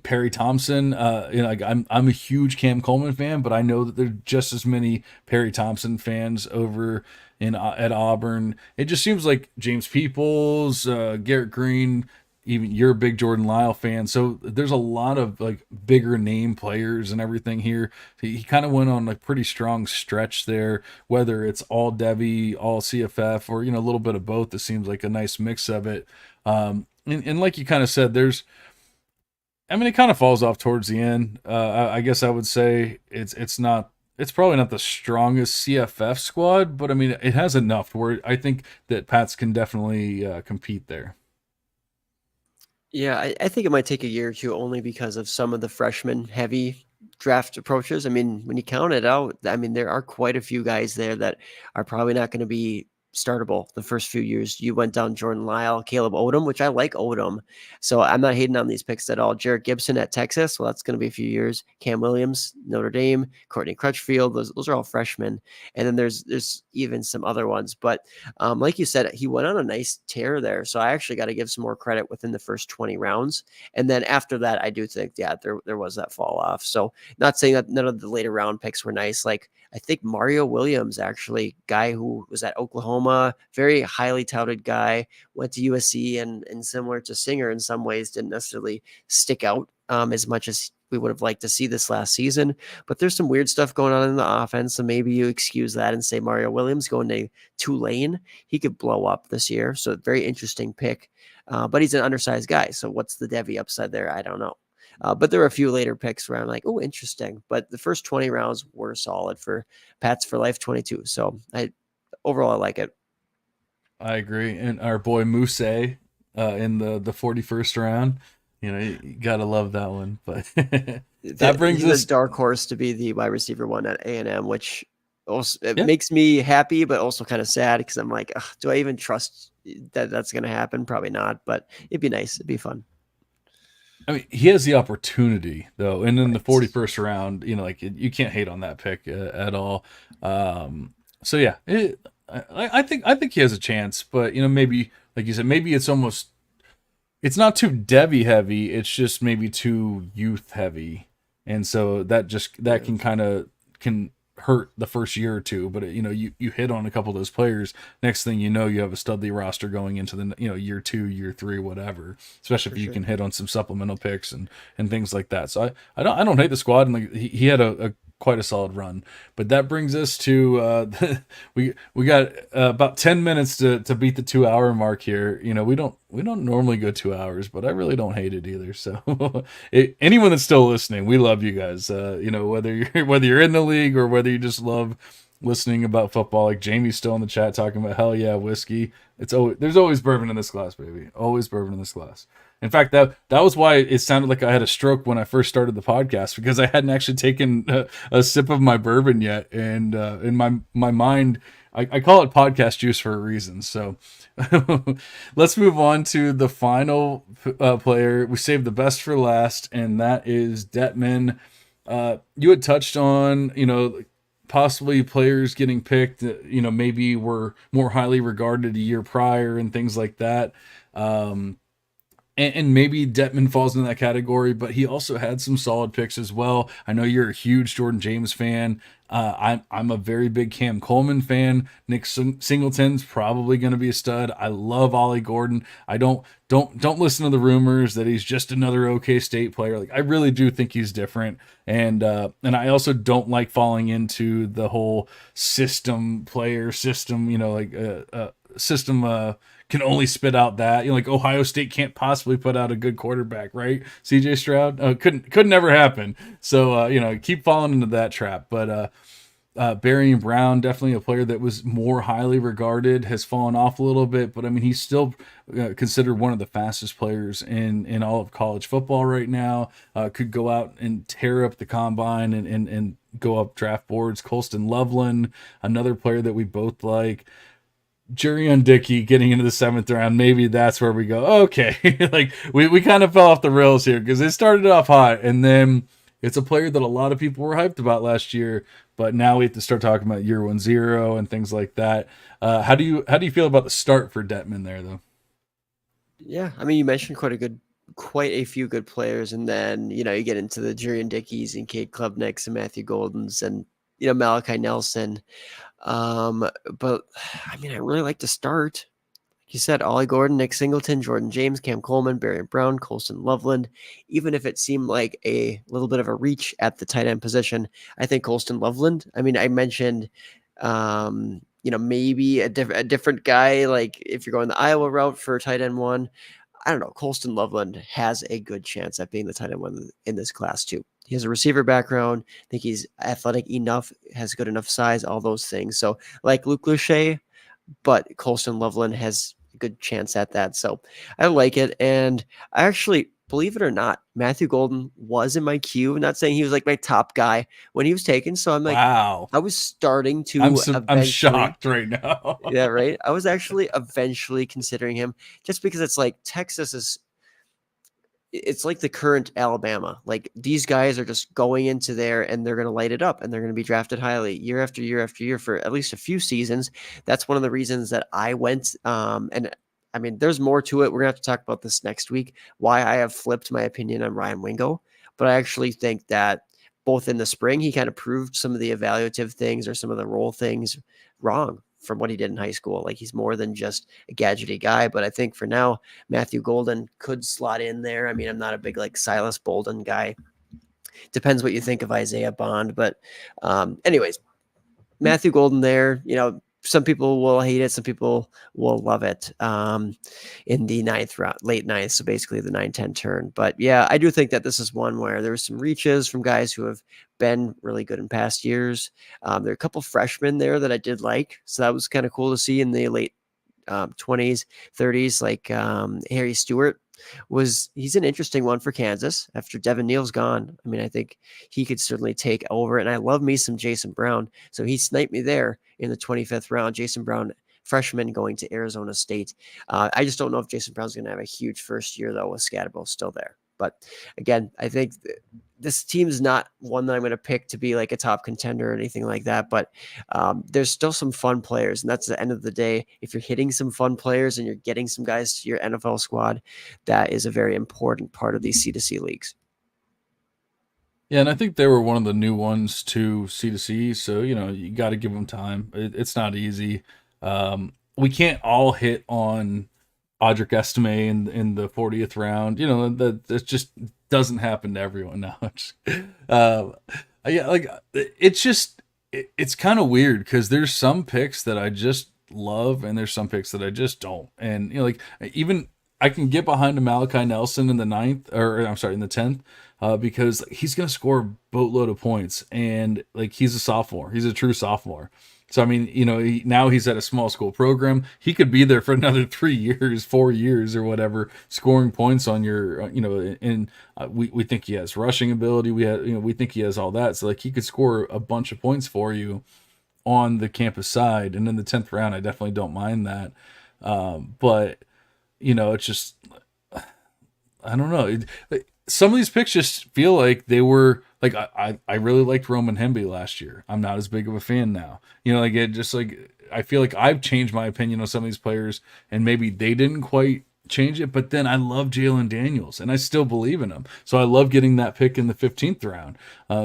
Perry Thompson, like I'm a huge Cam Coleman fan, but I know that there's just as many Perry Thompson fans over at Auburn. It just seems like James Peoples, Garrett Green, even you're a big Jordan Lyle fan, so there's a lot of like bigger name players and everything here. He kind of went on a pretty strong stretch there, whether it's all Devy, all CFF, or a little bit of both. It seems like a nice mix of it. And like you kind of said, it kind of falls off towards the end. I guess I would say it's probably not the strongest CFF squad, but I mean it has enough where I think that Pats can definitely compete there. Yeah, I think it might take a year or two only because of some of the freshman heavy draft approaches. I mean, when you count it out, I mean, there are quite a few guys there that are probably not going to be startable the first few years. You went down Jordan Lyle, Caleb Odom, which I like Odom. So I'm not hating on these picks at all. Jarrett Gibson at Texas. Well, that's going to be a few years. Cam Williams, Notre Dame, Courtney Crutchfield. Those are all freshmen. And then there's even some other ones. But like you said, he went on a nice tear there. So I actually got to give some more credit within the first 20 rounds. And then after that, I do think, yeah, there was that fall off. So not saying that none of the later round picks were nice. Like I think Mario Williams, actually, guy who was at Oklahoma, very highly touted guy, went to USC and similar to Singer in some ways, didn't necessarily stick out as much as we would have liked to see this last season. But there's some weird stuff going on in the offense, so maybe you excuse that and say Mario Williams going to Tulane, he could blow up this year. So very interesting pick, but he's an undersized guy. So what's the Devy upside there? I don't know. But there were a few later picks where I'm like, oh, interesting. But the first 20 rounds were solid for Pats for Life 22. So overall, I like it. I agree. And our boy Muse in the 41st round, you gotta love that one. But that brings us a dark horse to be the wide receiver one at A&M, which also makes me happy, but also kind of sad because I'm like, do I even trust that that's going to happen? Probably not, but it'd be nice. It'd be fun. I mean, he has the opportunity though, and in the 41st round, you can't hate on that pick at all. So yeah, I think he has a chance, but maybe like you said, maybe it's not too Devy heavy. It's just maybe too youth heavy, and so that can kind of hurt the first year or two, but you hit on a couple of those players. Next thing you know, you have a studly roster going into the year 2, year 3, whatever. Especially if you can hit on some supplemental picks and things like that. So I don't hate the squad, and like he had a quite a solid run. But that brings us to we got about 10 minutes to beat the 2-hour mark here. We don't normally go 2 hours, but I really don't hate it either. So anyone that's still listening, we love you guys. Whether you're in the league or whether you just love listening about football, like Jamie's still in the chat talking about hell yeah whiskey. There's always bourbon in this glass, baby. Always bourbon in this glass. In fact, that was why it sounded like I had a stroke when I first started the podcast, because I hadn't actually taken a sip of my bourbon yet, and in my mind, I call it podcast juice for a reason. So let's move on to the final player. We saved the best for last, and that is Detman. You had touched on, possibly players getting picked, maybe were more highly regarded a year prior and things like that. And maybe Detman falls in that category, but he also had some solid picks as well. I know you're a huge Jordan James fan. I'm a very big Cam Coleman fan. Nick Singleton's probably going to be a stud. I love Ollie Gordon. I don't listen to the rumors that he's just another OK State player. Like, I really do think he's different, and I also don't like falling into the whole system system can only spit out that. Like Ohio State can't possibly put out a good quarterback, right? CJ Stroud couldn't ever happen. So keep falling into that trap. But Barry Brown, definitely a player that was more highly regarded, has fallen off a little bit, but I mean he's still considered one of the fastest players in all of college football right now. Could go out and tear up the combine and go up draft boards. Colston Loveland, another player that we both like. Jurion Dickey getting into the 7th round, maybe that's where we go, okay. Like we kind of fell off the rails here because it started off hot, and then it's a player that a lot of people were hyped about last year, but now we have to start talking about year 1 0 and things like that. How do you feel about the start for Detman there, though? Yeah, I mean, you mentioned quite a few good players, and then you get into the Jurion Dickeys and Cade Klubniks and Matthew Goldens and Malachi Nelson. But I mean, I really like to start. Like you said, Ollie Gordon, Nick Singleton, Jordan James, Cam Coleman, Barry Brown, Colston Loveland. Even if it seemed like a little bit of a reach at the tight end position, I think Colston Loveland. I mean, I mentioned, maybe a different guy. Like if you're going the Iowa route for tight end 1, I don't know. Colston Loveland has a good chance at being the tight end 1 in this class too. He has a receiver background. I think he's athletic enough, has good enough size, all those things. So like Luke Lachey, but Colston Loveland has a good chance at that. So I like it. And I actually, believe it or not, Matthew Golden was in my queue. I'm not saying he was like my top guy when he was taken. So I'm like, wow. I was starting to I'm shocked right now. Yeah, right. I was actually eventually considering him just because it's like Texas it's like the current Alabama. Like these guys are just going into there and they're going to light it up and they're going to be drafted highly year after year after year for at least a few seasons. That's one of the reasons that I went. And I mean, there's more to it. We're going to have to talk about this next week, why I have flipped my opinion on Ryan Wingo. But I actually think that both in the spring, he kind of proved some of the evaluative things or some of the role things wrong from what he did in high school. Like he's more than just a gadgety guy, but I think for now, Matthew Golden could slot in there. I mean, I'm not a big like Silas Bolden guy. Depends what you think of Isaiah Bond, but anyways, Matthew Golden there, some people will hate it. Some people will love it in the 9th round, late 9th. So basically the 9-10 turn. But yeah, I do think that this is one where there was some reaches from guys who have been really good in past years. There are a couple freshmen there that I did like. So that was kind of cool to see in the late 20s, 30s, like Harry Stewart. He's an interesting one for Kansas after Devin Neal's gone. I mean, I think he could certainly take over, and I love me some Jason Brown. So he sniped me there in the 25th round. Jason Brown, freshman going to Arizona State. I just don't know if Jason Brown's going to have a huge first year though with Scatterbo still there. But again, I think this team's not one that I'm going to pick to be like a top contender or anything like that. But there's still some fun players. And that's the end of the day. If you're hitting some fun players and you're getting some guys to your NFL squad, that is a very important part of these C2C leagues. Yeah, and I think they were one of the new ones to C2C, so you got to give them time. It's not easy. We can't all hit on Audric Estime in the 40th round. That just doesn't happen to everyone now. uh, yeah, like it's kind of weird because there's some picks that I just love and there's some picks that I just don't. And like even I can get behind a Malachi Nelson in the ninth, or I'm sorry, in the 10th, because he's going to score a boatload of points, and like he's a sophomore, he's a true sophomore. So I mean, now he's at a small school program. He could be there for another 3 years, 4 years, or whatever, scoring points on your, and we think he has rushing ability. We think he has all that. So like he could score a bunch of points for you on the campus side, and in the 10th round, I definitely don't mind that. But it's just I don't know. Some of these picks just feel like they were like I really liked Roman Hemby last year. I'm not as big of a fan now. Like it just like I feel like I've changed my opinion on some of these players, and maybe they didn't quite change it. But then I love Jalen Daniels, and I still believe in him. So I love getting that pick in the 15th round.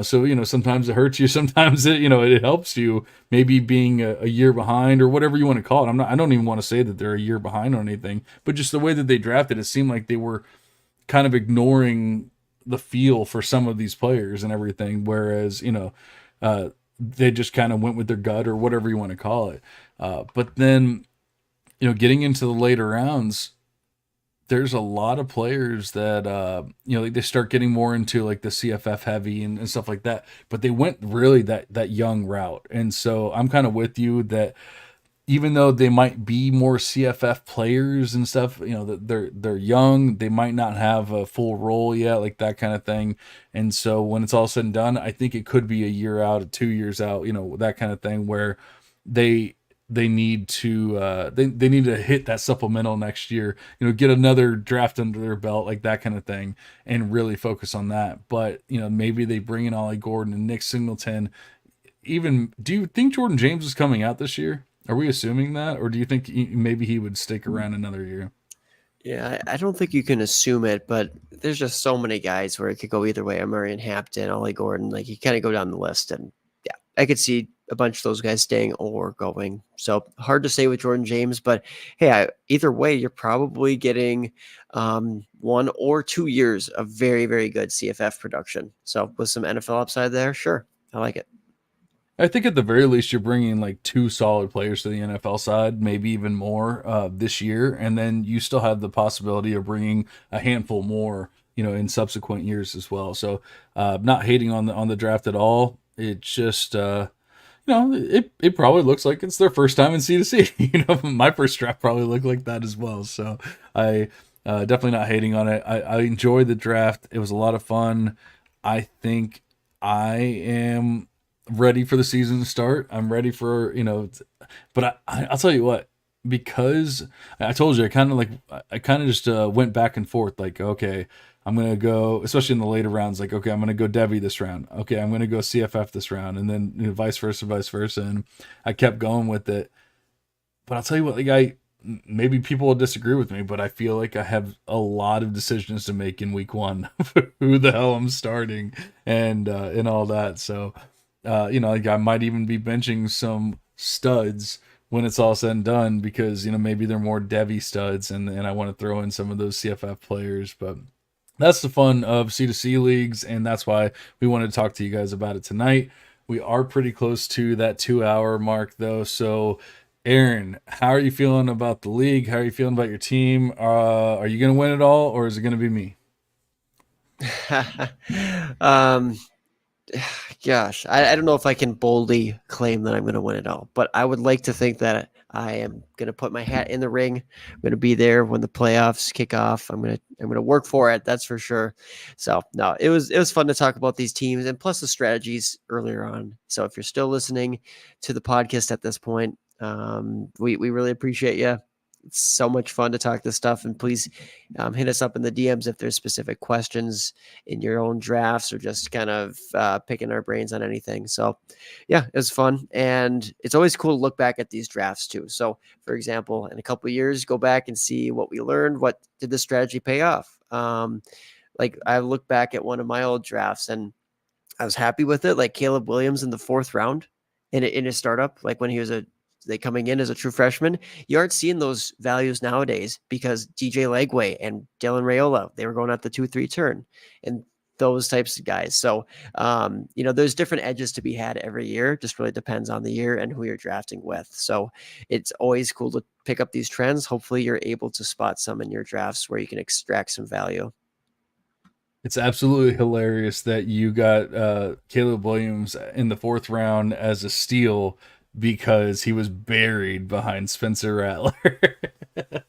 So sometimes it hurts you, sometimes it helps you. Maybe being a year behind or whatever you want to call it. I don't even want to say that they're a year behind on anything, but just the way that they drafted, it seemed like they were kind of ignoring the feel for some of these players and everything, whereas they just kind of went with their gut or whatever you want to call it. But then getting into the later rounds, there's a lot of players that like they start getting more into like the CFF heavy and stuff like that, but they went really that young route. And so I'm kind of with you that even though they might be more CFF players and stuff, that they're young, they might not have a full role yet, like that kind of thing. And so when it's all said and done, I think it could be a year out, 2 years out, that kind of thing, where they need to they need to hit that supplemental next year, get another draft under their belt, like that kind of thing, and really focus on that. But maybe they bring in Ollie Gordon and Nick Singleton. Even, do you think Jordan James is coming out this year? Are we assuming that, or do you think maybe he would stick around another year? Yeah, I don't think you can assume it, but there's just so many guys where it could go either way. Amarian Hampton, Ollie Gordon, like you kind of go down the list, and yeah, I could see a bunch of those guys staying or going. So hard to say with Jordan James, but hey, either way, you're probably getting 1 or 2 years of very, very good CFF production. So with some NFL upside there, sure, I like it. I think at the very least you're bringing like 2 solid players to the NFL side, maybe even more this year, and then you still have the possibility of bringing a handful more, in subsequent years as well. So, not hating on the draft at all. It's just, it probably looks like it's their first time in C2C. My first draft probably looked like that as well. So I definitely not hating on it. I enjoyed the draft. It was a lot of fun. I think I am ready for the season to start. I'm ready for, but I'll tell you what, because I told you, I kind of just went back and forth. Like, okay, I'm going to go, especially in the later rounds, like, okay, I'm going to go Devy this round. Okay, I'm going to go CFF this round. And then, vice versa. And I kept going with it. But I'll tell you what, like maybe people will disagree with me, but I feel like I have a lot of decisions to make in week 1 who the hell I'm starting and all that. So, like I might even be benching some studs when it's all said and done, because, maybe they're more Devy studs and I want to throw in some of those CFF players. But that's the fun of C2C leagues, and that's why we wanted to talk to you guys about it tonight. We are pretty close to that 2-hour mark though. So Aaron, how are you feeling about the league? How are you feeling about your team? Are you going to win it all, or is it going to be me? Gosh, I don't know if I can boldly claim that I'm going to win it all, but I would like to think that I am going to put my hat in the ring. I'm going to be there when the playoffs kick off. I'm going to work for it. That's for sure. So no, it was fun to talk about these teams and plus the strategies earlier on. So if you're still listening to the podcast at this point, we really appreciate you. It's so much fun to talk this stuff, and please hit us up in the DMs if there's specific questions in your own drafts or just kind of picking our brains on anything. So yeah, it was fun, and it's always cool to look back at these drafts too. So for example, in a couple of years, go back and see what we learned. What did this strategy pay off? Like I look back at one of my old drafts, and I was happy with it. Like Caleb Williams in the 4th round in his startup, like when he was coming in as a true freshman. You aren't seeing those values nowadays because DJ Legway and Dylan Raiola, they were going at the 2-3 turn and those types of guys. So, there's different edges to be had every year. Just really depends on the year and who you're drafting with. So it's always cool to pick up these trends. Hopefully you're able to spot some in your drafts where you can extract some value. It's absolutely hilarious that you got Caleb Williams in the 4th round as a steal because he was buried behind Spencer Rattler.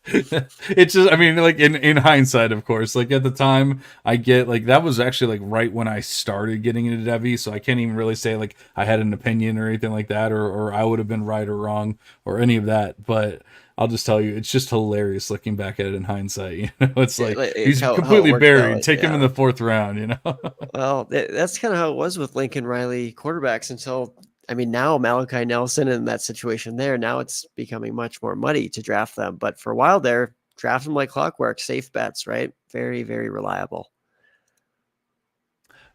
It's just, I mean, like in hindsight, of course, like at the time, I get like that was actually like right when I started getting into Devy, so I can't even really say like I had an opinion or anything like that, or I would have been right or wrong or any of that, but I'll just tell you, it's just hilarious looking back at it in hindsight. You know, it's like he's completely buried. Take him in the 4th round. You know. Well, that's kind of how it was with Lincoln Riley quarterbacks until, I mean, now Malachi Nelson in that situation there. Now it's becoming much more muddy to draft them. But for a while there, draft them like clockwork, safe bets, right? Very, very reliable.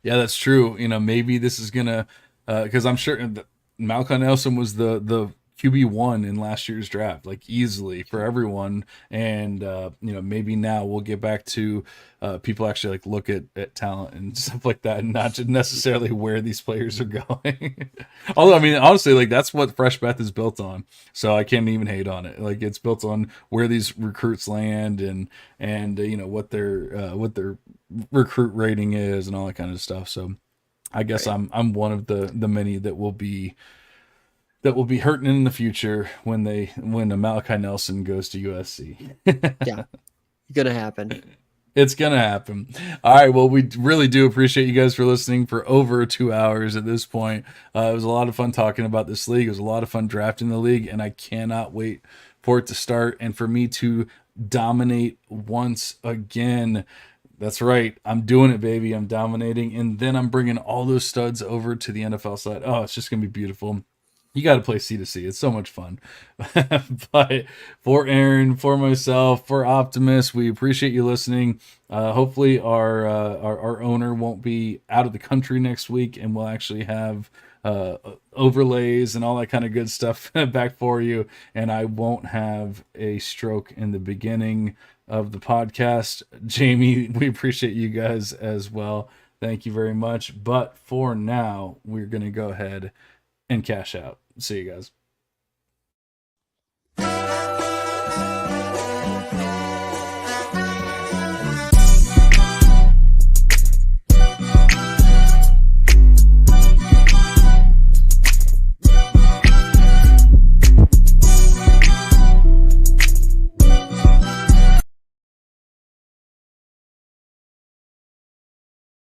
Yeah, that's true. You know, maybe this is gonna because I'm sure Malachi Nelson was the QB1 in last year's draft, like easily for everyone. And maybe now we'll get back to people actually like look at talent and stuff like that, and not just necessarily where these players are going. Although, I mean, honestly, like that's what Fresh Beth is built on. So I can't even hate on it. Like it's built on where these recruits land and what their recruit rating is and all that kind of stuff. So I guess Right. I'm one of the many that will be hurting in the future when Malachi Nelson goes to USC. Yeah, gonna happen. It's gonna happen. All right. Well, we really do appreciate you guys for listening for over 2 hours at this point. It was a lot of fun talking about this league. It was a lot of fun drafting the league, and I cannot wait for it to start and for me to dominate once again. That's right. I'm doing it, baby. I'm dominating, and then I'm bringing all those studs over to the NFL side. Oh, it's just gonna be beautiful. You got to play C2C. It's so much fun. But for Aaron, for myself, for Optimus, we appreciate you listening. Hopefully our owner won't be out of the country next week, and we'll actually have overlays and all that kind of good stuff back for you. And I won't have a stroke in the beginning of the podcast. Jamie, we appreciate you guys as well. Thank you very much. But for now, we're going to go ahead and cash out. See you guys.